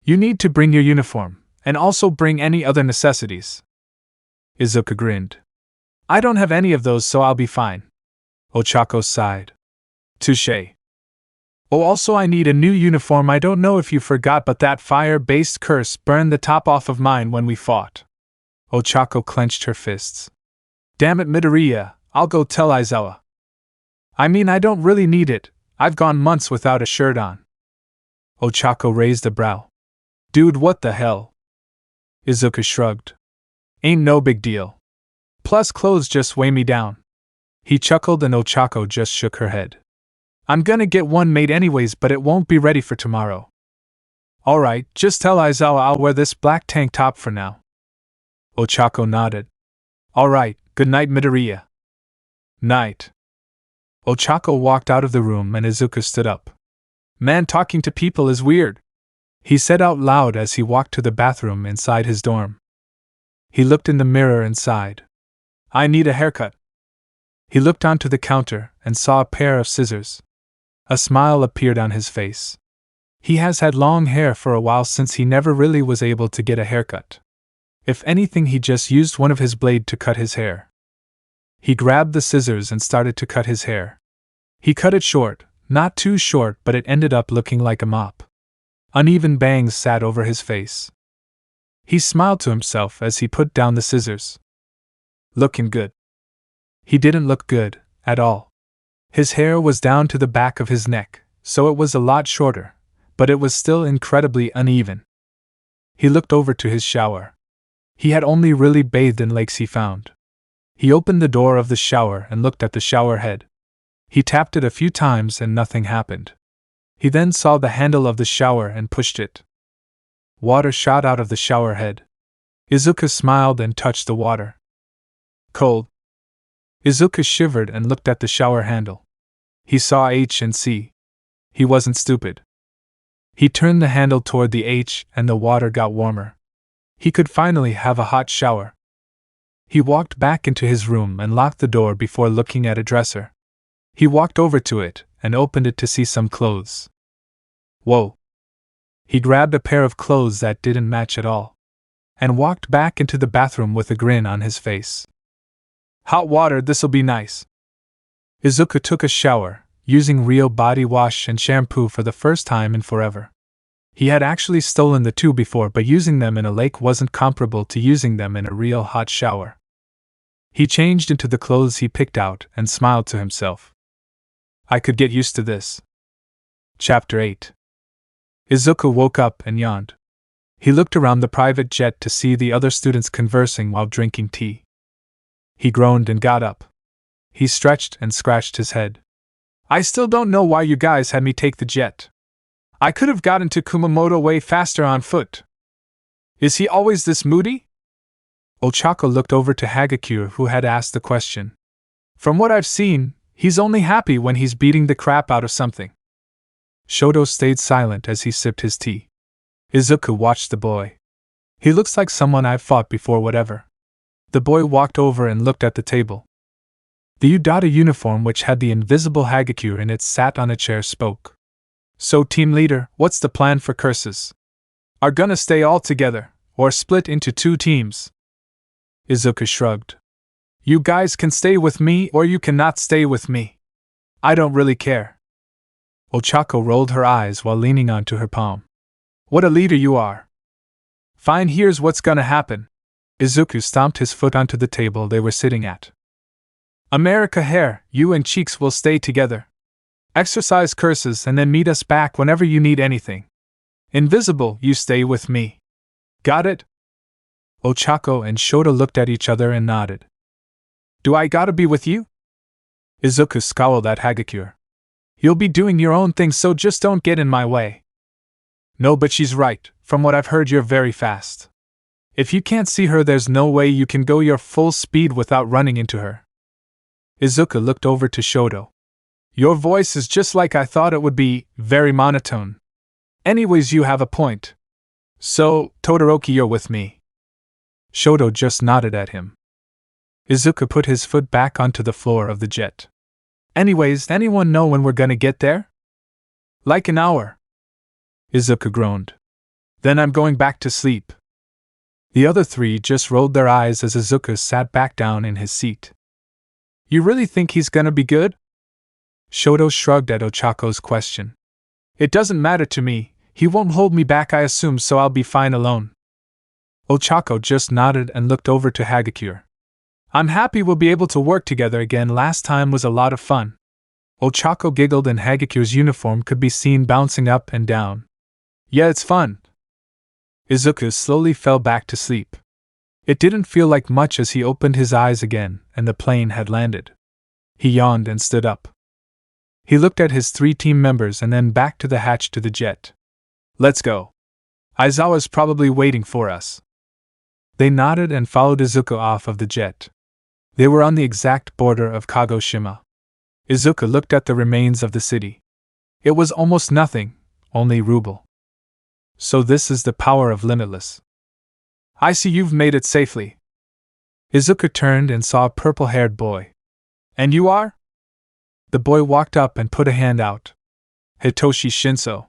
You need to bring your uniform, and also bring any other necessities. Izuku grinned. I don't have any of those, so I'll be fine. Ochako sighed. Touché. Oh, also I need a new uniform. I don't know if you forgot, but that fire-based curse burned the top off of mine when we fought. Ochako clenched her fists. Damn it, Midoriya, I'll go tell Aizawa. I mean, I don't really need it. I've gone months without a shirt on. Ochako raised a brow. Dude, what the hell? Izuku shrugged. Ain't no big deal. Plus clothes just weigh me down. He chuckled and Ochako just shook her head. I'm gonna get one made anyways, but it won't be ready for tomorrow. Alright, just tell Aizawa I'll wear this black tank top for now. Ochako nodded. Alright, good night, Midoriya. Night. Ochako walked out of the room and Izuku stood up. Man, talking to people is weird, he said out loud as he walked to the bathroom inside his dorm. He looked in the mirror and sighed. I need a haircut. He looked onto the counter and saw a pair of scissors. A smile appeared on his face. He has had long hair for a while since he never really was able to get a haircut. If anything, he just used one of his blade to cut his hair. He grabbed the scissors and started to cut his hair. He cut it short, not too short, but it ended up looking like a mop. Uneven bangs sat over his face. He smiled to himself as he put down the scissors. Looking good. He didn't look good, at all. His hair was down to the back of his neck, so it was a lot shorter, but it was still incredibly uneven. He looked over to his shower. He had only really bathed in lakes he found. He opened the door of the shower and looked at the shower head. He tapped it a few times and nothing happened. He then saw the handle of the shower and pushed it. Water shot out of the shower head. Izuku smiled and touched the water. Cold. Izuku shivered and looked at the shower handle. He saw H and C. He wasn't stupid. He turned the handle toward the H and the water got warmer. He could finally have a hot shower. He walked back into his room and locked the door before looking at a dresser. He walked over to it and opened it to see some clothes. Whoa! He grabbed a pair of clothes that didn't match at all, and walked back into the bathroom with a grin on his face. Hot water, this'll be nice. Izuku took a shower, using real body wash and shampoo for the first time in forever. He had actually stolen the two before, but using them in a lake wasn't comparable to using them in a real hot shower. He changed into the clothes he picked out and smiled to himself. I could get used to this. Chapter 8. Izuku woke up and yawned. He looked around the private jet to see the other students conversing while drinking tea. He groaned and got up. He stretched and scratched his head. I still don't know why you guys had me take the jet. I could have gotten to Kumamoto way faster on foot. Is he always this moody? Ochako looked over to Hagakure, who had asked the question. From what I've seen, he's only happy when he's beating the crap out of something. Shoto stayed silent as he sipped his tea. Izuku watched the boy. He looks like someone I've fought before, whatever. The boy walked over and looked at the table. The Udata uniform, which had the invisible Hagakure in it, sat on a chair, spoke. So, team leader, what's the plan for curses? Are gonna stay all together, or split into 2 teams? Izuku shrugged. You guys can stay with me or you cannot stay with me. I don't really care. Ochako rolled her eyes while leaning onto her palm. What a leader you are. Fine, here's what's gonna happen. Izuku stomped his foot onto the table they were sitting at. America Hair, you and Cheeks will stay together. Exercise curses and then meet us back whenever you need anything. Invisible, you stay with me. Got it? Ochako and Shota looked at each other and nodded. Do I gotta be with you? Izuku scowled at Hagakure. You'll be doing your own thing, so just don't get in my way. No, but she's right. From what I've heard, you're very fast. If you can't see her, there's no way you can go your full speed without running into her. Izuku looked over to Shoto. Your voice is just like I thought it would be, very monotone. Anyways, you have a point. So, Todoroki, you're with me. Shoto just nodded at him. Izuku put his foot back onto the floor of the jet. Anyways, anyone know when we're gonna get there? Like an hour. Izuku groaned. Then I'm going back to sleep. The other 3 just rolled their eyes as Izuku sat back down in his seat. You really think he's gonna be good? Shoto shrugged at Ochako's question. It doesn't matter to me, he won't hold me back, I assume, so I'll be fine alone. Ochako just nodded and looked over to Hagakure. I'm happy we'll be able to work together again, last time was a lot of fun. Ochako giggled and Hagakure's uniform could be seen bouncing up and down. Yeah, it's fun. Izuku slowly fell back to sleep. It didn't feel like much as he opened his eyes again, and the plane had landed. He yawned and stood up. He looked at his 3 team members and then back to the hatch to the jet. Let's go. Aizawa's probably waiting for us. They nodded and followed Izuku off of the jet. They were on the exact border of Kagoshima. Izuku looked at the remains of the city. It was almost nothing, only rubble. So this is the power of Limitless. I see you've made it safely. Izuku turned and saw a purple-haired boy. And you are? The boy walked up and put a hand out. Hitoshi Shinso.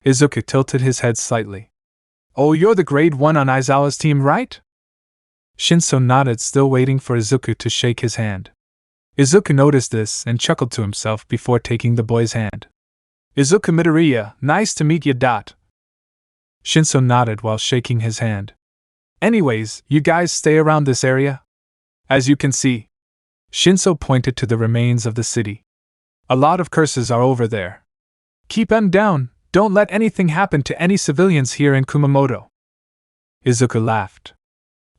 Izuku tilted his head slightly. Oh, you're the grade 1 on Aizawa's team, right? Shinso nodded, still waiting for Izuku to shake his hand. Izuku noticed this and chuckled to himself before taking the boy's hand. Izuku Midoriya, nice to meet you. Shinso nodded while shaking his hand. Anyways, you guys stay around this area? As you can see. Shinso pointed to the remains of the city. A lot of curses are over there. Keep them down, don't let anything happen to any civilians here in Kumamoto. Izuku laughed.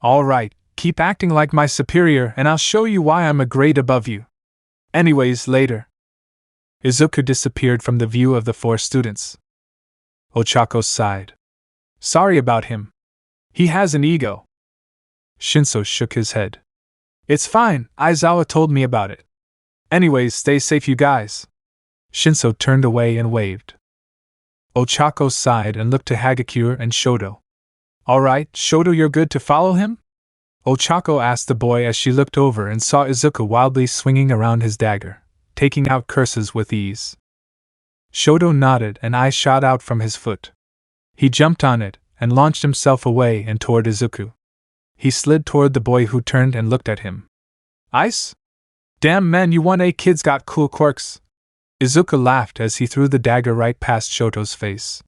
All right, keep acting like my superior and I'll show you why I'm a grade above you. Anyways, later. Izuku disappeared from the view of the 4 students. Ochako sighed. Sorry about him. He has an ego. Shinso shook his head. It's fine, Aizawa told me about it. Anyways, stay safe, you guys. Shinso turned away and waved. Ochako sighed and looked to Hagakure and Shoto. Alright, Shoto, you're good to follow him? Ochako asked the boy as she looked over and saw Izuku wildly swinging around his dagger, taking out curses with ease. Shoto nodded and eyes shot out from his foot. He jumped on it and launched himself away and toward Izuku. He slid toward the boy, who turned and looked at him. Ice? Damn man, you 1A kids got cool quirks. Izuku laughed as he threw the dagger right past Shoto's face.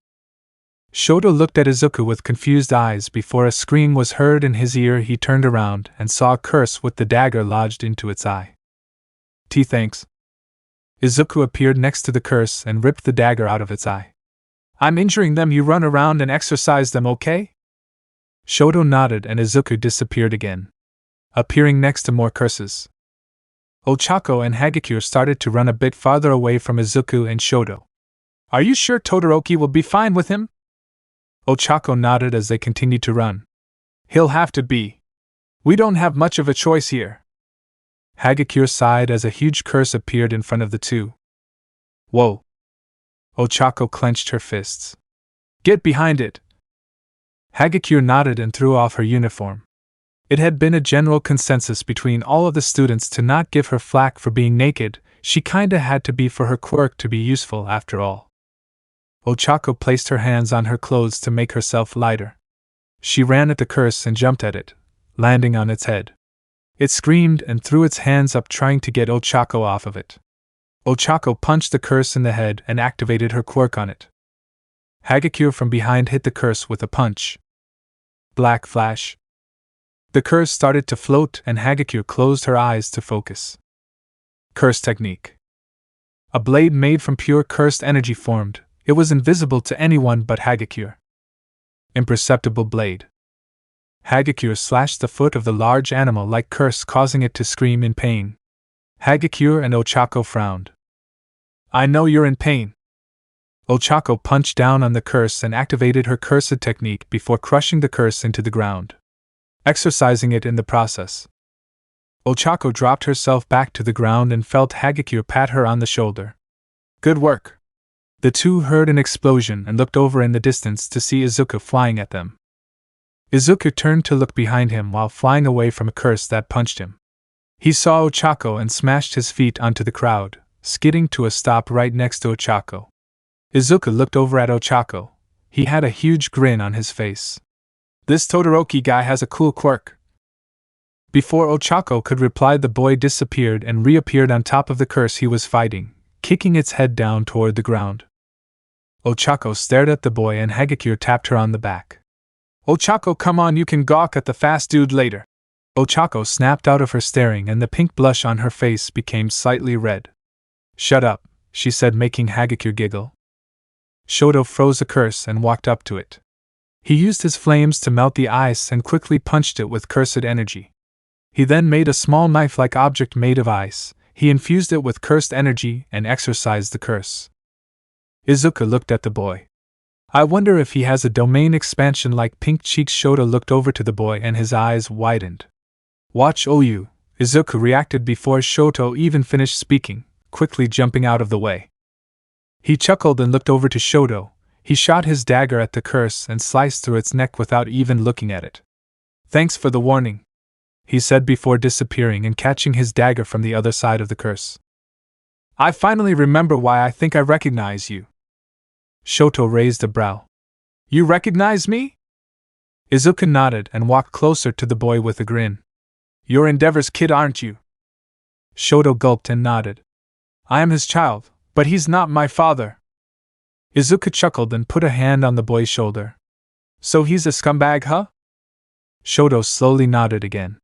Shoto looked at Izuku with confused eyes before a scream was heard in his ear. He turned around and saw a curse with the dagger lodged into its eye. Thanks. Izuku appeared next to the curse and ripped the dagger out of its eye. I'm injuring them, you run around and exorcise them, okay? Shoto nodded and Izuku disappeared again, appearing next to more curses. Ochako and Hagakure started to run a bit farther away from Izuku and Shoto. Are you sure Todoroki will be fine with him? Ochako nodded as they continued to run. He'll have to be. We don't have much of a choice here. Hagakure sighed as a huge curse appeared in front of the two. Whoa! Ochako clenched her fists. Get behind it! Hagakure nodded and threw off her uniform. It had been a general consensus between all of the students to not give her flack for being naked. She kinda had to be for her quirk to be useful after all. Ochako placed her hands on her clothes to make herself lighter. She ran at the curse and jumped at it, landing on its head. It screamed and threw its hands up trying to get Ochako off of it. Ochako punched the curse in the head and activated her quirk on it. Hagakure from behind hit the curse with a punch. Black flash. The curse started to float and Hagakure closed her eyes to focus. Curse technique. A blade made from pure cursed energy formed. It was invisible to anyone but Hagakure. Imperceptible blade. Hagakure slashed the foot of the large animal like curse, causing it to scream in pain. Hagakure and Ochako frowned. I know you're in pain. Ochako punched down on the curse and activated her cursed technique before crushing the curse into the ground, exorcising it in the process. Ochako dropped herself back to the ground and felt Hagakure pat her on the shoulder. Good work. The two heard an explosion and looked over in the distance to see Izuku flying at them. Izuku turned to look behind him while flying away from a curse that punched him. He saw Ochako and smashed his feet onto the crowd, skidding to a stop right next to Ochako. Izuku looked over at Ochako. He had a huge grin on his face. This Todoroki guy has a cool quirk. Before Ochako could reply, the boy disappeared and reappeared on top of the curse he was fighting, kicking its head down toward the ground. Ochako stared at the boy and Hagakure tapped her on the back. Ochako, come on, you can gawk at the fast dude later. Ochako snapped out of her staring and the pink blush on her face became slightly red. Shut up, she said, making Hagakure giggle. Shoto froze a curse and walked up to it. He used his flames to melt the ice and quickly punched it with cursed energy. He then made a small knife-like object made of ice. He infused it with cursed energy and exorcised the curse. Izuku looked at the boy. I wonder if he has a domain expansion like Pink Cheeks. Shoto looked over to the boy and his eyes widened. Watch Oyu, Izuku reacted before Shoto even finished speaking, quickly jumping out of the way. He chuckled and looked over to Shoto. He shot his dagger at the curse and sliced through its neck without even looking at it. Thanks for the warning, he said before disappearing and catching his dagger from the other side of the curse. I finally remember why I think I recognize you. Shoto raised a brow. You recognize me? Izuku nodded and walked closer to the boy with a grin. You're Endeavor's kid, aren't you? Shoto gulped and nodded. I am his child, but he's not my father. Izuku chuckled and put a hand on the boy's shoulder. So he's a scumbag, huh? Shoto slowly nodded again.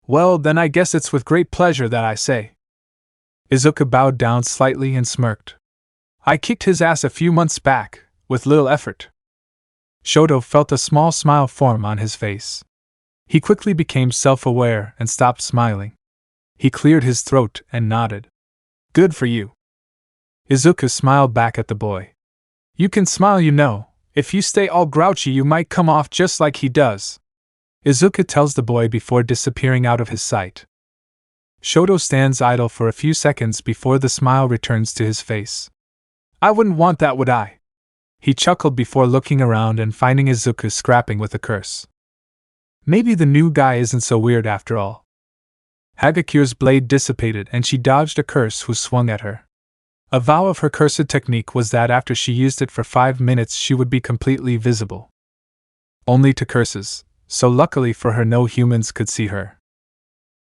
Well, then I guess it's with great pleasure that I say. Izuku bowed down slightly and smirked. I kicked his ass a few months back, with little effort. Shoto felt a small smile form on his face. He quickly became self-aware and stopped smiling. He cleared his throat and nodded. Good for you. Izuku smiled back at the boy. You can smile, you know. If you stay all grouchy, you might come off just like he does. Izuku tells the boy before disappearing out of his sight. Shoto stands idle for a few seconds before the smile returns to his face. I wouldn't want that, would I? He chuckled before looking around and finding Izuku scrapping with a curse. Maybe the new guy isn't so weird after all. Hagakure's blade dissipated and she dodged a curse who swung at her. A vow of her cursed technique was that after she used it for 5 minutes she would be completely visible. Only to curses, so luckily for her no humans could see her.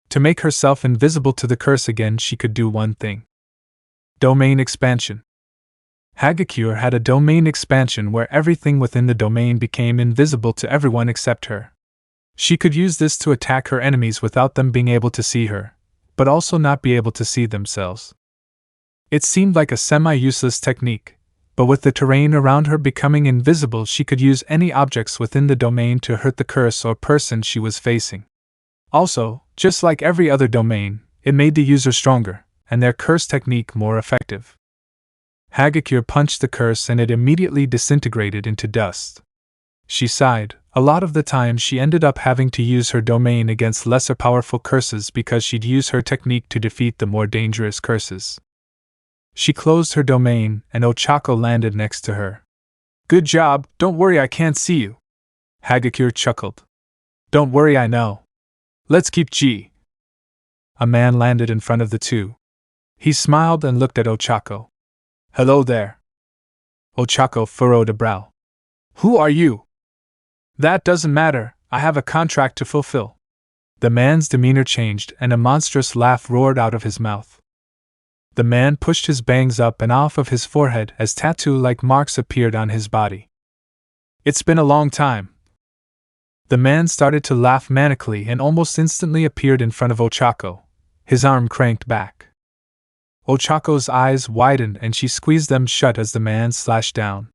To make herself invisible to the curse again she could do one thing. Domain expansion. Hagakure had a domain expansion where everything within the domain became invisible to everyone except her. She could use this to attack her enemies without them being able to see her, but also not be able to see themselves. It seemed like a semi-useless technique, but with the terrain around her becoming invisible, she could use any objects within the domain to hurt the curse or person she was facing. Also, just like every other domain, it made the user stronger, and their curse technique more effective. Hagakure punched the curse and it immediately disintegrated into dust. She sighed. A lot of the time she ended up having to use her domain against lesser powerful curses because she'd use her technique to defeat the more dangerous curses. She closed her domain, and Ochako landed next to her. Good job, don't worry, I can't see you. Hagakure chuckled. Don't worry, I know. Let's keep G. A man landed in front of the two. He smiled and looked at Ochako. Hello there. Ochako furrowed a brow. Who are you? That doesn't matter, I have a contract to fulfill. The man's demeanor changed and a monstrous laugh roared out of his mouth. The man pushed his bangs up and off of his forehead as tattoo-like marks appeared on his body. It's been a long time. The man started to laugh manically and almost instantly appeared in front of Ochako, his arm cranked back. Ochako's eyes widened and she squeezed them shut as the man slashed down.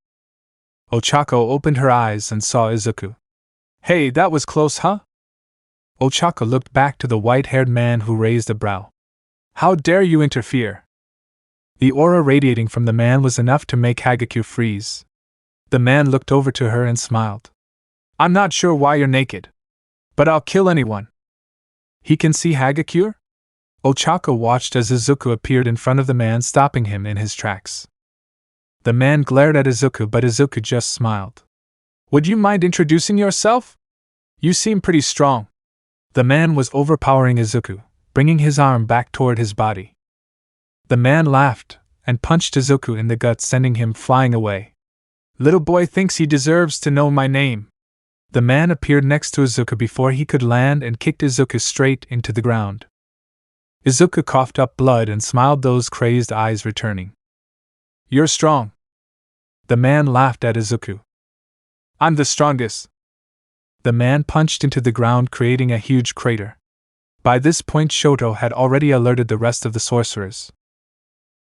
Ochako opened her eyes and saw Izuku. Hey, that was close, huh? Ochako looked back to the white-haired man who raised a brow. How dare you interfere? The aura radiating from the man was enough to make Hagakure freeze. The man looked over to her and smiled. I'm not sure why you're naked, but I'll kill anyone. He can see Hagakure? Ochako watched as Izuku appeared in front of the man, stopping him in his tracks. The man glared at Izuku, but Izuku just smiled. Would you mind introducing yourself? You seem pretty strong. The man was overpowering Izuku, bringing his arm back toward his body. The man laughed and punched Izuku in the gut, sending him flying away. Little boy thinks he deserves to know my name. The man appeared next to Izuku before he could land and kicked Izuku straight into the ground. Izuku coughed up blood and smiled, those crazed eyes returning. You're strong. The man laughed at Izuku. I'm the strongest. The man punched into the ground, creating a huge crater. By this point, Shoto had already alerted the rest of the sorcerers.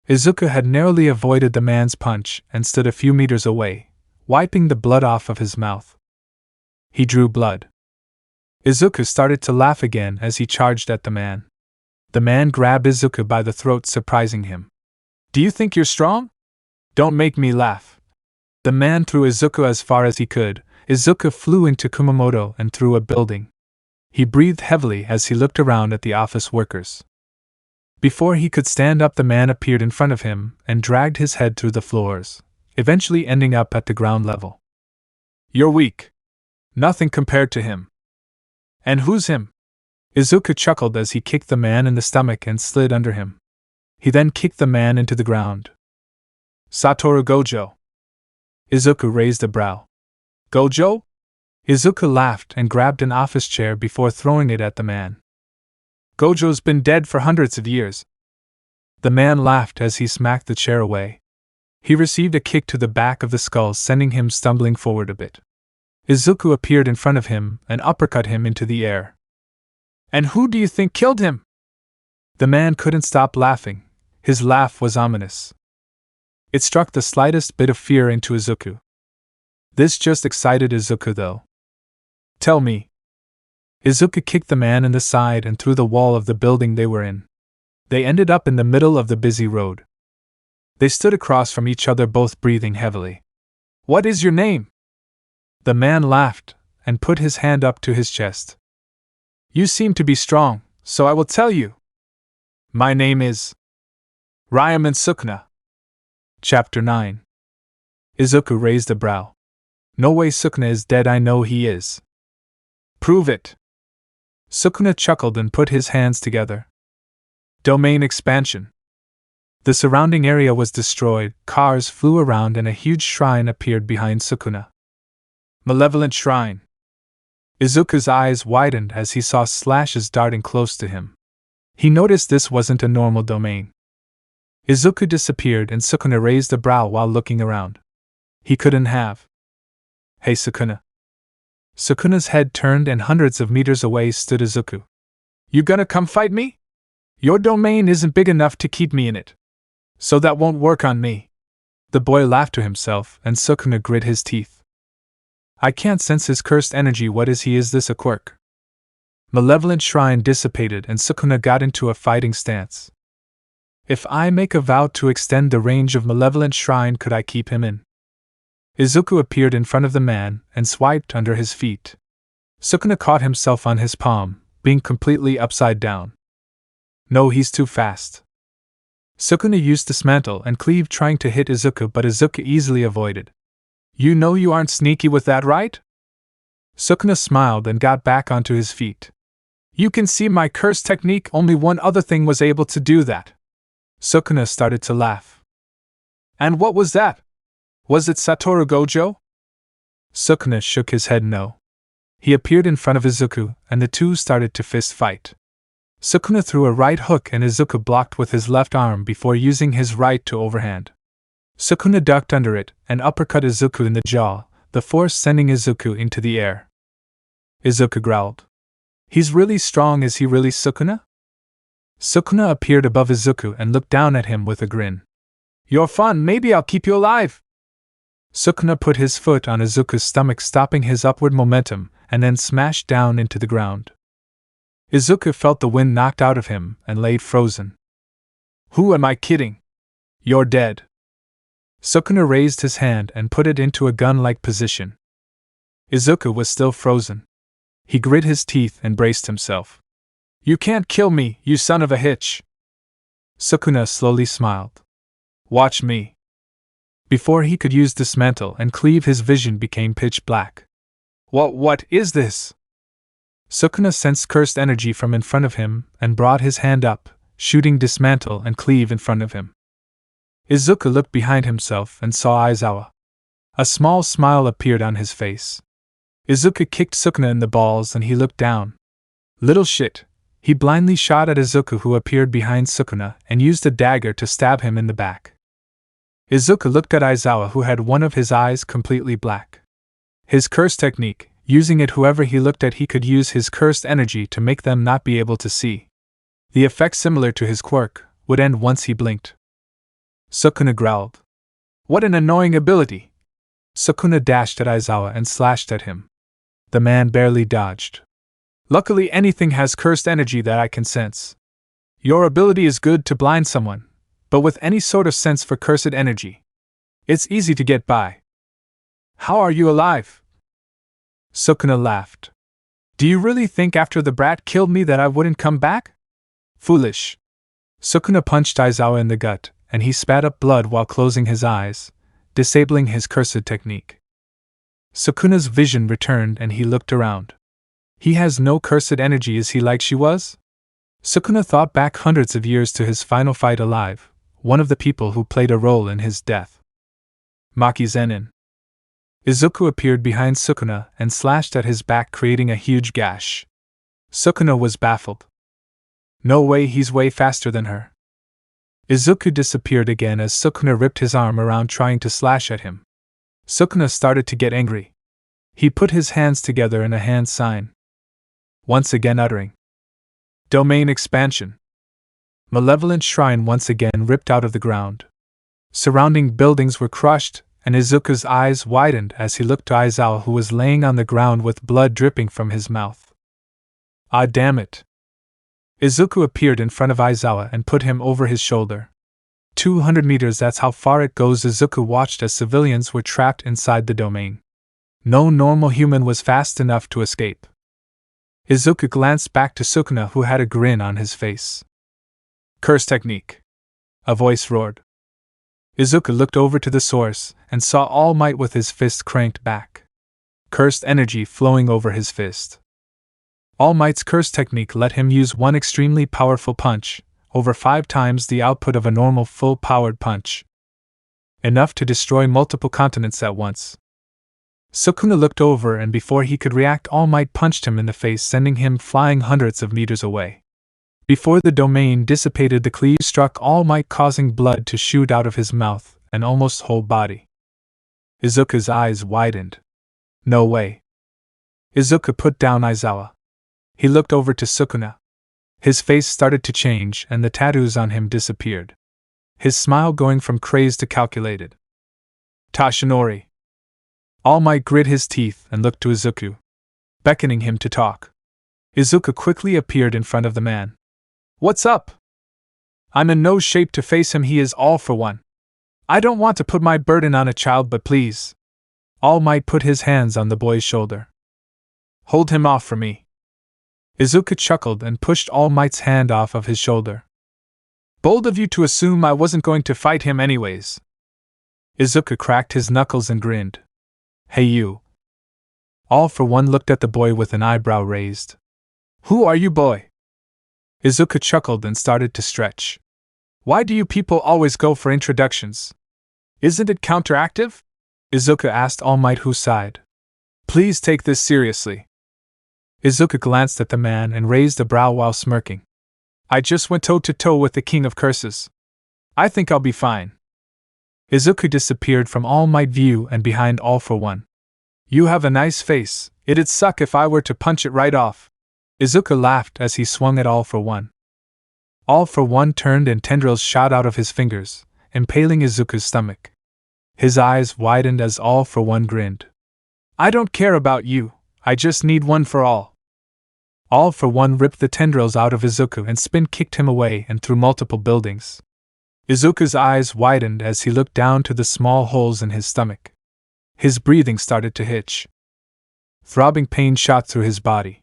Izuku had narrowly avoided the man's punch and stood a few meters away, wiping the blood off of his mouth. He drew blood. Izuku started to laugh again as he charged at the man. The man grabbed Izuku by the throat, surprising him. Do you think you're strong? Don't make me laugh. The man threw Izuku as far as he could. Izuku flew into Kumamoto and through a building. He breathed heavily as he looked around at the office workers. Before he could stand up, the man appeared in front of him and dragged his head through the floors, eventually ending up at the ground level. You're weak. Nothing compared to him. And who's him? Izuku chuckled as he kicked the man in the stomach and slid under him. He then kicked the man into the ground. Satoru Gojo. Izuku raised a brow. Gojo? Izuku laughed and grabbed an office chair before throwing it at the man. Gojo's been dead for hundreds of years. The man laughed as he smacked the chair away. He received a kick to the back of the skull, sending him stumbling forward a bit. Izuku appeared in front of him and uppercut him into the air. And who do you think killed him? The man couldn't stop laughing. His laugh was ominous. It struck the slightest bit of fear into Izuku. This just excited Izuku, though. Tell me. Izuku kicked the man in the side and through the wall of the building they were in. They ended up in the middle of the busy road. They stood across from each other, both breathing heavily. What is your name? The man laughed and put his hand up to his chest. You seem to be strong, so I will tell you. My name is Ryaman Sukuna. Chapter 9. Izuku raised a brow. No way, Sukuna is dead. I know he is. Prove it. Sukuna chuckled and put his hands together. Domain expansion. The surrounding area was destroyed, cars flew around, and a huge shrine appeared behind Sukuna. Malevolent shrine. Izuku's eyes widened as he saw slashes darting close to him. He noticed this wasn't a normal domain. Izuku disappeared and Sukuna raised a brow while looking around. He couldn't have. Hey, Sukuna. Sukuna's head turned and hundreds of meters away stood Izuku. You gonna come fight me? Your domain isn't big enough to keep me in it. So that won't work on me. The boy laughed to himself, and Sukuna grit his teeth. I can't sense his cursed energy. What is he? Is this a quirk? Malevolent shrine dissipated, and Sukuna got into a fighting stance. If I make a vow to extend the range of malevolent shrine, could I keep him in? Izuku appeared in front of the man and swiped under his feet. Sukuna caught himself on his palm, being completely upside down. No, he's too fast. Sukuna used Dismantle and Cleave trying to hit Izuku, but Izuku easily avoided. You know you aren't sneaky with that, right? Sukuna smiled and got back onto his feet. You can see my curse technique, only one other thing was able to do that. Sukuna started to laugh. And what was that? Was it Satoru Gojo? Sukuna shook his head no. He appeared in front of Izuku, and the two started to fist fight. Sukuna threw a right hook and Izuku blocked with his left arm before using his right to overhand. Sukuna ducked under it and uppercut Izuku in the jaw, the force sending Izuku into the air. Izuku growled. He's really strong. Is he really, Sukuna? Sukuna appeared above Izuku and looked down at him with a grin. You're fun, maybe I'll keep you alive. Sukuna put his foot on Izuku's stomach, stopping his upward momentum, and then smashed down into the ground. Izuku felt the wind knocked out of him and laid frozen. Who am I kidding? You're dead. Sukuna raised his hand and put it into a gun-like position. Izuku was still frozen. He grit his teeth and braced himself. You can't kill me, you son of a hitch. Sukuna slowly smiled. Watch me. Before he could use Dismantle and Cleave, his vision became pitch black. What is this? Sukuna sensed cursed energy from in front of him and brought his hand up, shooting Dismantle and Cleave in front of him. Izuku looked behind himself and saw Aizawa. A small smile appeared on his face. Izuku kicked Sukuna in the balls and he looked down. Little shit. He blindly shot at Izuku, who appeared behind Sukuna, and used a dagger to stab him in the back. Izuku looked at Aizawa, who had one of his eyes completely black. His curse technique, using it whoever he looked at, he could use his cursed energy to make them not be able to see. The effect, similar to his quirk, would end once he blinked. Sukuna growled. What an annoying ability! Sukuna dashed at Aizawa and slashed at him. The man barely dodged. Luckily, anything has cursed energy that I can sense. Your ability is good to blind someone, but with any sort of sense for cursed energy, it's easy to get by. How are you alive? Sukuna laughed. Do you really think after the brat killed me that I wouldn't come back? Foolish. Sukuna punched Aizawa in the gut, and he spat up blood while closing his eyes, disabling his cursed technique. Sukuna's vision returned and he looked around. He has no cursed energy. Is he like she was? Sukuna thought back hundreds of years to his final fight alive, one of the people who played a role in his death. Maki Zenin. Izuku appeared behind Sukuna and slashed at his back, creating a huge gash. Sukuna was baffled. No way, he's way faster than her. Izuku disappeared again as Sukuna ripped his arm around trying to slash at him. Sukuna started to get angry. He put his hands together in a hand sign, once again uttering Domain Expansion. Malevolent Shrine once again ripped out of the ground. Surrounding buildings were crushed, and Izuku's eyes widened as he looked to Aizawa, who was laying on the ground with blood dripping from his mouth. Ah, damn it. Izuku appeared in front of Aizawa and put him over his shoulder. 200 meters, that's how far it goes. Izuku watched as civilians were trapped inside the domain. No normal human was fast enough to escape. Izuku glanced back to Sukuna, who had a grin on his face. Curse technique. A voice roared. Izuku looked over to the source and saw All Might with his fist cranked back. Cursed energy flowing over his fist. All Might's curse technique let him use one extremely powerful punch, over 5 times the output of a normal full-powered punch. Enough to destroy multiple continents at once. Sukuna looked over, and before he could react, All Might punched him in the face, sending him flying hundreds of meters away. Before the domain dissipated, the cleave struck All Might, causing blood to shoot out of his mouth and almost whole body. Izuku's eyes widened. No way. Izuku put down Aizawa. He looked over to Sukuna. His face started to change and the tattoos on him disappeared. his smile going from crazed to calculated. Tashinori. All Might grit his teeth and looked to Izuku, beckoning him to talk. Izuku quickly appeared in front of the man. What's up? I'm in no shape to face him, he is All For One. I don't want to put my burden on a child, but please. All Might put his hands on the boy's shoulder. Hold him off for me. Izuku chuckled and pushed All Might's hand off of his shoulder. Bold of you to assume I wasn't going to fight him anyways. Izuku cracked his knuckles and grinned. Hey you. All For One looked at the boy with an eyebrow raised. Who are you, boy? Izuku chuckled and started to stretch. Why do you people always go for introductions? Isn't it counteractive? Izuku asked All Might, who sighed. Please take this seriously. Izuku glanced at the man and raised a brow while smirking. I just went toe-to-toe with the King of Curses. I think I'll be fine. Izuku disappeared from All Might view and behind All For One. You have a nice face, it'd suck if I were to punch it right off. Izuku laughed as he swung at All For One. All For One turned and tendrils shot out of his fingers, impaling Izuku's stomach. His eyes widened as All For One grinned. I don't care about you, I just need one for all. All For One ripped the tendrils out of Izuku and spin-kicked him away and through multiple buildings. Izuku's eyes widened as he looked down to the small holes in his stomach. His breathing started to hitch. Throbbing pain shot through his body.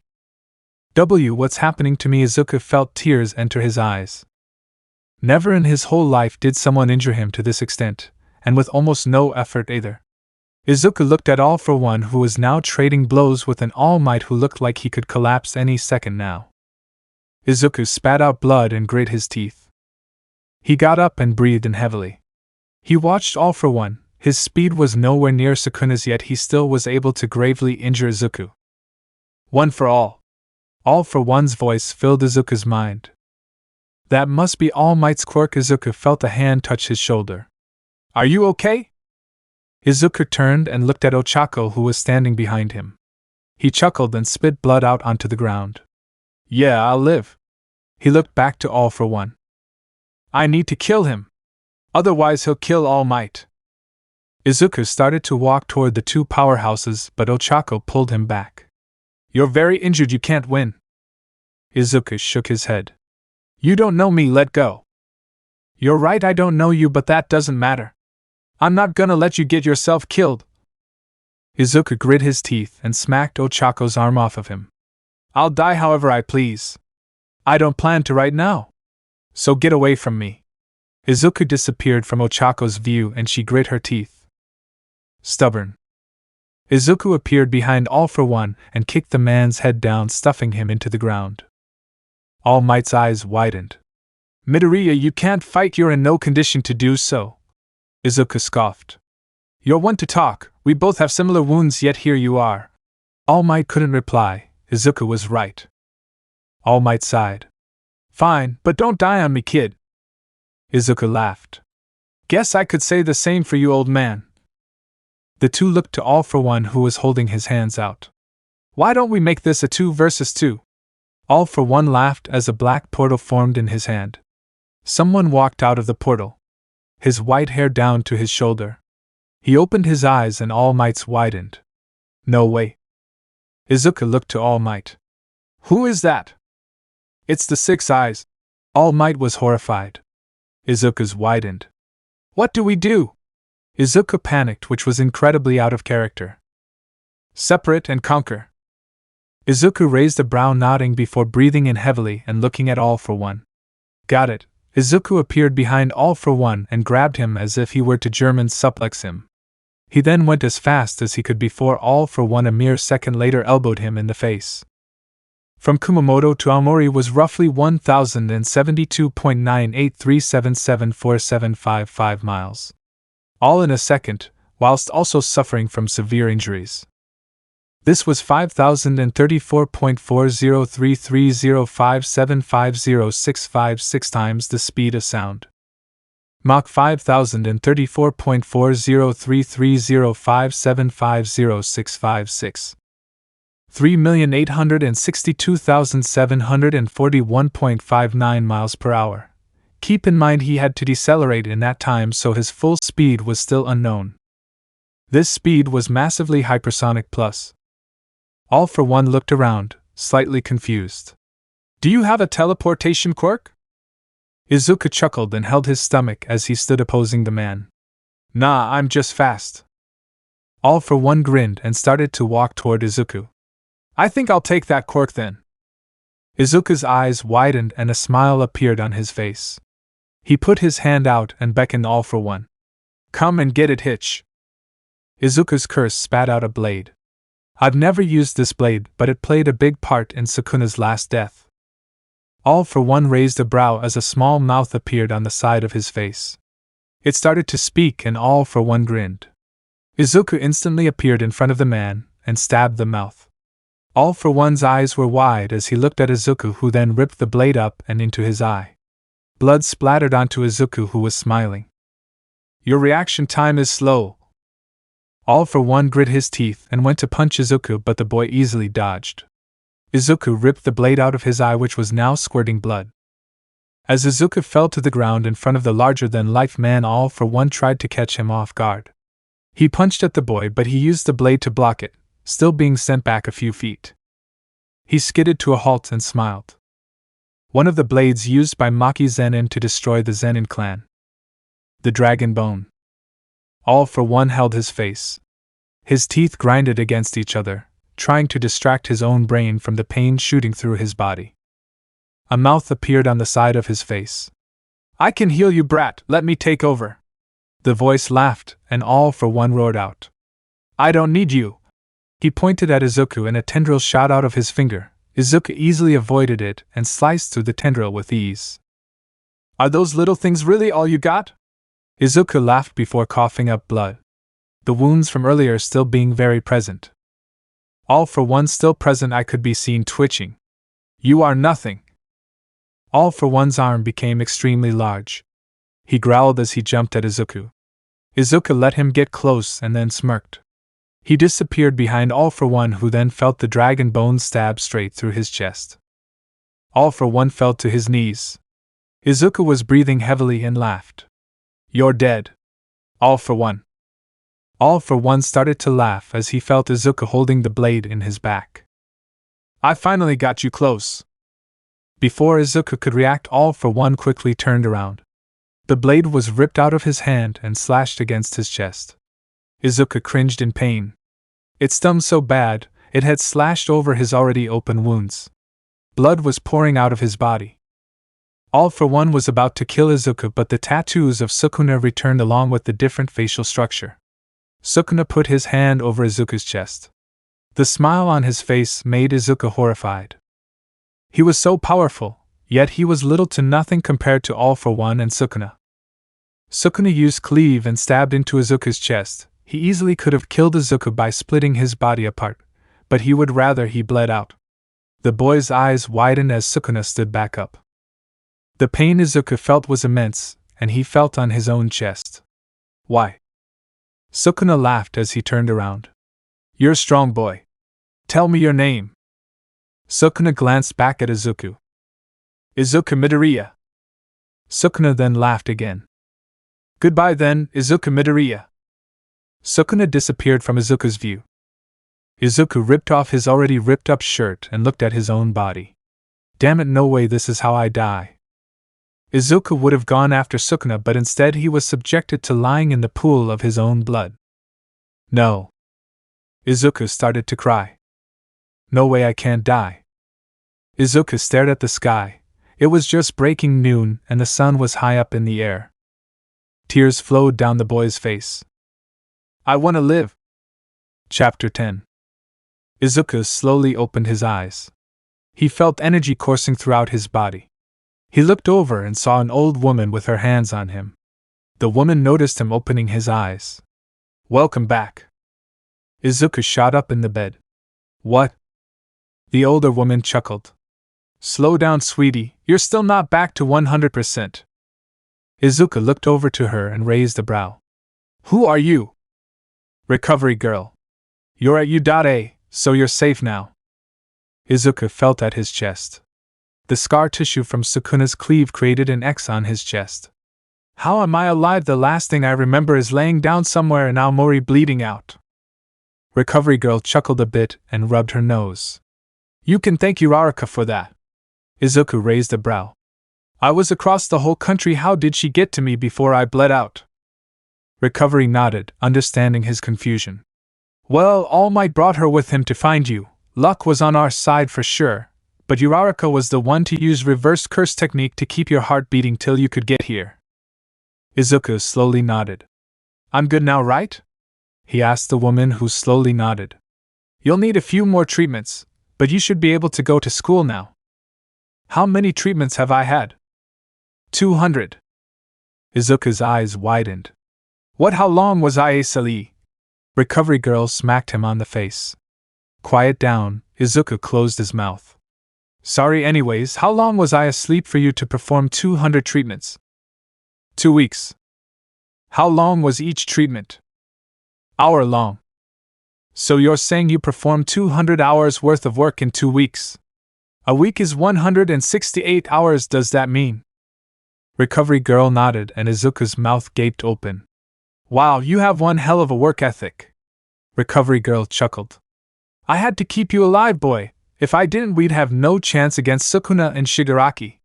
What's happening to me? Izuku felt tears enter his eyes. Never in his whole life did someone injure him to this extent, and with almost no effort either. Izuku looked at All For One, who was now trading blows with an All Might who looked like he could collapse any second now. Izuku spat out blood and grit his teeth. He got up and breathed in heavily. He watched All For One. His speed was nowhere near Sukuna's, yet he still was able to gravely injure Izuku. One for all. All For One's voice filled Izuku's mind. That must be All Might's quirk. Izuku felt a hand touch his shoulder. Are you okay? Izuku turned and looked at Ochako, who was standing behind him. He chuckled and spit blood out onto the ground. Yeah, I'll live. He looked back to All For One. I need to kill him. Otherwise he'll kill All Might. Izuku started to walk toward the two powerhouses, but Ochako pulled him back. You're very injured, you can't win. Izuku shook his head. You don't know me, let go. You're right, I don't know you, but that doesn't matter. I'm not gonna let you get yourself killed. Izuku grit his teeth and smacked Ochako's arm off of him. I'll die however I please. I don't plan to right now. So get away from me. Izuku disappeared from Ochako's view and she grit her teeth. Stubborn. Izuku appeared behind All For One and kicked the man's head down, stuffing him into the ground. All Might's eyes widened. Midoriya, you can't fight, you're in no condition to do so. Izuku scoffed. You're one to talk, we both have similar wounds, yet here you are. All Might couldn't reply, Izuku was right. All Might sighed. Fine, but don't die on me, kid. Izuku laughed. Guess I could say the same for you, old man. The two looked to All For One, who was holding his hands out. Why don't we make this a 2 versus 2? All For One laughed as a black portal formed in his hand. Someone walked out of the portal. His white hair down to his shoulder. He opened his eyes and All Might's widened. No way. Izuku looked to All Might. Who is that? It's the Six Eyes. All Might was horrified. Izuku's widened. What do we do? Izuku panicked, which was incredibly out of character. Separate and conquer. Izuku raised a brow, nodding before breathing in heavily and looking at All For One. Got it. Izuku appeared behind All For One and grabbed him as if he were to German suplex him. He then went as fast as he could before All For One a mere second later elbowed him in the face. From Kumamoto to Aomori was roughly 1,072.983774755 miles. All in a second, whilst also suffering from severe injuries. This was 5,034.403305750656 times the speed of sound. Mach 5,034.403305750656. 3,862,741.59 miles per hour. Keep in mind he had to decelerate in that time, so his full speed was still unknown. This speed was massively hypersonic plus. All for One looked around, slightly confused. Do you have a teleportation quirk? Izuku chuckled and held his stomach as he stood opposing the man. Nah, I'm just fast. All for One grinned and started to walk toward Izuku. I think I'll take that quirk then. Izuku's eyes widened and a smile appeared on his face. He put his hand out and beckoned All for One. Come and get it, Hitch. Izuku's curse spat out a blade. I've never used this blade, but it played a big part in Sukuna's last death. All for One raised a brow as a small mouth appeared on the side of his face. It started to speak and All for One grinned. Izuku instantly appeared in front of the man and stabbed the mouth. All for One's eyes were wide as he looked at Izuku, who then ripped the blade up and into his eye. Blood splattered onto Izuku, who was smiling. Your reaction time is slow. All for One grit his teeth and went to punch Izuku, but the boy easily dodged. Izuku ripped the blade out of his eye, which was now squirting blood. As Izuku fell to the ground in front of the larger-than-life man, All for One tried to catch him off guard. He punched at the boy, but he used the blade to block it, still being sent back a few feet. He skidded to a halt and smiled. One of the blades used by Maki Zenin to destroy the Zenin clan. The Dragon Bone. All for One held his face. His teeth grinded against each other, trying to distract his own brain from the pain shooting through his body. A mouth appeared on the side of his face. I can heal you, brat, let me take over. The voice laughed, and All for One roared out. I don't need you. He pointed at Izuku and a tendril shot out of his finger. Izuku easily avoided it and sliced through the tendril with ease. Are those little things really all you got? Izuku laughed before coughing up blood. The wounds from earlier still being very present. All for One still present, I could be seen twitching. You are nothing. All for One's arm became extremely large. He growled as he jumped at Izuku. Izuku let him get close and then smirked. He disappeared behind All for One, who then felt the dragon bone stab straight through his chest. All for One fell to his knees. Izuku was breathing heavily and laughed. You're dead. All for One. All for One started to laugh as he felt Izuku holding the blade in his back. I finally got you close. Before Izuku could react, All for One quickly turned around. The blade was ripped out of his hand and slashed against his chest. Izuku cringed in pain. It stung so bad, it had slashed over his already open wounds. Blood was pouring out of his body. All for One was about to kill Izuku, but the tattoos of Sukuna returned along with the different facial structure. Sukuna put his hand over Izuku's chest. The smile on his face made Izuku horrified. He was so powerful, yet he was little to nothing compared to All for One and Sukuna. Sukuna used cleave and stabbed into Izuku's chest. He easily could have killed Izuku by splitting his body apart, but he would rather he bled out. The boy's eyes widened as Sukuna stood back up. The pain Izuku felt was immense, and he felt on his own chest. Why? Sukuna laughed as he turned around. You're a strong boy. Tell me your name. Sukuna glanced back at Izuku. Izuku Midoriya. Sukuna then laughed again. Goodbye then, Izuku Midoriya. Sukuna disappeared from Izuku's view. Izuku ripped off his already ripped up shirt and looked at his own body. Damn it, no way, this is how I die. Izuku would have gone after Sukuna, but instead he was subjected to lying in the pool of his own blood. No. Izuku started to cry. No way, I can't die. Izuku stared at the sky. It was just breaking noon and the sun was high up in the air. Tears flowed down the boy's face. I want to live. Chapter 10. Izuku slowly opened his eyes. He felt energy coursing throughout his body. He looked over and saw an old woman with her hands on him. The woman noticed him opening his eyes. Welcome back. Izuku shot up in the bed. What? The older woman chuckled. Slow down, sweetie, you're still not back to 100%. Izuku looked over to her and raised a brow. Who are you? Recovery girl. You're at U.A, so you're safe now. Izuku felt at his chest. The scar tissue from Sukuna's cleave created an X on his chest. How am I alive? The last thing I remember is laying down somewhere in Aomori bleeding out. Recovery Girl chuckled a bit and rubbed her nose. You can thank Uraraka for that. Izuku raised a brow. I was across the whole country. How did she get to me before I bled out? Recovery nodded, understanding his confusion. Well, All Might brought her with him to find you. Luck was on our side for sure, but Uraraka was the one to use reverse curse technique to keep your heart beating till you could get here. Izuku slowly nodded. I'm good now, right? He asked the woman, who slowly nodded. You'll need a few more treatments, but you should be able to go to school now. How many treatments have I had? 200. Izuku's eyes widened. What? How long was I asleep? Recovery Girl smacked him on the face. Quiet down. Izuku closed his mouth. Sorry anyways, how long was I asleep for you to perform 200 treatments? 2 weeks. How long was each treatment? Hour long. So you're saying you performed 200 hours worth of work in 2 weeks? A week is 168 hours, does that mean? Recovery Girl nodded and Izuku's mouth gaped open. Wow, you have one hell of a work ethic. Recovery Girl chuckled. I had to keep you alive, boy. If I didn't, we'd have no chance against Sukuna and Shigaraki.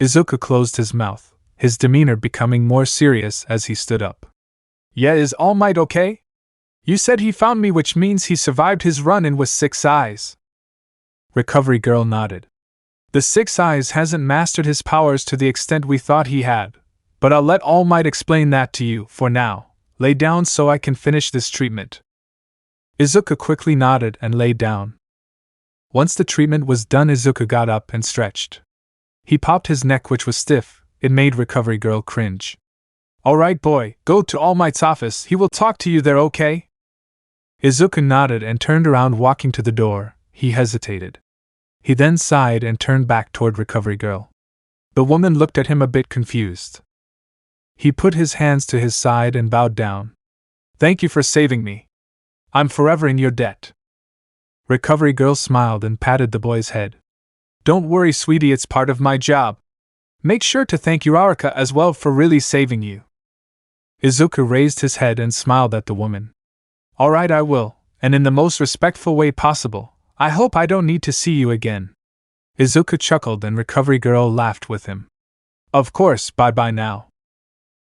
Izuku closed his mouth, his demeanor becoming more serious as he stood up. Yeah, is All Might okay? You said he found me, which means he survived his run-in with Six Eyes. Recovery Girl nodded. The Six Eyes hasn't mastered his powers to the extent we thought he had, but I'll let All Might explain that to you. For now, lay down so I can finish this treatment. Izuku quickly nodded and lay down. Once the treatment was done, Izuku got up and stretched. He popped his neck, which was stiff. It made Recovery Girl cringe. Alright, boy, go to All Might's office. He will talk to you there, okay? Izuku nodded and turned around, walking to the door. He hesitated. He then sighed and turned back toward Recovery Girl. The woman looked at him a bit confused. He put his hands to his side and bowed down. Thank you for saving me. I'm forever in your debt. Recovery Girl smiled and patted the boy's head. Don't worry, sweetie, it's part of my job. Make sure to thank Uraraka as well for really saving you. Izuku raised his head and smiled at the woman. Alright, I will, and in the most respectful way possible. I hope I don't need to see you again. Izuku chuckled and Recovery Girl laughed with him. Of course, bye-bye now.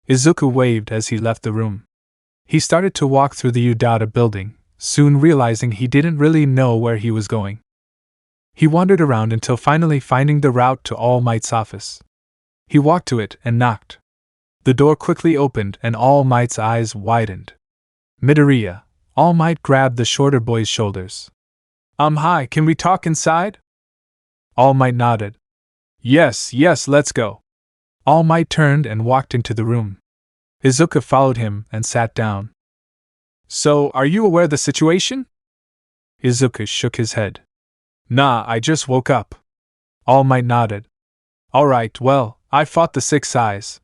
Izuku waved as he left the room. He started to walk through the Udata building, soon realizing he didn't really know where he was going. He wandered around until finally finding the route to All Might's office. He walked to it and knocked. The door quickly opened and All Might's eyes widened. Midoriya. All Might grabbed the shorter boy's shoulders. Hi, can we talk inside? All Might nodded. Yes, let's go. All Might turned and walked into the room. Izuku followed him and sat down. So, are you aware of the situation? Izuku shook his head. Nah, I just woke up. All Might nodded. Alright, well, I fought the Six Eyes.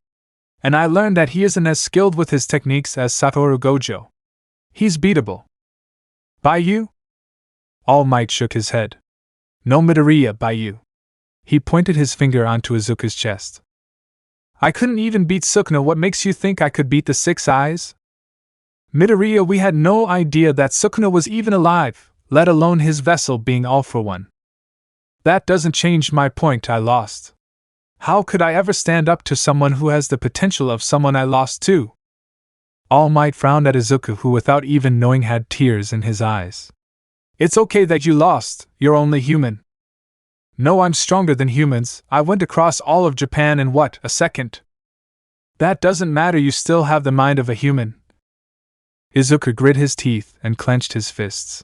And I learned that he isn't as skilled with his techniques as Satoru Gojo. He's beatable. By you? All Might shook his head. No, Midoriya, by you. He pointed his finger onto Izuku's chest. I couldn't even beat Sukuna. What makes you think I could beat the Six Eyes? Midoriya, we had no idea that Sukuna was even alive, let alone his vessel being All for One. That doesn't change my point. I lost. How could I ever stand up to someone who has the potential of someone I lost to? All Might frowned at Izuku, who without even knowing had tears in his eyes. It's okay that you lost, you're only human. No, I'm stronger than humans. I went across all of Japan in a second? That doesn't matter, you still have the mind of a human. Izuku grit his teeth and clenched his fists.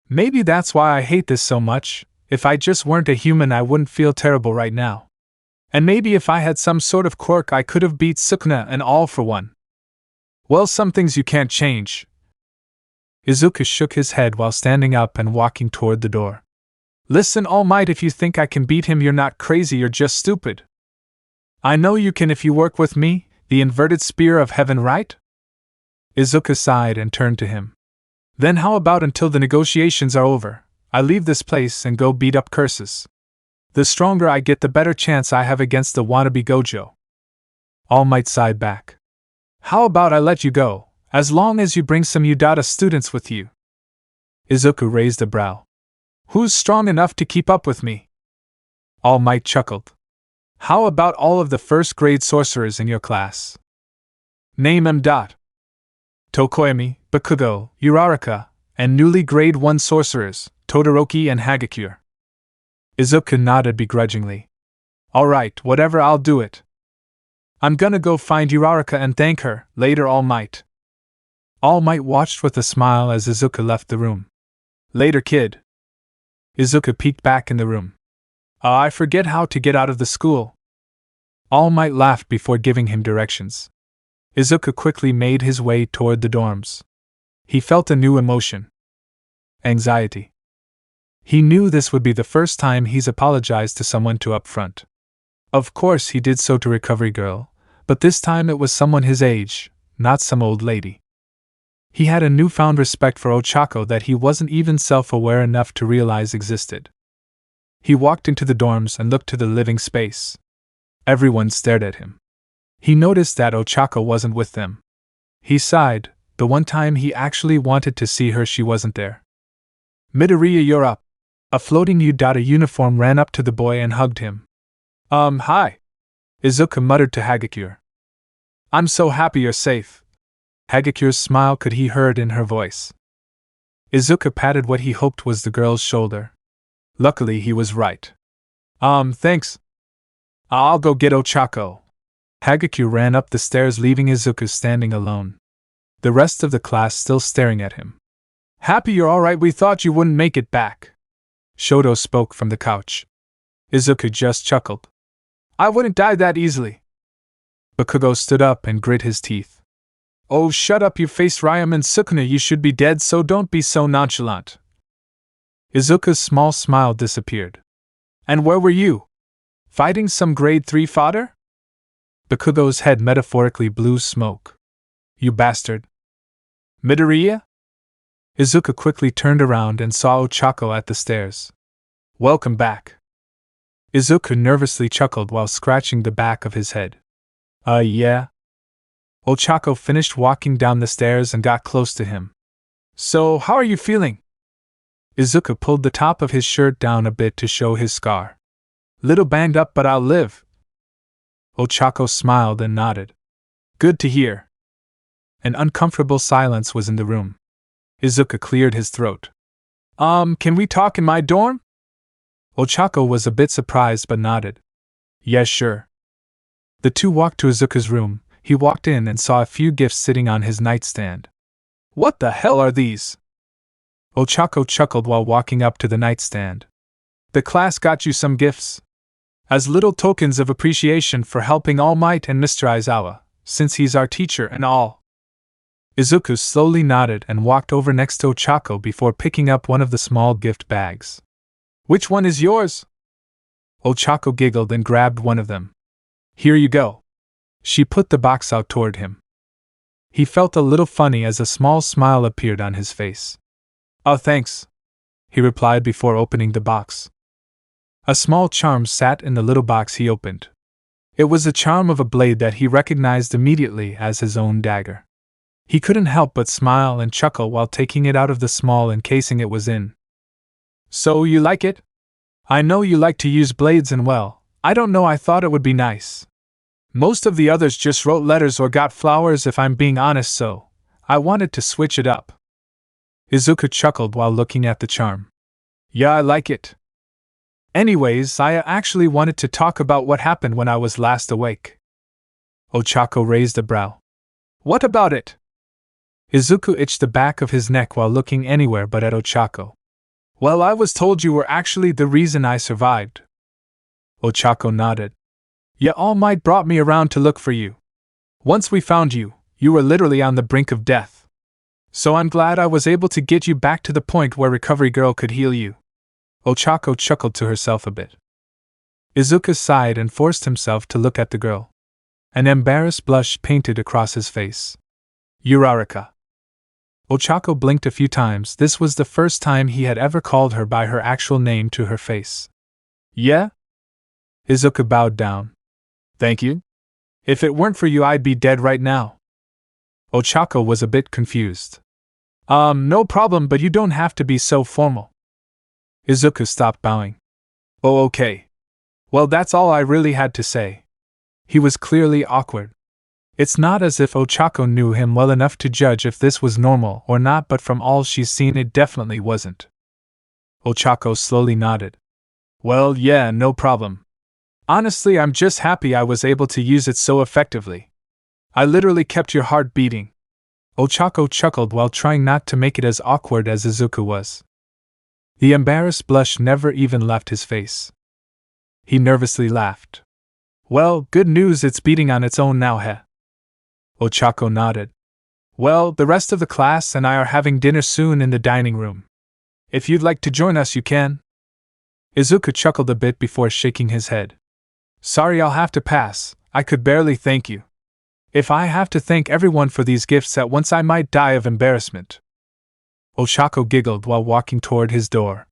Maybe that's why I hate this so much. If I just weren't a human, I wouldn't feel terrible right now. And maybe if I had some sort of quirk, I could have beat Sukuna and All for One. Well, some things you can't change. Izuku shook his head while standing up and walking toward the door. Listen, All Might, if you think I can beat him, you're not crazy, you're just stupid. I know you can if you work with me, the inverted spear of heaven, right? Izuku sighed and turned to him. Then how about until the negotiations are over, I leave this place and go beat up curses? The stronger I get, the better chance I have against the wannabe Gojo. All Might sighed back. How about I let you go, as long as you bring some Udata students with you? Izuku raised a brow. Who's strong enough to keep up with me? All Might chuckled. How about all of the first-grade sorcerers in your class? Name 'em. Tokoyami, Bakugo, Uraraka, and newly grade 1 sorcerers, Todoroki and Hagakure. Izuku nodded begrudgingly. Alright, whatever, I'll do it. I'm gonna go find Uraraka and thank her, later, All Might. All Might watched with a smile as Izuku left the room. Later, kid. Izuku peeked back in the room. I forget how to get out of the school. All Might laughed before giving him directions. Izuku quickly made his way toward the dorms. He felt a new emotion. Anxiety. He knew this would be the first time he's apologized to someone too upfront. Of course he did so to Recovery Girl, but this time it was someone his age, not some old lady. He had a newfound respect for Ochako that he wasn't even self-aware enough to realize existed. He walked into the dorms and looked to the living space. Everyone stared at him. He noticed that Ochako wasn't with them. He sighed. The one time he actually wanted to see her, she wasn't there. Midoriya, you're up. A floating Udata uniform ran up to the boy and hugged him. Hi. Izuku muttered to Hagakure. I'm so happy you're safe. Hagakure's smile could be heard in her voice. Izuku patted what he hoped was the girl's shoulder. Luckily he was right. Thanks. I'll go get Ochako. Hagakure ran up the stairs, leaving Izuku standing alone. The rest of the class still staring at him. Happy you're alright, we thought you wouldn't make it back. Shoto spoke from the couch. Izuku just chuckled. I wouldn't die that easily. Bakugo stood up and grit his teeth. Oh, shut up, you faced Ryam and Sukuna, you should be dead, so don't be so nonchalant. Izuku's small smile disappeared. And where were you? Fighting some grade 3 fodder? Bakugo's head metaphorically blew smoke. You bastard. Midoriya? Izuku quickly turned around and saw Ochako at the stairs. Welcome back. Izuku nervously chuckled while scratching the back of his head. Yeah? Ochako finished walking down the stairs and got close to him. So, how are you feeling? Izuku pulled the top of his shirt down a bit to show his scar. Little banged up, but I'll live. Ochako smiled and nodded. Good to hear. An uncomfortable silence was in the room. Izuku cleared his throat. Can we talk in my dorm? Ochako was a bit surprised but nodded. Yes, sure. The two walked to Izuku's room. He walked in and saw a few gifts sitting on his nightstand. What the hell are these? Ochako chuckled while walking up to the nightstand. The class got you some gifts. As little tokens of appreciation for helping All Might and Mr. Aizawa, since he's our teacher and all. Izuku slowly nodded and walked over next to Ochako before picking up one of the small gift bags. Which one is yours? Ochako giggled and grabbed one of them. Here you go. She put the box out toward him. He felt a little funny as a small smile appeared on his face. Oh, thanks, he replied before opening the box. A small charm sat in the little box he opened. It was a charm of a blade that he recognized immediately as his own dagger. He couldn't help but smile and chuckle while taking it out of the small encasing it was in. So you like it? I know you like to use blades and well, I don't know, I thought it would be nice. Most of the others just wrote letters or got flowers if I'm being honest, so I wanted to switch it up. Izuku chuckled while looking at the charm. Yeah, I like it. Anyways, I actually wanted to talk about what happened when I was last awake. Ochako raised a brow. What about it? Izuku itched the back of his neck while looking anywhere but at Ochako. Well, I was told you were actually the reason I survived. Ochako nodded. Yeah, All Might brought me around to look for you. Once we found you, you were literally on the brink of death. So I'm glad I was able to get you back to the point where Recovery Girl could heal you. Ochako chuckled to herself a bit. Izuku sighed and forced himself to look at the girl. An embarrassed blush painted across his face. Uraraka. Ochako blinked a few times. This was the first time he had ever called her by her actual name to her face. Yeah? Izuku bowed down. Thank you? If it weren't for you, I'd be dead right now. Ochako was a bit confused. No problem, but you don't have to be so formal. Izuku stopped bowing. Oh, okay. Well, that's all I really had to say. He was clearly awkward. It's not as if Ochako knew him well enough to judge if this was normal or not, but from all she's seen, it definitely wasn't. Ochako slowly nodded. Well, yeah, no problem. Honestly, I'm just happy I was able to use it so effectively. I literally kept your heart beating. Ochako chuckled while trying not to make it as awkward as Izuku was. The embarrassed blush never even left his face. He nervously laughed. Well, good news, it's beating on its own now, heh? Ochako nodded. Well, the rest of the class and I are having dinner soon in the dining room. If you'd like to join us, you can. Izuku chuckled a bit before shaking his head. Sorry, I'll have to pass. I could barely thank you. If I have to thank everyone for these gifts at once, I might die of embarrassment. Ochako giggled while walking toward his door.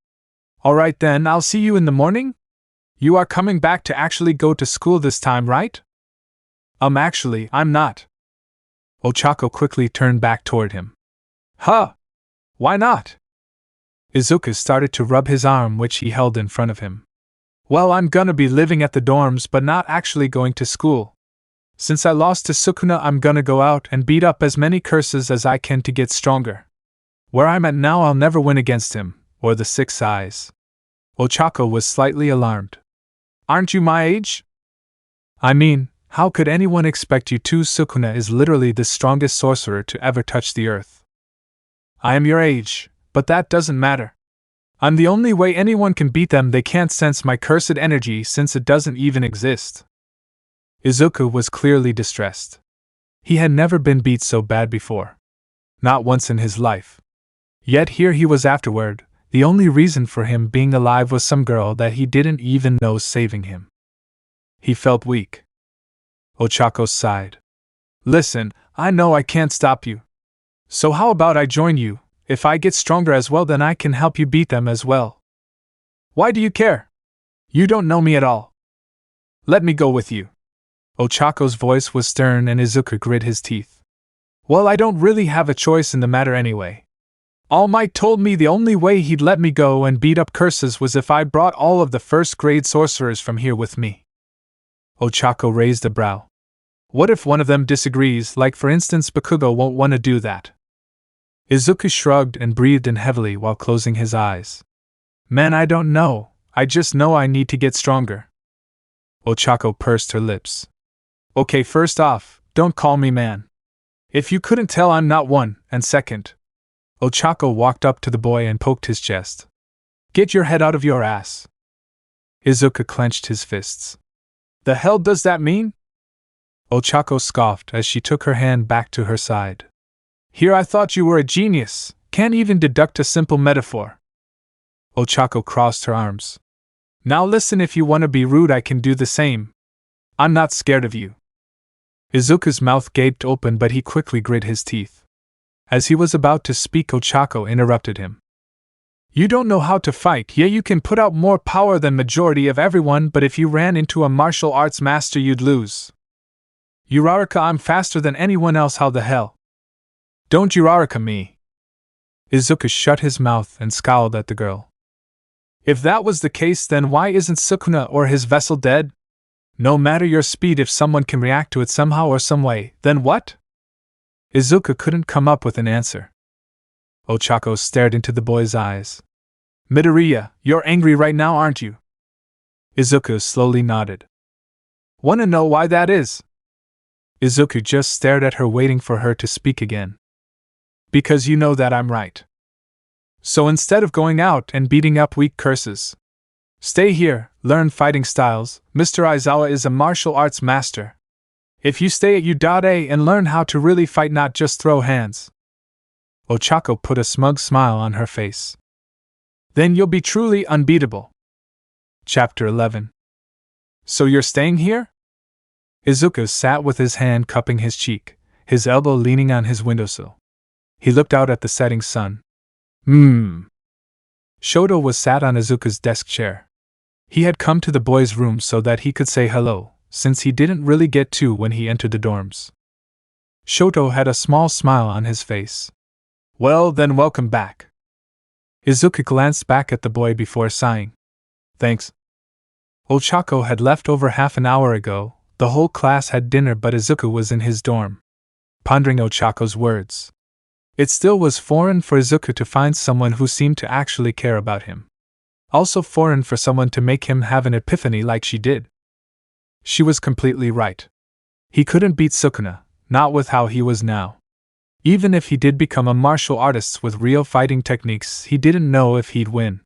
All right then, I'll see you in the morning? You are coming back to actually go to school this time, right? Actually, I'm not. Ochako quickly turned back toward him. Huh? Why not? Izuku started to rub his arm, which he held in front of him. Well, I'm gonna be living at the dorms but not actually going to school. Since I lost to Sukuna, I'm gonna go out and beat up as many curses as I can to get stronger. Where I'm at now, I'll never win against him, or the Six Eyes. Ochako was slightly alarmed. Aren't you my age? I mean, how could anyone expect you to? Sukuna is literally the strongest sorcerer to ever touch the earth. I am your age, but that doesn't matter. I'm the only way anyone can beat them. They can't sense my cursed energy since it doesn't even exist. Izuku was clearly distressed. He had never been beat so bad before. Not once in his life. Yet here he was afterward. The only reason for him being alive was some girl that he didn't even know saving him. He felt weak. Ochako sighed. Listen, I know I can't stop you. So how about I join you? If I get stronger as well, then I can help you beat them as well. Why do you care? You don't know me at all. Let me go with you. Ochako's voice was stern and Izuku grit his teeth. Well, I don't really have a choice in the matter anyway. All Might told me the only way he'd let me go and beat up curses was if I brought all of the first-grade sorcerers from here with me. Ochako raised a brow. What if one of them disagrees, like for instance Bakugo won't want to do that? Izuku shrugged and breathed in heavily while closing his eyes. Man, I don't know. I just know I need to get stronger. Ochako pursed her lips. Okay, first off, don't call me man. If you couldn't tell, I'm not one, and second. Ochako walked up to the boy and poked his chest. Get your head out of your ass. Izuku clenched his fists. The hell does that mean? Ochako scoffed as she took her hand back to her side. Here, I thought you were a genius. Can't even deduct a simple metaphor. Ochako crossed her arms. Now listen, if you want to be rude, I can do the same. I'm not scared of you. Izuku's mouth gaped open, but he quickly grit his teeth. As he was about to speak, Ochako interrupted him. You don't know how to fight. Yeah, you can put out more power than majority of everyone, but if you ran into a martial arts master, you'd lose. Uraraka, I'm faster than anyone else. How the hell? Don't Uraraka me. Izuku shut his mouth and scowled at the girl. If that was the case, then why isn't Sukuna or his vessel dead? No matter your speed, if someone can react to it somehow or some way, then what? Izuku couldn't come up with an answer. Ochako stared into the boy's eyes. Midoriya, you're angry right now, aren't you? Izuku slowly nodded. Wanna know why that is? Izuku just stared at her, waiting for her to speak again. Because you know that I'm right. So instead of going out and beating up weak curses, stay here, learn fighting styles. Mr. Aizawa is a martial arts master. If you stay at Udade and learn how to really fight, not just throw hands. Ochako put a smug smile on her face. Then you'll be truly unbeatable. Chapter 11. So you're staying here? Izuku sat with his hand cupping his cheek, his elbow leaning on his windowsill. He looked out at the setting sun. Shoto was sat on Izuku's desk chair. He had come to the boys' room so that he could say hello, since he didn't really get to when he entered the dorms. Shoto had a small smile on his face. Well then, welcome back. Izuku glanced back at the boy before sighing. Thanks. Ochako had left over half an hour ago. The whole class had dinner, but Izuku was in his dorm. Pondering Ochako's words. It still was foreign for Izuku to find someone who seemed to actually care about him. Also foreign for someone to make him have an epiphany like she did. She was completely right. He couldn't beat Sukuna, not with how he was now. Even if he did become a martial artist with real fighting techniques, he didn't know if he'd win.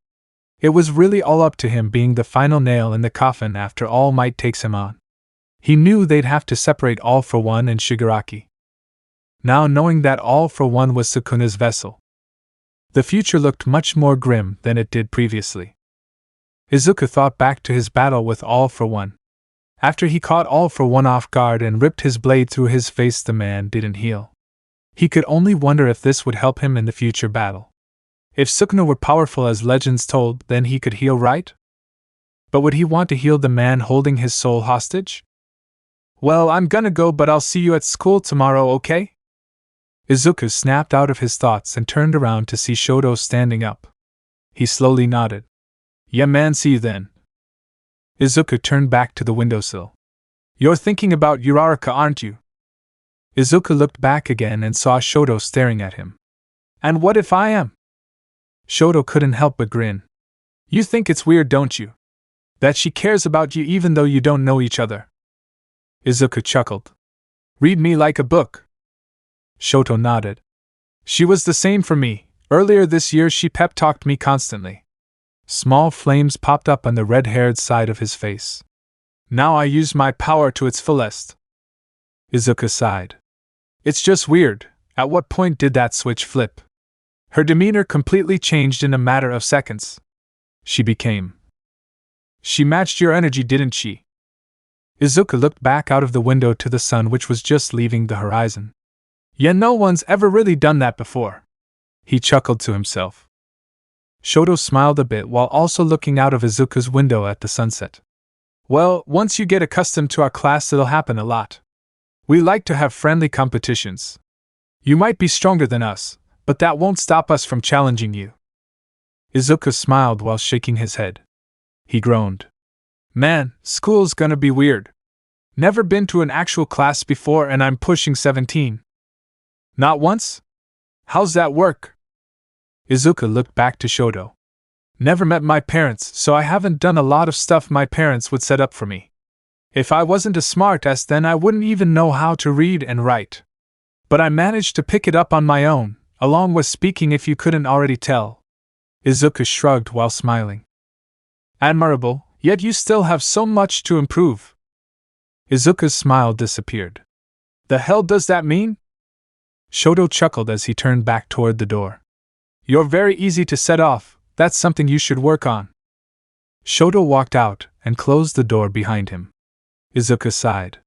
It was really all up to him being the final nail in the coffin after All Might takes him on. He knew they'd have to separate All for One and Shigaraki. Now knowing that All for One was Sukuna's vessel, the future looked much more grim than it did previously. Izuku thought back to his battle with All for One. After he caught All for One off guard and ripped his blade through his face, the man didn't heal. He could only wonder if this would help him in the future battle. If Sukuna were powerful as legends told, then he could heal, right? But would he want to heal the man holding his soul hostage? Well, I'm gonna go, but I'll see you at school tomorrow, okay? Izuku snapped out of his thoughts and turned around to see Shoto standing up. He slowly nodded. Yeah man, see you then. Izuku turned back to the windowsill. You're thinking about Uraraka, aren't you? Izuku looked back again and saw Shoto staring at him. And what if I am? Shoto couldn't help but grin. You think it's weird, don't you? That she cares about you even though you don't know each other. Izuku chuckled. Read me like a book. Shoto nodded. She was the same for me. Earlier this year she pep-talked me constantly. Small flames popped up on the red-haired side of his face. Now I use my power to its fullest. Izuku sighed. It's just weird. At what point did that switch flip? Her demeanor completely changed in a matter of seconds. She matched your energy, didn't she? Izuku looked back out of the window to the sun, which was just leaving the horizon. Yeah, no one's ever really done that before. He chuckled to himself. Shoto smiled a bit while also looking out of Izuku's window at the sunset. Well, once you get accustomed to our class, it'll happen a lot. We like to have friendly competitions. You might be stronger than us, but that won't stop us from challenging you. Izuku smiled while shaking his head. He groaned. Man, school's gonna be weird. Never been to an actual class before and I'm pushing 17. Not once? How's that work? Izuku looked back to Shoto. Never met my parents, so I haven't done a lot of stuff my parents would set up for me. If I wasn't a smartass, then I wouldn't even know how to read and write. But I managed to pick it up on my own, along with speaking if you couldn't already tell. Izuku shrugged while smiling. Admirable, yet you still have so much to improve. Izuku's smile disappeared. The hell does that mean? Shoto chuckled as he turned back toward the door. You're very easy to set off, that's something you should work on. Shoto walked out and closed the door behind him. Izuku sighed.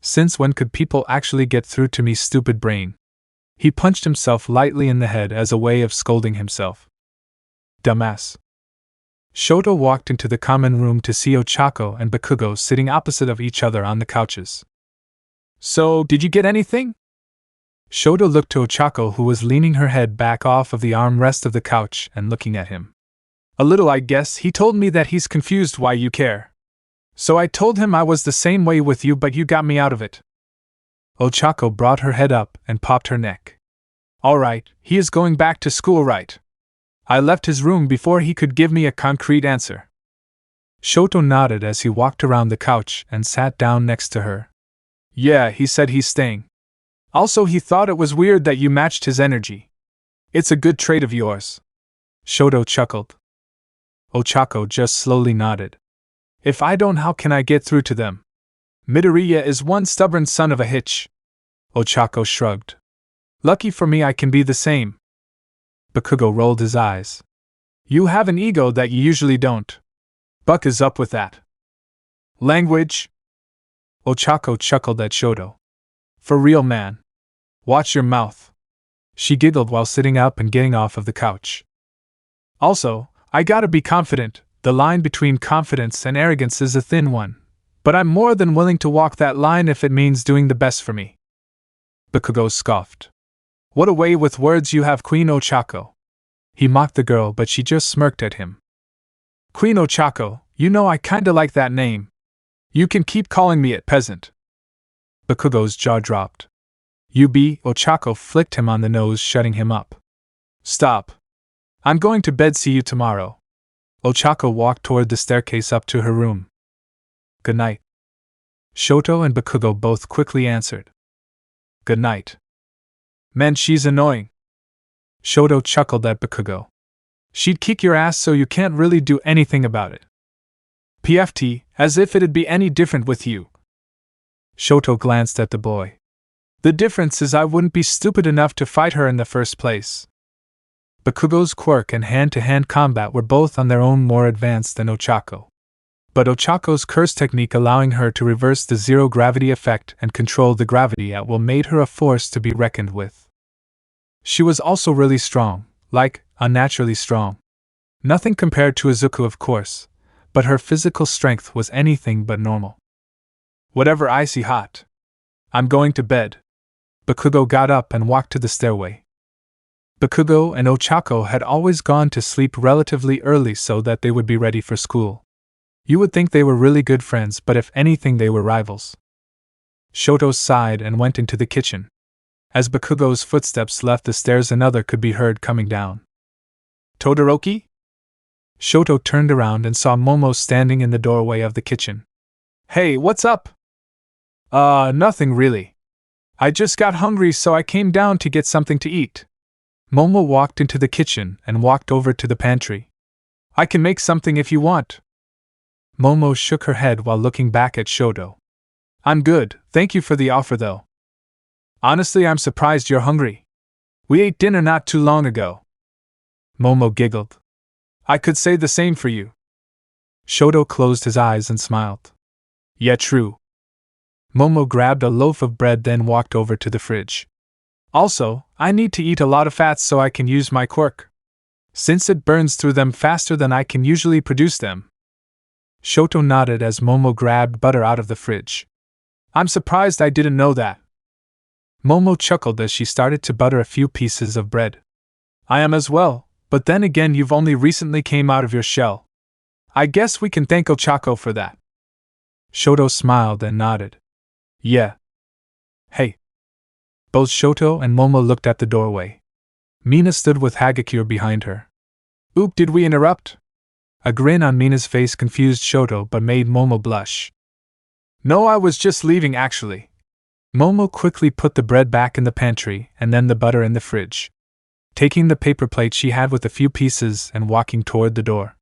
Since when could people actually get through to me, stupid brain? He punched himself lightly in the head as a way of scolding himself. Dumbass. Shoto walked into the common room to see Ochako and Bakugo sitting opposite of each other on the couches. So, did you get anything? Shoto looked to Ochako, who was leaning her head back off of the armrest of the couch and looking at him. A little, I guess. He told me that he's confused why you care. So I told him I was the same way with you, but you got me out of it. Ochako brought her head up and popped her neck. All right, he is going back to school, right? I left his room before he could give me a concrete answer. Shoto nodded as he walked around the couch and sat down next to her. Yeah, he said he's staying. Also, he thought it was weird that you matched his energy. It's a good trait of yours. Shoto chuckled. Ochako just slowly nodded. If I don't, how can I get through to them? Midoriya is one stubborn son of a hitch. Ochako shrugged. Lucky for me, I can be the same. Bakugo rolled his eyes. You have an ego that you usually don't. Buck is up with that. Language? Ochako chuckled at Shoto. For real, man. Watch your mouth. She giggled while sitting up and getting off of the couch. Also, I gotta be confident. The line between confidence and arrogance is a thin one, but I'm more than willing to walk that line if it means doing the best for me. Bakugo scoffed. What a way with words you have, Queen Ochako. He mocked the girl, but she just smirked at him. Queen Ochako, you know I kinda like that name. You can keep calling me it, peasant. Bakugo's jaw dropped. Ochako flicked him on the nose, shutting him up. Stop. I'm going to bed, see you tomorrow. Ochako walked toward the staircase up to her room. Good night. Shoto and Bakugo both quickly answered. Good night. Man, she's annoying. Shoto chuckled at Bakugo. She'd kick your ass so you can't really do anything about it. PFT, as if it'd be any different with you. Shoto glanced at the boy. The difference is I wouldn't be stupid enough to fight her in the first place. Bakugo's quirk and hand-to-hand combat were both on their own more advanced than Ochako. But Ochako's curse technique, allowing her to reverse the zero-gravity effect and control the gravity at will, made her a force to be reckoned with. She was also really strong, like, unnaturally strong. Nothing compared to Izuku, of course, but her physical strength was anything but normal. Whatever, icy hot. I'm going to bed. Bakugo got up and walked to the stairway. Bakugo and Ochako had always gone to sleep relatively early so that they would be ready for school. You would think they were really good friends, but if anything they were rivals. Shoto sighed and went into the kitchen. As Bakugo's footsteps left the stairs, another could be heard coming down. Todoroki? Shoto turned around and saw Momo standing in the doorway of the kitchen. Hey, what's up? Nothing really. I just got hungry, so I came down to get something to eat. Momo walked into the kitchen and walked over to the pantry. I can make something if you want. Momo shook her head while looking back at Shoto. I'm good, thank you for the offer though. Honestly, I'm surprised you're hungry. We ate dinner not too long ago. Momo giggled. I could say the same for you. Shoto closed his eyes and smiled. Yeah, true. Momo grabbed a loaf of bread, then walked over to the fridge. Also, I need to eat a lot of fats so I can use my quirk, since it burns through them faster than I can usually produce them. Shoto nodded as Momo grabbed butter out of the fridge. I'm surprised I didn't know that. Momo chuckled as she started to butter a few pieces of bread. I am as well, but then again you've only recently came out of your shell. I guess we can thank Ochako for that. Shoto smiled and nodded. Yeah. Hey. Both Shoto and Momo looked at the doorway. Mina stood with Hagakure behind her. Oop, did we interrupt? A grin on Mina's face confused Shoto but made Momo blush. No, I was just leaving actually. Momo quickly put the bread back in the pantry and then the butter in the fridge, taking the paper plate she had with a few pieces and walking toward the door.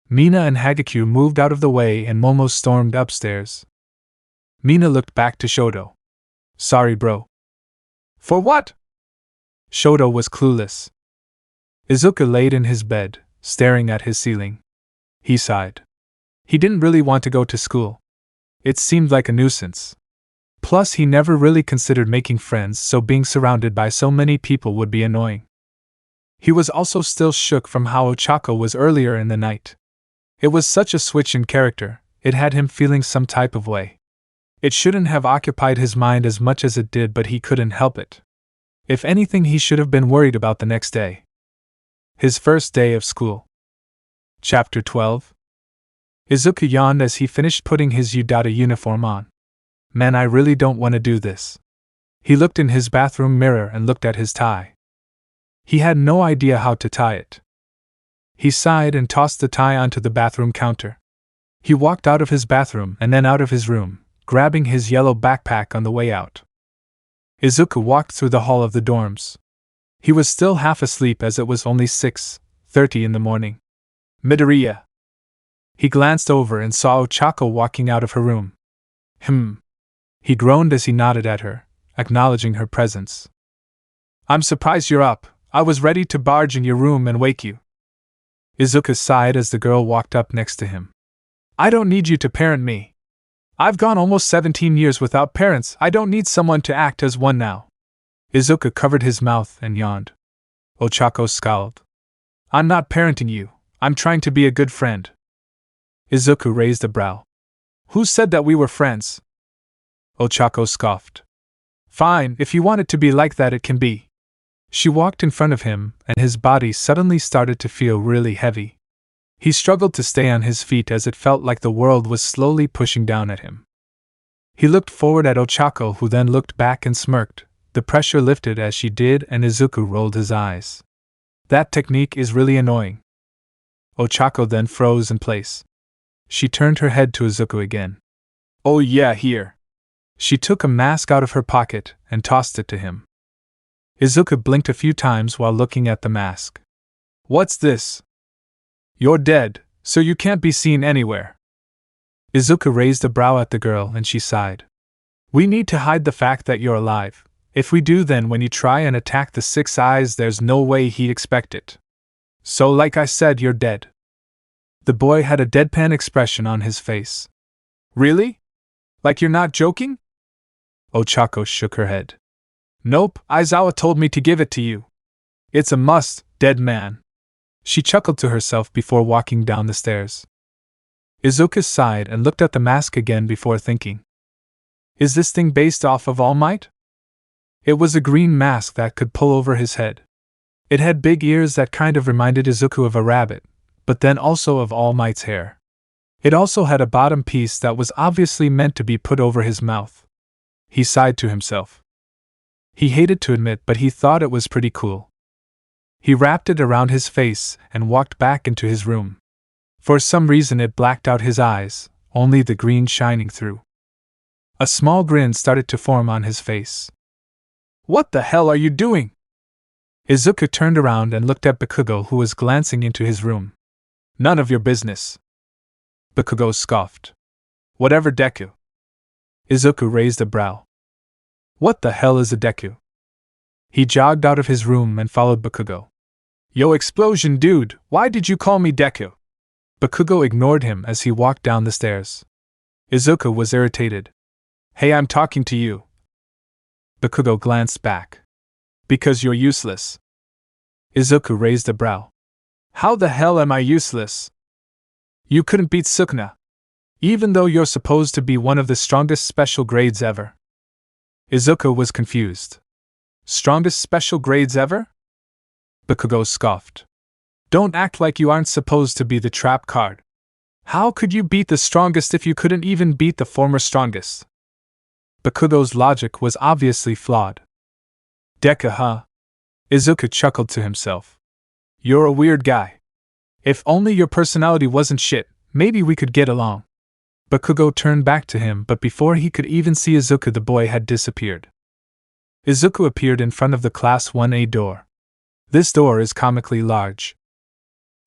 Mina and Hagakure moved out of the way and Momo stormed upstairs. Mina looked back to Shoto. Sorry, bro. For what? Shoto was clueless. Izuku laid in his bed, staring at his ceiling. He sighed. He didn't really want to go to school. It seemed like a nuisance. Plus, he never really considered making friends, so being surrounded by so many people would be annoying. He was also still shook from how Ochako was earlier in the night. It was such a switch in character, it had him feeling some type of way. It shouldn't have occupied his mind as much as it did, but he couldn't help it. If anything, he should have been worried about the next day. His first day of school. Chapter 12. Izuku yawned as he finished putting his Yudata uniform on. Man, I really don't want to do this. He looked in his bathroom mirror and looked at his tie. He had no idea how to tie it. He sighed and tossed the tie onto the bathroom counter. He walked out of his bathroom and then out of his room, grabbing his yellow backpack on the way out. Izuku walked through the hall of the dorms. He was still half asleep as it was only 6:30 in the morning. Midoriya. He glanced over and saw Ochako walking out of her room. He groaned as he nodded at her, acknowledging her presence. I'm surprised you're up. I was ready to barge in your room and wake you. Izuku sighed as the girl walked up next to him. I don't need you to parent me. I've gone almost 17 years without parents. I don't need someone to act as one now. Izuku covered his mouth and yawned. Ochako scowled. I'm not parenting you. I'm trying to be a good friend. Izuku raised a brow. Who said that we were friends? Ochako scoffed. Fine, if you want it to be like that, it can be. She walked in front of him, and his body suddenly started to feel really heavy. He struggled to stay on his feet as it felt like the world was slowly pushing down at him. He looked forward at Ochako, who then looked back and smirked. The pressure lifted as she did, and Izuku rolled his eyes. That technique is really annoying. Ochako then froze in place. She turned her head to Izuku again. Oh yeah, here. She took a mask out of her pocket and tossed it to him. Izuku blinked a few times while looking at the mask. What's this? You're dead, so you can't be seen anywhere. Izuku raised a brow at the girl and she sighed. We need to hide the fact that you're alive. If we do, then when you try and attack the Six Eyes, there's no way he'd expect it. So like I said, you're dead. The boy had a deadpan expression on his face. Really? Like you're not joking? Ochako shook her head. Nope, Aizawa told me to give it to you. It's a must, dead man. She chuckled to herself before walking down the stairs. Izuku sighed and looked at the mask again before thinking. Is this thing based off of All Might? It was a green mask that could pull over his head. It had big ears that kind of reminded Izuku of a rabbit, but then also of All Might's hair. It also had a bottom piece that was obviously meant to be put over his mouth. He sighed to himself. He hated to admit, but he thought it was pretty cool. He wrapped it around his face and walked back into his room. For some reason it blacked out his eyes, only the green shining through. A small grin started to form on his face. What the hell are you doing? Izuku turned around and looked at Bakugo, who was glancing into his room. None of your business. Bakugo scoffed. Whatever, Deku. Izuku raised a brow. What the hell is a Deku? He jogged out of his room and followed Bakugo. Yo, explosion dude, why did you call me Deku? Bakugo ignored him as he walked down the stairs. Izuku was irritated. Hey, I'm talking to you. Bakugo glanced back. Because you're useless. Izuku raised a brow. How the hell am I useless? You couldn't beat Sukuna. Even though you're supposed to be one of the strongest special grades ever. Izuku was confused. Strongest special grades ever? Bakugo scoffed. Don't act like you aren't supposed to be the trap card. How could you beat the strongest if you couldn't even beat the former strongest? Bakugo's logic was obviously flawed. Deku, huh? Izuku chuckled to himself. You're a weird guy. If only your personality wasn't shit, maybe we could get along. Bakugo turned back to him, but before he could even see Izuku, the boy had disappeared. Izuku appeared in front of the Class 1A door. This door is comically large.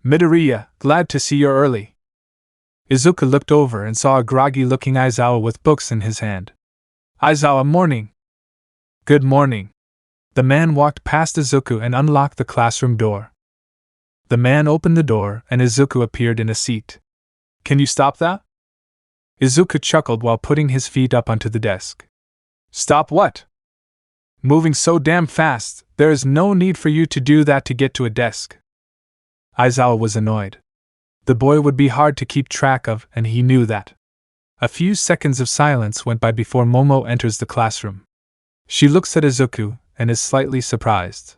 Midoriya, glad to see you're early. Izuku looked over and saw a groggy-looking Aizawa with books in his hand. Aizawa, morning. Good morning. The man walked past Izuku and unlocked the classroom door. The man opened the door and Izuku appeared in a seat. Can you stop that? Izuku chuckled while putting his feet up onto the desk. Stop what? Moving so damn fast, there is no need for you to do that to get to a desk. Aizawa was annoyed. The boy would be hard to keep track of, and he knew that. A few seconds of silence went by before Momo enters the classroom. She looks at Izuku and is slightly surprised.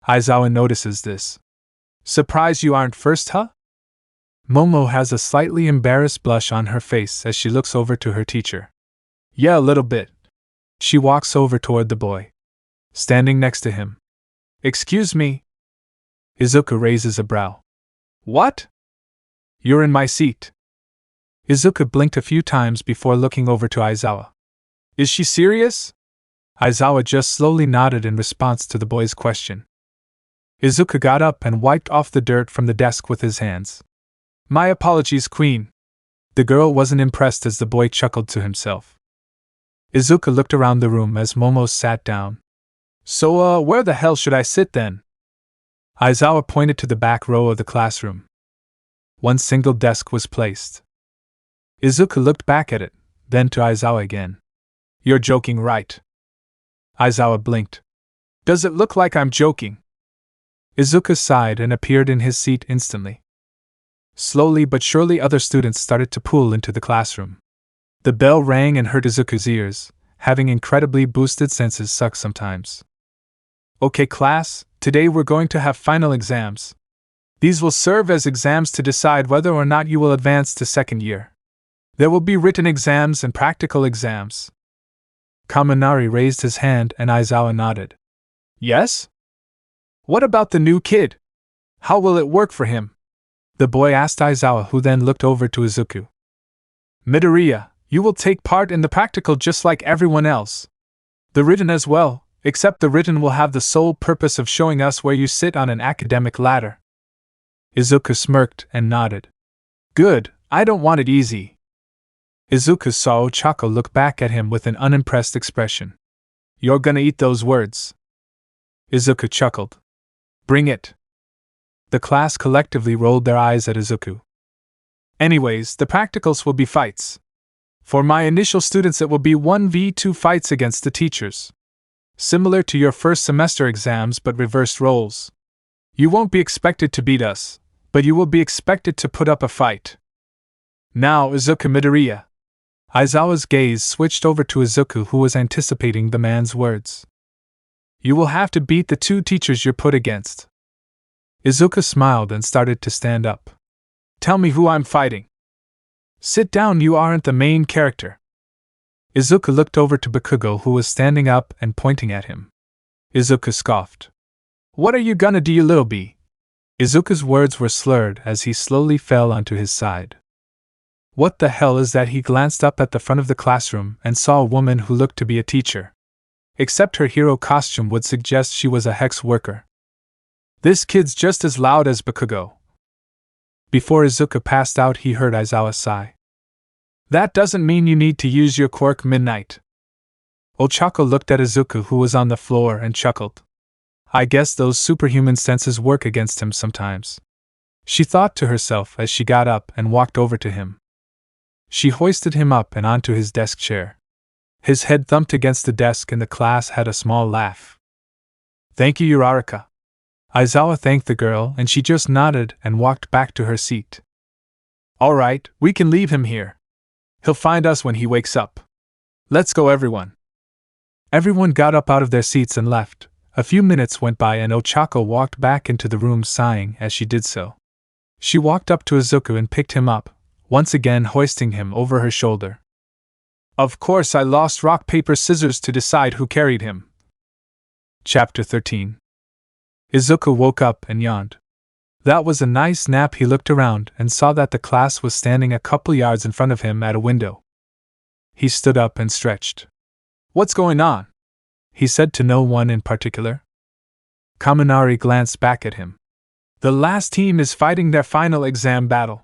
Aizawa notices this. Surprised you aren't first, huh? Momo has a slightly embarrassed blush on her face as she looks over to her teacher. Yeah, a little bit. She walks over toward the boy. Standing next to him. Excuse me? Izuku raises a brow. What? You're in my seat. Izuku blinked a few times before looking over to Aizawa. Is she serious? Aizawa just slowly nodded in response to the boy's question. Izuku got up and wiped off the dirt from the desk with his hands. My apologies, Queen. The girl wasn't impressed as the boy chuckled to himself. Izuku looked around the room as Momo sat down. So, where the hell should I sit then? Aizawa pointed to the back row of the classroom. One single desk was placed. Izuku looked back at it, then to Aizawa again. You're joking, right? Aizawa blinked. Does it look like I'm joking? Izuku sighed and appeared in his seat instantly. Slowly but surely other students started to pool into the classroom. The bell rang and hurt Izuku's ears, having incredibly boosted senses suck sometimes. Okay class, today we're going to have final exams. These will serve as exams to decide whether or not you will advance to second year. There will be written exams and practical exams. Kaminari raised his hand and Aizawa nodded. Yes? What about the new kid? How will it work for him? The boy asked Aizawa, who then looked over to Izuku. Midoriya, you will take part in the practical just like everyone else. The written as well, except the written will have the sole purpose of showing us where you sit on an academic ladder. Izuku smirked and nodded. Good, I don't want it easy. Izuku saw Ochako look back at him with an unimpressed expression. You're gonna eat those words. Izuku chuckled. Bring it. The class collectively rolled their eyes at Izuku. Anyways, the practicals will be fights. For my initial students it will be 1v2 fights against the teachers. Similar to your first semester exams but reversed roles. You won't be expected to beat us, but you will be expected to put up a fight. Now, Izuku Midoriya. Aizawa's gaze switched over to Izuku, who was anticipating the man's words. You will have to beat the two teachers you're put against. Izuku smiled and started to stand up. Tell me who I'm fighting. Sit down, you aren't the main character. Izuku looked over to Bakugo, who was standing up and pointing at him. Izuku scoffed. What are you gonna do, you little bee? Izuku's words were slurred as he slowly fell onto his side. What the hell is that? He glanced up at the front of the classroom and saw a woman who looked to be a teacher. Except her hero costume would suggest she was a hex worker. This kid's just as loud as Bakugo. Before Izuku passed out, he heard Aizawa sigh. That doesn't mean you need to use your quirk midnight. Ochako looked at Izuku, who was on the floor, and chuckled. I guess those superhuman senses work against him sometimes. She thought to herself as she got up and walked over to him. She hoisted him up and onto his desk chair. His head thumped against the desk and the class had a small laugh. Thank you, Uraraka. Aizawa thanked the girl and she just nodded and walked back to her seat. All right, we can leave him here. He'll find us when he wakes up. Let's go, everyone. Everyone got up out of their seats and left. A few minutes went by and Ochako walked back into the room, sighing as she did so. She walked up to Izuku and picked him up, once again hoisting him over her shoulder. Of course, I lost rock, paper, scissors to decide who carried him. Chapter 13. Izuku woke up and yawned. That was a nice nap. He looked around and saw that the class was standing a couple yards in front of him at a window. He stood up and stretched. What's going on? He said to no one in particular. Kaminari glanced back at him. The last team is fighting their final exam battle,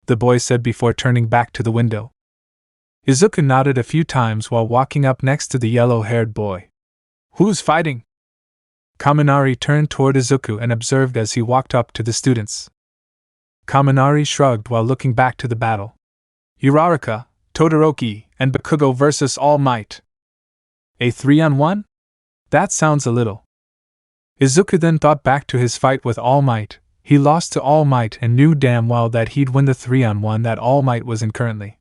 the boy said before turning back to the window. Izuku nodded a few times while walking up next to the yellow-haired boy. Who's fighting? Kaminari turned toward Izuku and observed as he walked up to the students. Kaminari shrugged while looking back to the battle. Uraraka, Todoroki, and Bakugo versus All Might. A 3-on-1? That sounds a little. Izuku then thought back to his fight with All Might. He lost to All Might and knew damn well that he'd win the 3-on-1 that All Might was in currently.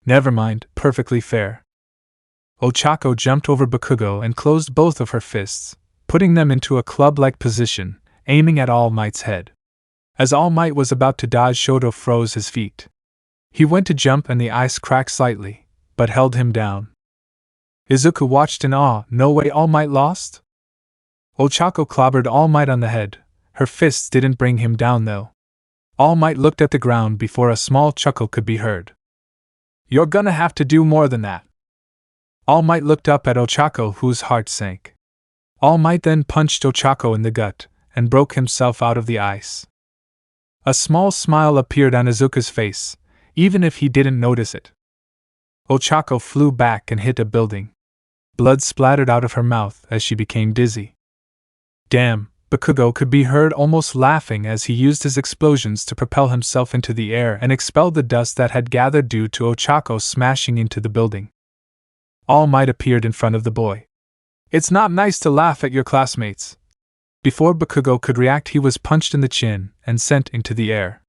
Never mind, perfectly fair. Ochako jumped over Bakugo and closed both of her fists, putting them into a club-like position, aiming at All Might's head. As All Might was about to dodge, Shoto froze his feet. He went to jump and the ice cracked slightly, but held him down. Izuku watched in awe. No way All Might lost? Ochako clobbered All Might on the head. Her fists didn't bring him down though. All Might looked at the ground before a small chuckle could be heard. You're gonna have to do more than that. All Might looked up at Ochako, whose heart sank. All Might then punched Ochako in the gut and broke himself out of the ice. A small smile appeared on Izuku's face, even if he didn't notice it. Ochako flew back and hit a building. Blood splattered out of her mouth as she became dizzy. Damn, Bakugo could be heard almost laughing as he used his explosions to propel himself into the air and expel the dust that had gathered due to Ochako smashing into the building. All Might appeared in front of the boy. It's not nice to laugh at your classmates. Before Bakugo could react, he was punched in the chin and sent into the air.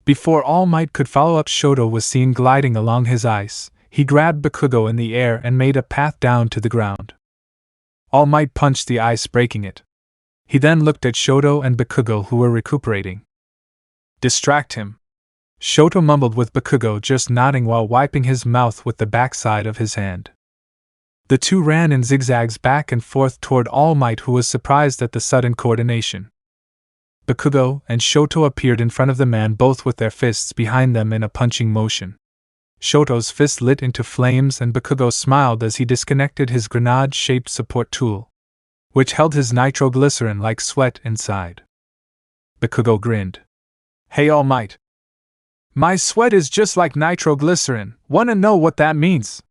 Before All Might could follow up, Shoto was seen gliding along his ice. He grabbed Bakugo in the air and made a path down to the ground. All Might punched the ice, breaking it. He then looked at Shoto and Bakugo, who were recuperating. Distract him. Shoto mumbled, with Bakugo just nodding while wiping his mouth with the backside of his hand. The two ran in zigzags back and forth toward All Might, who was surprised at the sudden coordination. Bakugo and Shoto appeared in front of the man, both with their fists behind them in a punching motion. Shoto's fist lit into flames and Bakugo smiled as he disconnected his grenade-shaped support tool, which held his nitroglycerin like sweat inside. Bakugo grinned. Hey All Might. My sweat is just like nitroglycerin, wanna know what that means?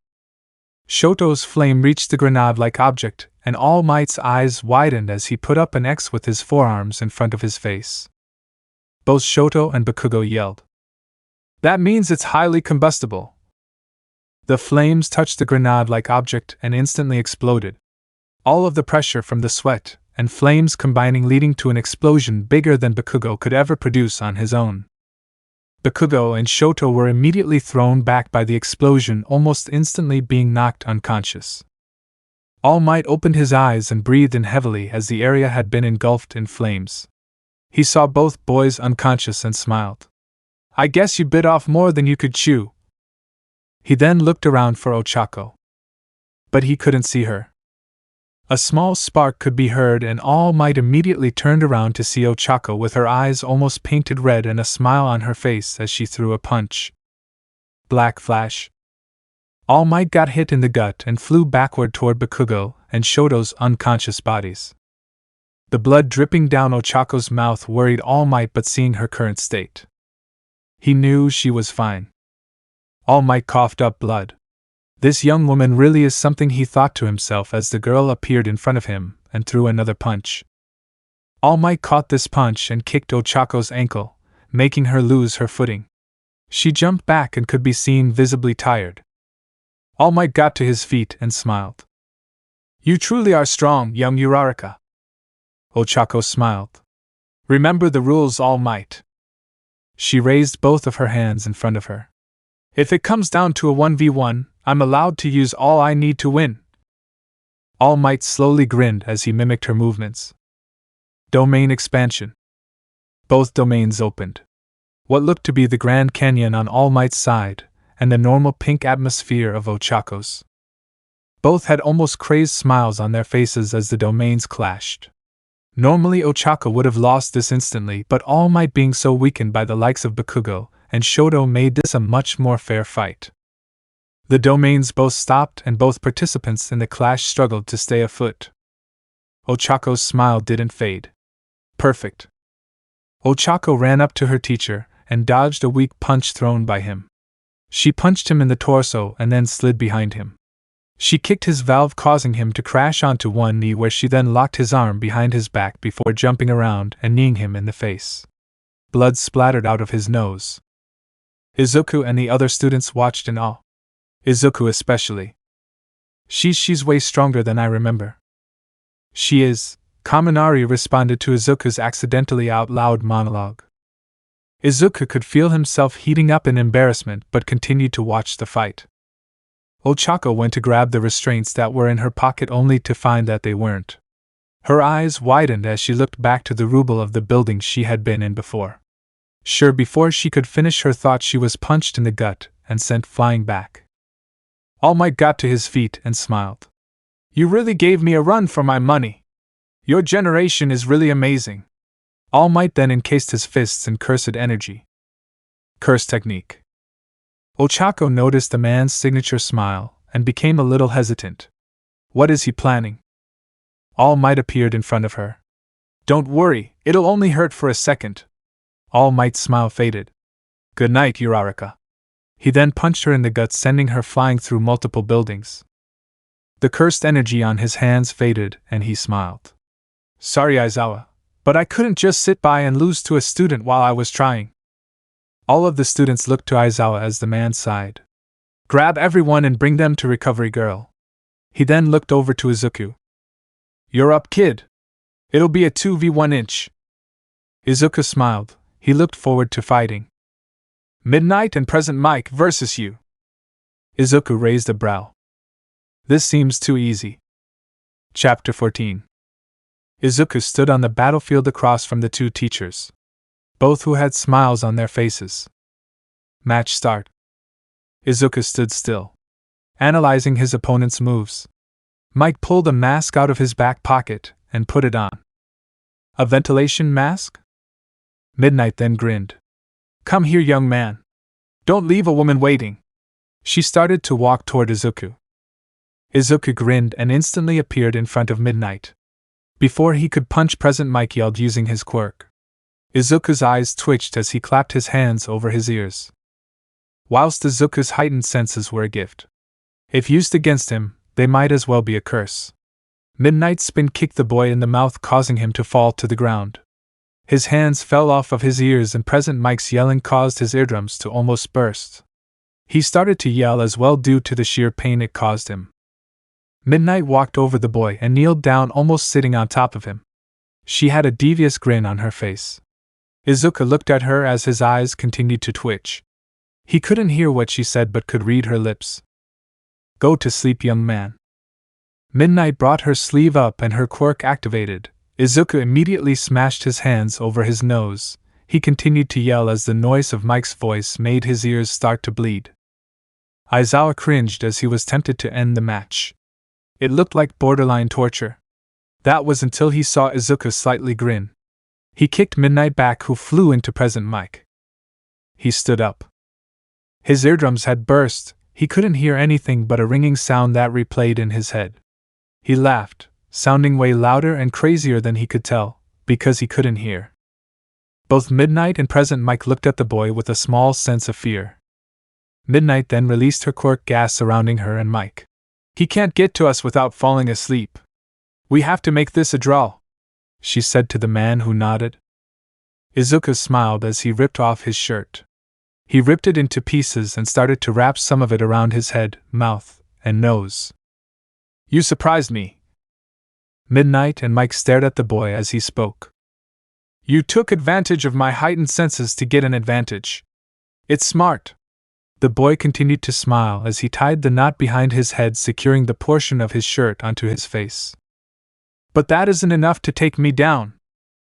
Shoto's flame reached the grenade-like object, and All Might's eyes widened as he put up an X with his forearms in front of his face. Both Shoto and Bakugo yelled. That means it's highly combustible. The flames touched the grenade-like object and instantly exploded. All of the pressure from the sweat and flames combining, leading to an explosion bigger than Bakugo could ever produce on his own. Bakugo and Shoto were immediately thrown back by the explosion, almost instantly being knocked unconscious. All Might opened his eyes and breathed in heavily as the area had been engulfed in flames. He saw both boys unconscious and smiled. I guess you bit off more than you could chew. He then looked around for Ochako. But he couldn't see her. A small spark could be heard, and All Might immediately turned around to see Ochako with her eyes almost painted red and a smile on her face as she threw a punch. Black flash. All Might got hit in the gut and flew backward toward Bakugo and Shoto's unconscious bodies. The blood dripping down Ochako's mouth worried All Might, but seeing her current state, he knew she was fine. All Might coughed up blood. This young woman really is something, he thought to himself as the girl appeared in front of him and threw another punch. All Might caught this punch and kicked Ochako's ankle, making her lose her footing. She jumped back and could be seen visibly tired. All Might got to his feet and smiled. You truly are strong, young Uraraka. Ochako smiled. Remember the rules, All Might. She raised both of her hands in front of her. If it comes down to a 1v1, I'm allowed to use all I need to win. All Might slowly grinned as he mimicked her movements. Domain expansion. Both domains opened. What looked to be the Grand Canyon on All Might's side, and the normal pink atmosphere of Ochako's. Both had almost crazed smiles on their faces as the domains clashed. Normally Ochako would have lost this instantly, but All Might, being so weakened by the likes of Bakugo and Shoto, made this a much more fair fight. The domains both stopped and both participants in the clash struggled to stay afoot. Ochako's smile didn't fade. Perfect. Ochako ran up to her teacher and dodged a weak punch thrown by him. She punched him in the torso and then slid behind him. She kicked his valve, causing him to crash onto one knee, where she then locked his arm behind his back before jumping around and kneeing him in the face. Blood splattered out of his nose. Izuku and the other students watched in awe. Izuku especially. She's way stronger than I remember. She is, Kaminari responded to Izuku's accidentally out loud monologue. Izuku could feel himself heating up in embarrassment but continued to watch the fight. Ochako went to grab the restraints that were in her pocket only to find that they weren't. Her eyes widened as she looked back to the rubble of the building she had been in before. Sure, before she could finish her thought, she was punched in the gut and sent flying back. All Might got to his feet and smiled. You really gave me a run for my money. Your generation is really amazing. All Might then encased his fists in cursed energy. Curse technique. Ochako noticed the man's signature smile and became a little hesitant. What is he planning? All Might appeared in front of her. Don't worry, it'll only hurt for a second. All Might's smile faded. Good night, Uraraka. He then punched her in the gut, sending her flying through multiple buildings. The cursed energy on his hands faded and he smiled. Sorry, Aizawa, but I couldn't just sit by and lose to a student while I was trying. All of the students looked to Aizawa as the man sighed. Grab everyone and bring them to Recovery Girl. He then looked over to Izuku. You're up, kid. It'll be a 2v1 inch. Izuku smiled. He looked forward to fighting. Midnight and Present Mike versus you. Izuku raised a brow. This seems too easy. Chapter 14. Izuku stood on the battlefield across from the two teachers, both who had smiles on their faces. Match start. Izuku stood still, analyzing his opponent's moves. Mike pulled a mask out of his back pocket and put it on. A ventilation mask? Midnight then grinned. Come here, young man. Don't leave a woman waiting. She started to walk toward Izuku. Izuku grinned and instantly appeared in front of Midnight. Before he could punch, Present Mike yelled using his quirk. Izuku's eyes twitched as he clapped his hands over his ears. Whilst Izuku's heightened senses were a gift, if used against him, they might as well be a curse. Midnight spin kicked the boy in the mouth, causing him to fall to the ground. His hands fell off of his ears and Present Mike's yelling caused his eardrums to almost burst. He started to yell as well due to the sheer pain it caused him. Midnight walked over the boy and kneeled down, almost sitting on top of him. She had a devious grin on her face. Izuku looked at her as his eyes continued to twitch. He couldn't hear what she said but could read her lips. Go to sleep, young man. Midnight brought her sleeve up and her quirk activated. Izuku immediately smashed his hands over his nose. He continued to yell as the noise of Mike's voice made his ears start to bleed. Aizawa cringed as he was tempted to end the match. It looked like borderline torture. That was until he saw Izuku slightly grin. He kicked Midnight back, who flew into Present Mike. He stood up. His eardrums had burst, he couldn't hear anything but a ringing sound that replayed in his head. He laughed, sounding way louder and crazier than he could tell, because he couldn't hear. Both Midnight and Present Mike looked at the boy with a small sense of fear. Midnight then released her quirk gas surrounding her and Mike. He can't get to us without falling asleep. We have to make this a draw, she said to the man, who nodded. Izuku smiled as he ripped off his shirt. He ripped it into pieces and started to wrap some of it around his head, mouth, and nose. You surprised me. Midnight and Mike stared at the boy as he spoke. You took advantage of my heightened senses to get an advantage. It's smart. The boy continued to smile as he tied the knot behind his head, securing the portion of his shirt onto his face. But that isn't enough to take me down.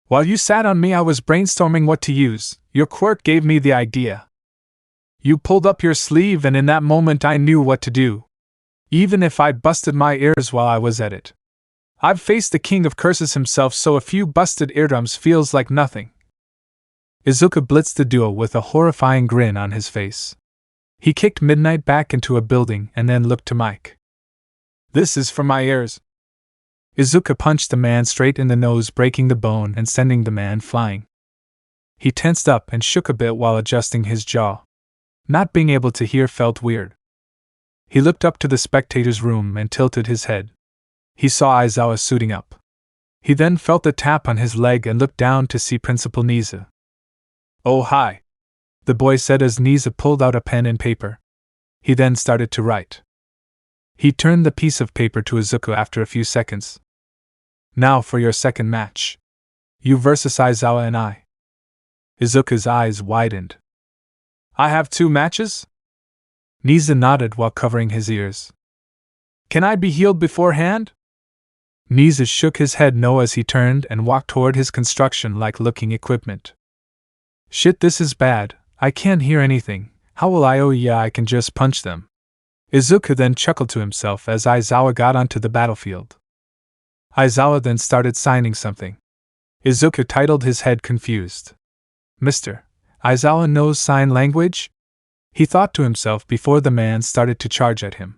While you sat on me, I was brainstorming what to use. Your quirk gave me the idea. You pulled up your sleeve, and in that moment I knew what to do. Even if I busted my ears while I was at it. I've faced the king of curses himself, so a few busted eardrums feels like nothing. Izuku blitzed the duo with a horrifying grin on his face. He kicked Midnight back into a building and then looked to Mike. This is for my ears. Izuku punched the man straight in the nose, breaking the bone and sending the man flying. He tensed up and shook a bit while adjusting his jaw. Not being able to hear felt weird. He looked up to the spectator's room and tilted his head. He saw Aizawa suiting up. He then felt a tap on his leg and looked down to see Principal Niza. Oh, hi, the boy said as Niza pulled out a pen and paper. He then started to write. He turned the piece of paper to Izuku after a few seconds. Now for your second match. You versus Aizawa and I. Izuku's eyes widened. I have 2 matches? Niza nodded while covering his ears. Can I be healed beforehand? Niza shook his head no as he turned and walked toward his construction-like looking equipment. Shit, this is bad. I can't hear anything. How will I? Oh yeah, I can just punch them. Izuku then chuckled to himself as Aizawa got onto the battlefield. Aizawa then started signing something. Izuku titled his head confused. Mr. Aizawa knows sign language? He thought to himself before the man started to charge at him.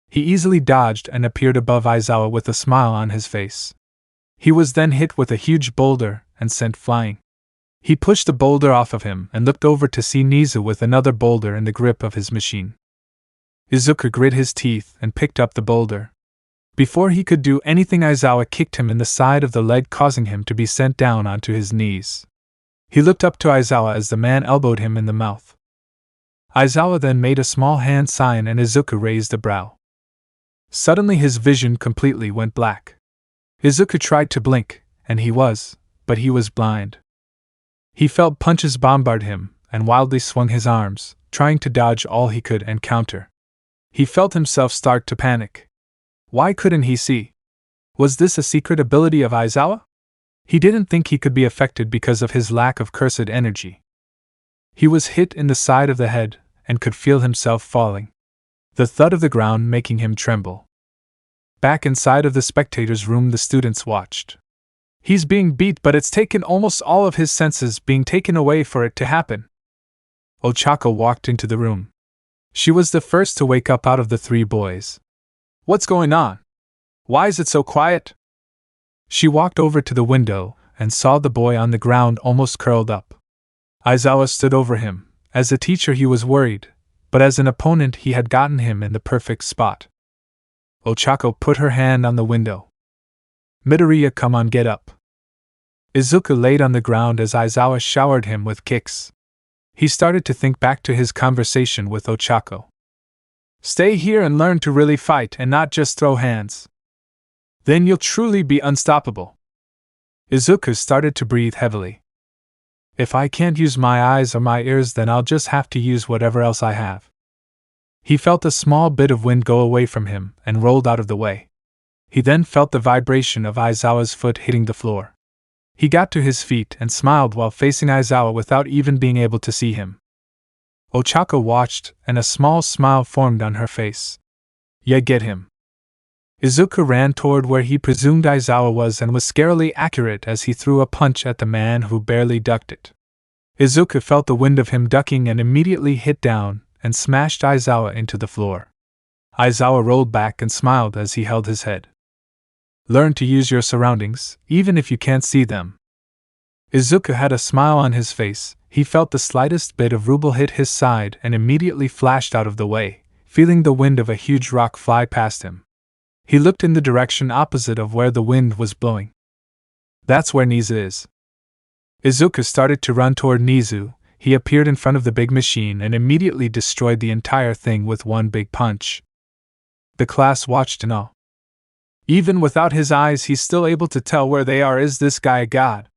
He easily dodged and appeared above Aizawa with a smile on his face. He was then hit with a huge boulder and sent flying. He pushed the boulder off of him and looked over to see Niza with another boulder in the grip of his machine. Izuku grit his teeth and picked up the boulder. Before he could do anything, Aizawa kicked him in the side of the leg, causing him to be sent down onto his knees. He looked up to Aizawa as the man elbowed him in the mouth. Aizawa then made a small hand sign and Izuku raised a brow. Suddenly his vision completely went black. Izuku tried to blink, but he was blind. He felt punches bombard him, and wildly swung his arms, trying to dodge all he could and counter. He felt himself start to panic. Why couldn't he see? Was this a secret ability of Aizawa? He didn't think he could be affected because of his lack of cursed energy. He was hit in the side of the head and could feel himself falling, the thud of the ground making him tremble. Back inside of the spectators' room, the students watched. He's being beat, but it's taken almost all of his senses being taken away for it to happen. Ochako walked into the room. She was the first to wake up out of the three boys. What's going on? Why is it so quiet? She walked over to the window and saw the boy on the ground almost curled up. Aizawa stood over him. As a teacher he was worried, but as an opponent he had gotten him in the perfect spot. Ochako put her hand on the window. Midoriya, come on, get up. Izuku laid on the ground as Aizawa showered him with kicks. He started to think back to his conversation with Ochako. Stay here and learn to really fight and not just throw hands. Then you'll truly be unstoppable. Izuku started to breathe heavily. If I can't use my eyes or my ears, then I'll just have to use whatever else I have. He felt a small bit of wind go away from him and rolled out of the way. He then felt the vibration of Aizawa's foot hitting the floor. He got to his feet and smiled while facing Aizawa without even being able to see him. Ochako watched, and a small smile formed on her face. Yeah, get him. Izuku ran toward where he presumed Aizawa was and was scarily accurate as he threw a punch at the man who barely ducked it. Izuku felt the wind of him ducking and immediately hit down and smashed Aizawa into the floor. Aizawa rolled back and smiled as he held his head. Learn to use your surroundings, even if you can't see them. Izuku had a smile on his face. He felt the slightest bit of rubble hit his side and immediately flashed out of the way, feeling the wind of a huge rock fly past him. He looked in the direction opposite of where the wind was blowing. That's where Nizu is. Izuku started to run toward Nizu. He appeared in front of the big machine and immediately destroyed the entire thing with one big punch. The class watched in awe. Even without his eyes, he's still able to tell where they are. Is this guy a god?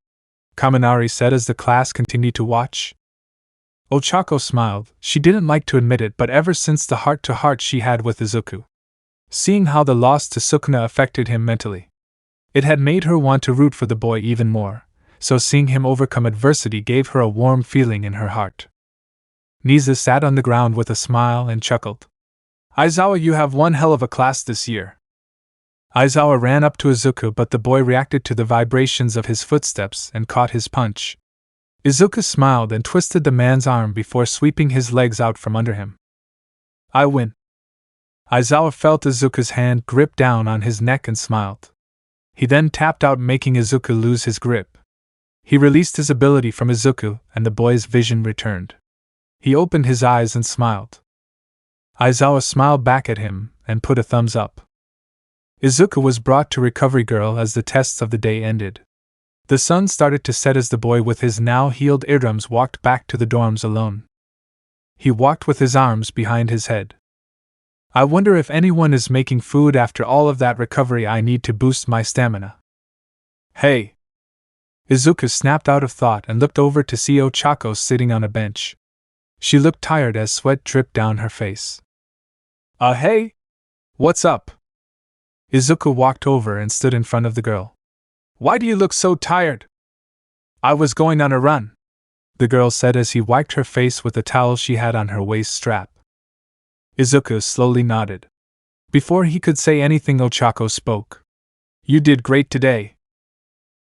Kaminari said as the class continued to watch. Ochako smiled. She didn't like to admit it, but ever since the heart-to-heart she had with Izuku, seeing how the loss to Sukuna affected him mentally, it had made her want to root for the boy even more, so seeing him overcome adversity gave her a warm feeling in her heart. Nizu sat on the ground with a smile and chuckled. Aizawa, you have one hell of a class this year. Aizawa ran up to Izuku, but the boy reacted to the vibrations of his footsteps and caught his punch. Izuku smiled and twisted the man's arm before sweeping his legs out from under him. I win. Aizawa felt Izuku's hand grip down on his neck and smiled. He then tapped out, making Izuku lose his grip. He released his ability from Izuku, and the boy's vision returned. He opened his eyes and smiled. Aizawa smiled back at him and put a thumbs up. Izuku was brought to Recovery Girl as the tests of the day ended. The sun started to set as the boy with his now healed eardrums walked back to the dorms alone. He walked with his arms behind his head. I wonder if anyone is making food after all of that recovery. I need to boost my stamina. Hey! Izuku snapped out of thought and looked over to see Ochako sitting on a bench. She looked tired as sweat dripped down her face. Hey! What's up? Izuku walked over and stood in front of the girl. Why do you look so tired? I was going on a run, the girl said as he wiped her face with a towel she had on her waist strap. Izuku slowly nodded. Before he could say anything, Ochako spoke. You did great today.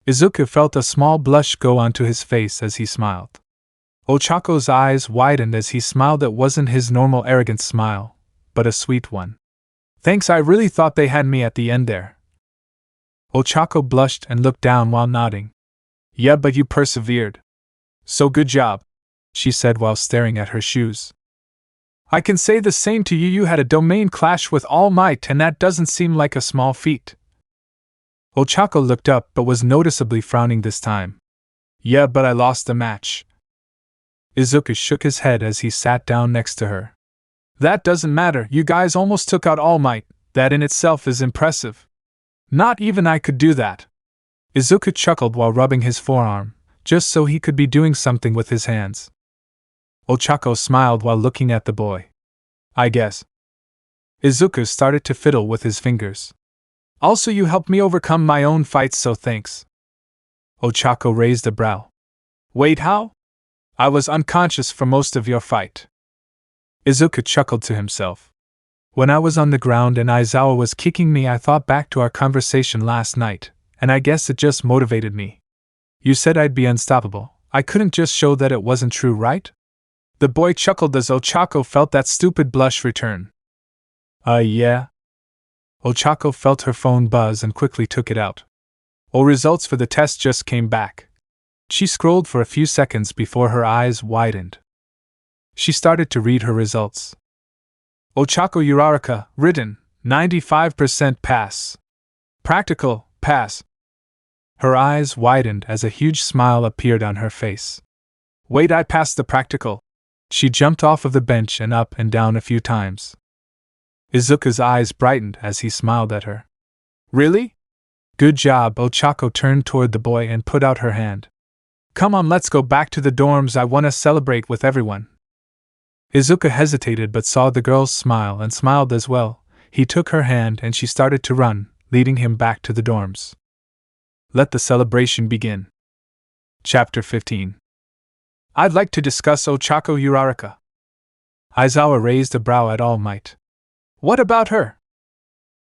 Izuku felt a small blush go onto his face as he smiled. Ochako's eyes widened as he smiled. It wasn't his normal arrogant smile, but a sweet one. Thanks, I really thought they had me at the end there. Ochako blushed and looked down while nodding. Yeah, but you persevered. So good job, she said while staring at her shoes. I can say the same to you. You had a domain clash with All Might, and that doesn't seem like a small feat. Ochako looked up but was noticeably frowning this time. Yeah, but I lost the match. Izuku shook his head as he sat down next to her. That doesn't matter. You guys almost took out All Might. That in itself is impressive. Not even I could do that. Izuku chuckled while rubbing his forearm, just so he could be doing something with his hands. Ochako smiled while looking at the boy. I guess. Izuku started to fiddle with his fingers. Also, you helped me overcome my own fights, so thanks. Ochako raised a brow. Wait, how? I was unconscious for most of your fight. Izuku chuckled to himself. When I was on the ground and Aizawa was kicking me, I thought back to our conversation last night, and I guess it just motivated me. You said I'd be unstoppable. I couldn't just show that it wasn't true, right? The boy chuckled as Ochako felt that stupid blush return. Yeah? Ochako felt her phone buzz and quickly took it out. Results for the test just came back. She scrolled for a few seconds before her eyes widened. She started to read her results. Ochako Uraraka, written, 95% pass. Practical, pass. Her eyes widened as a huge smile appeared on her face. Wait, I passed the practical. She jumped off of the bench and up and down a few times. Izuku's eyes brightened as he smiled at her. Really? Good job. Ochako turned toward the boy and put out her hand. Come on, let's go back to the dorms. I want to celebrate with everyone. Izuku hesitated but saw the girl's smile and smiled as well. He took her hand and she started to run, leading him back to the dorms. Let the celebration begin. Chapter 15. I'd like to discuss Ochako Uraraka. Aizawa raised a brow at All Might. What about her?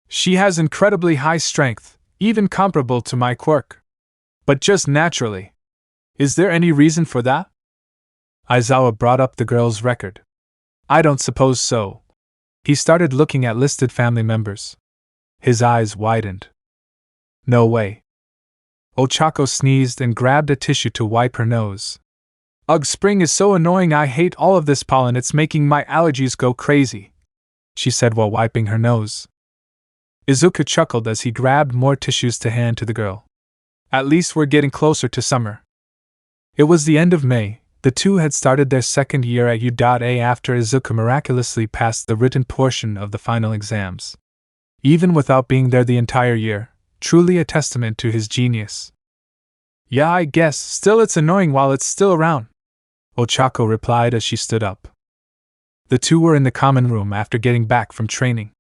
She has incredibly high strength, even comparable to my quirk. But just naturally. Is there any reason for that? Aizawa brought up the girl's record. I don't suppose so. He started looking at listed family members. His eyes widened. No way. Ochako sneezed and grabbed a tissue to wipe her nose. Ugh, spring is so annoying. I hate all of this pollen. It's making my allergies go crazy, she said while wiping her nose. Izuku chuckled as he grabbed more tissues to hand to the girl. At least we're getting closer to summer. It was the end of May. The two had started their second year at U.A after Izuku miraculously passed the written portion of the final exams. Even without being there the entire year, truly a testament to his genius. Yeah, I guess, still it's annoying while it's still around, Ochako replied as she stood up. The two were in the common room after getting back from training.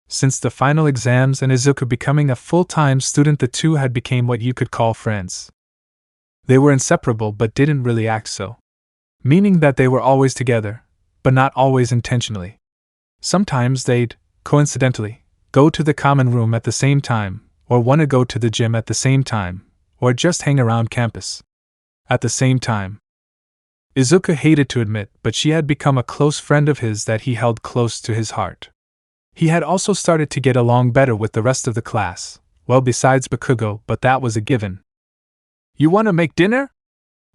Since the final exams and Izuku becoming a full-time student, the two had become what you could call friends. They were inseparable but didn't really act so. Meaning that they were always together, but not always intentionally. Sometimes they'd, coincidentally, go to the common room at the same time, or want to go to the gym at the same time, or just hang around campus at the same time. Izuku hated to admit, but she had become a close friend of his that he held close to his heart. He had also started to get along better with the rest of the class, well besides Bakugo, but that was a given. You want to make dinner?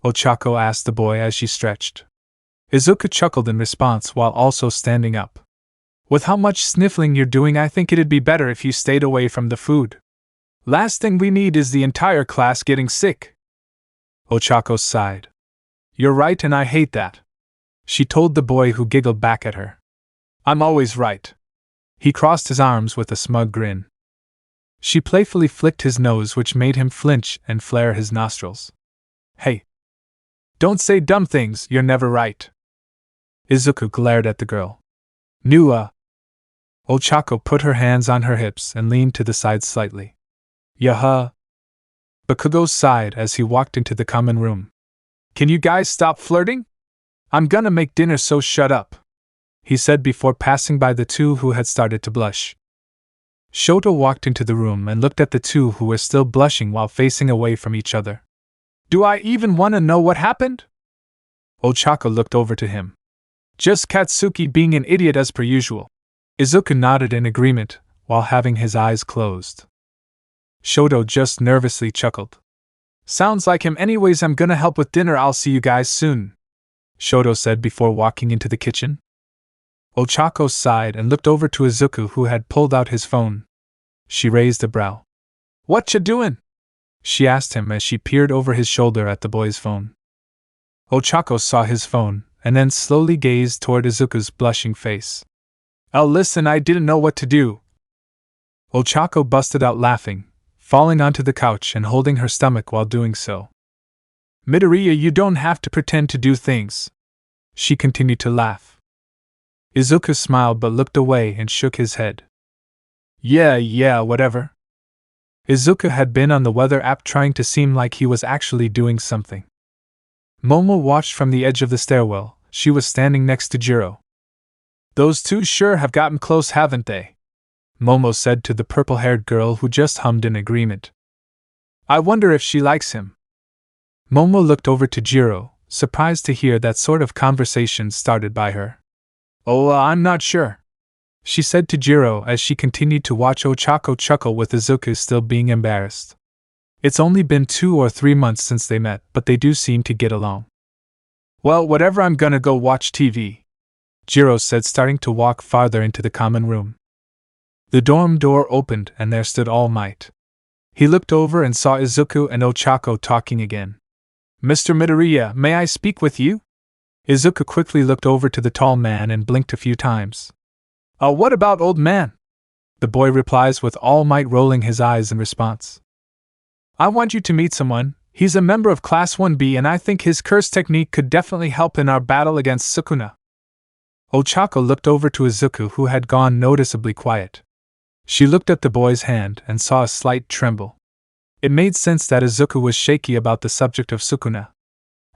Ochako asked the boy as she stretched. Izuku chuckled in response while also standing up. With how much sniffling you're doing, I think it'd be better if you stayed away from the food. Last thing we need is the entire class getting sick. Ochako sighed. You're right, and I hate that, she told the boy, who giggled back at her. I'm always right. He crossed his arms with a smug grin. She playfully flicked his nose, which made him flinch and flare his nostrils. Hey! Don't say dumb things, you're never right. Izuku glared at the girl. Nua! Ochako put her hands on her hips and leaned to the side slightly. Yaha! Bakugo sighed as he walked into the common room. Can you guys stop flirting? I'm gonna make dinner, so shut up, he said before passing by the two who had started to blush. Shoto walked into the room and looked at the two who were still blushing while facing away from each other. Do I even want to know what happened? Ochako looked over to him. Just Katsuki being an idiot as per usual. Izuku nodded in agreement, while having his eyes closed. Shoto just nervously chuckled. Sounds like him. Anyways, I'm gonna help with dinner. I'll see you guys soon, Shoto said before walking into the kitchen. Ochako sighed and looked over to Izuku, who had pulled out his phone. She raised a brow. What ya doing? She asked him as she peered over his shoulder at the boy's phone. Ochako saw his phone, and then slowly gazed toward Izuku's blushing face. Listen, I didn't know what to do. Ochako busted out laughing, falling onto the couch and holding her stomach while doing so. Midoriya, you don't have to pretend to do things, She continued to laugh. Izuku smiled but looked away and shook his head. Yeah, whatever. Izuku had been on the weather app trying to seem like he was actually doing something. Momo watched from the edge of the stairwell. She was standing next to Jiro. Those two sure have gotten close, haven't they? Momo said to the purple-haired girl who just hummed in agreement. I wonder if she likes him. Momo looked over to Jiro, surprised to hear that sort of conversation started by her. Oh, I'm not sure, she said to Jiro as she continued to watch Ochako chuckle with Izuku still being embarrassed. It's only been 2 or 3 months since they met, but they do seem to get along. Well, whatever, I'm gonna go watch TV, Jiro said, starting to walk farther into the common room. The dorm door opened and there stood All Might. He looked over and saw Izuku and Ochako talking again. Mr. Midoriya, may I speak with you? Izuku quickly looked over to the tall man and blinked a few times. What about old man? The boy replies with All Might rolling his eyes in response. I want you to meet someone. He's a member of Class 1B and I think his curse technique could definitely help in our battle against Sukuna. Ochako looked over to Izuku, who had gone noticeably quiet. She looked at the boy's hand and saw a slight tremble. It made sense that Izuku was shaky about the subject of Sukuna.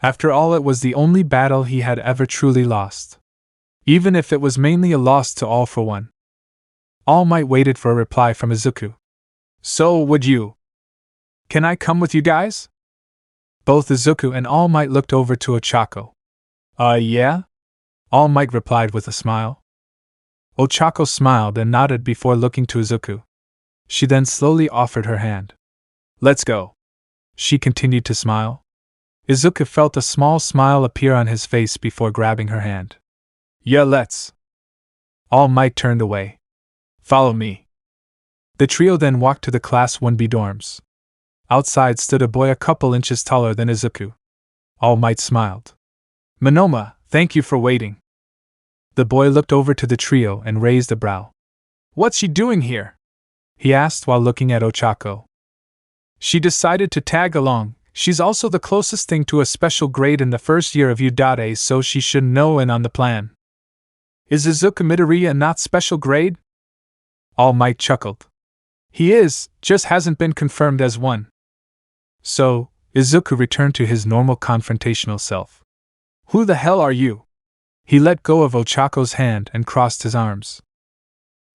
After all, it was the only battle he had ever truly lost. Even if it was mainly a loss to All for One. All Might waited for a reply from Izuku. So, would you? Can I come with you guys? Both Izuku and All Might looked over to Ochako. Yeah? All Might replied with a smile. Ochako smiled and nodded before looking to Izuku. She then slowly offered her hand. Let's go. She continued to smile. Izuku felt a small smile appear on his face before grabbing her hand. Yeah, let's. All Might turned away. Follow me. The trio then walked to the Class 1B dorms. Outside stood a boy a couple inches taller than Izuku. All Might smiled. Monoma, thank you for waiting. The boy looked over to the trio and raised a brow. What's she doing here? He asked while looking at Ochako. She decided to tag along. She's also the closest thing to a special grade in the first year of Udate, so she should know in on the plan. Is Izuku Midoriya not special grade? All Might chuckled. He is, just hasn't been confirmed as one. So, Izuku returned to his normal confrontational self. Who the hell are you? He let go of Ochako's hand and crossed his arms.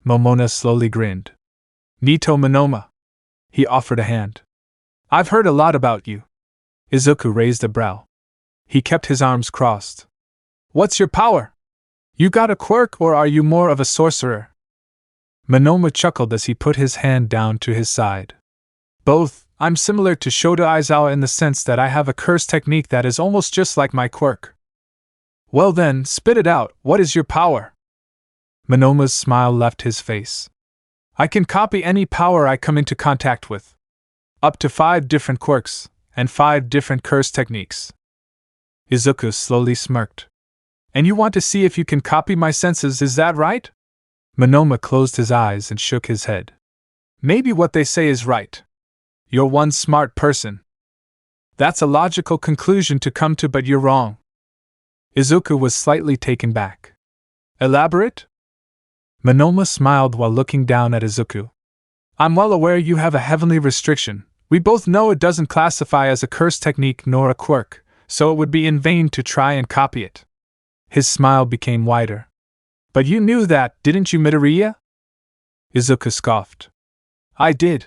Momona slowly grinned. Nito Monoma. He offered a hand. I've heard a lot about you. Izuku raised a brow. He kept his arms crossed. What's your power? You got a quirk or are you more of a sorcerer? Monoma chuckled as he put his hand down to his side. Both. I'm similar to Shota Aizawa in the sense that I have a curse technique that is almost just like my quirk. Well then, spit it out, what is your power? Monoma's smile left his face. I can copy any power I come into contact with. Up to 5 different quirks, and 5 different curse techniques. Izuku slowly smirked. And you want to see if you can copy my senses, is that right? Monoma closed his eyes and shook his head. Maybe what they say is right. You're one smart person. That's a logical conclusion to come to, but you're wrong. Izuku was slightly taken back. Elaborate? Monoma smiled while looking down at Izuku. I'm well aware you have a heavenly restriction. We both know it doesn't classify as a curse technique nor a quirk, so it would be in vain to try and copy it. His smile became wider. But you knew that, didn't you, Midoriya? Izuku scoffed. I did.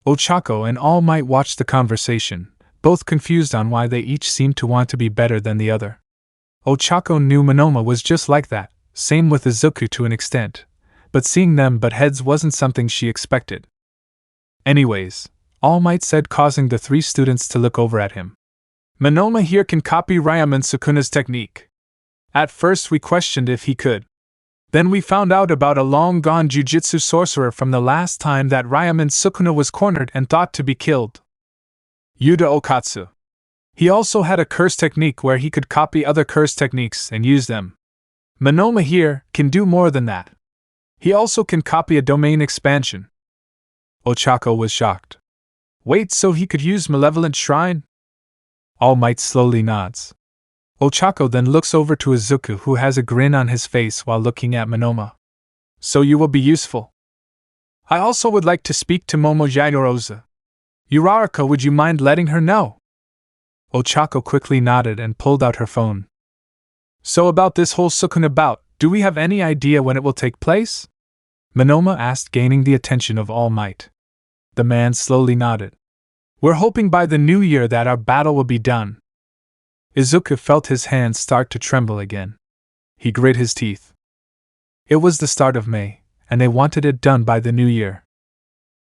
Ochako and All Might watched the conversation, both confused on why they each seemed to want to be better than the other. Ochako knew Monoma was just like that, same with Izuku to an extent, but seeing them butt heads wasn't something she expected. Anyways, All Might said, causing the 3 students to look over at him. Monoma here can copy Ryaman Sukuna's technique. At first we questioned if he could. Then we found out about a long-gone jujitsu sorcerer from the last time that Ryaman Sukuna was cornered and thought to be killed. Yuta Okatsu. He also had a curse technique where he could copy other curse techniques and use them. Monoma here can do more than that. He also can copy a domain expansion. Ochako was shocked. Wait, so he could use Malevolent Shrine? All Might slowly nods. Ochako then looks over to Izuku, who has a grin on his face while looking at Monoma. So you will be useful. I also would like to speak to Momo Yaorozu. Uraraka, would you mind letting her know? Ochako quickly nodded and pulled out her phone. So about this whole Sukuna bout, do we have any idea when it will take place? Monoma asked, gaining the attention of All Might. The man slowly nodded. We're hoping by the new year that our battle will be done. Izuku felt his hands start to tremble again. He grit his teeth. It was the start of May, and they wanted it done by the new year.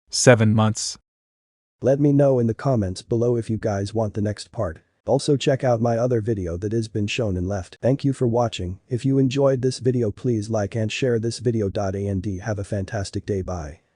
7 months. Let me know in the comments below if you guys want the next part. Also check out my other video that has been shown and left. Thank you for watching. If you enjoyed this video, please like and share this video. And have a fantastic day. Bye.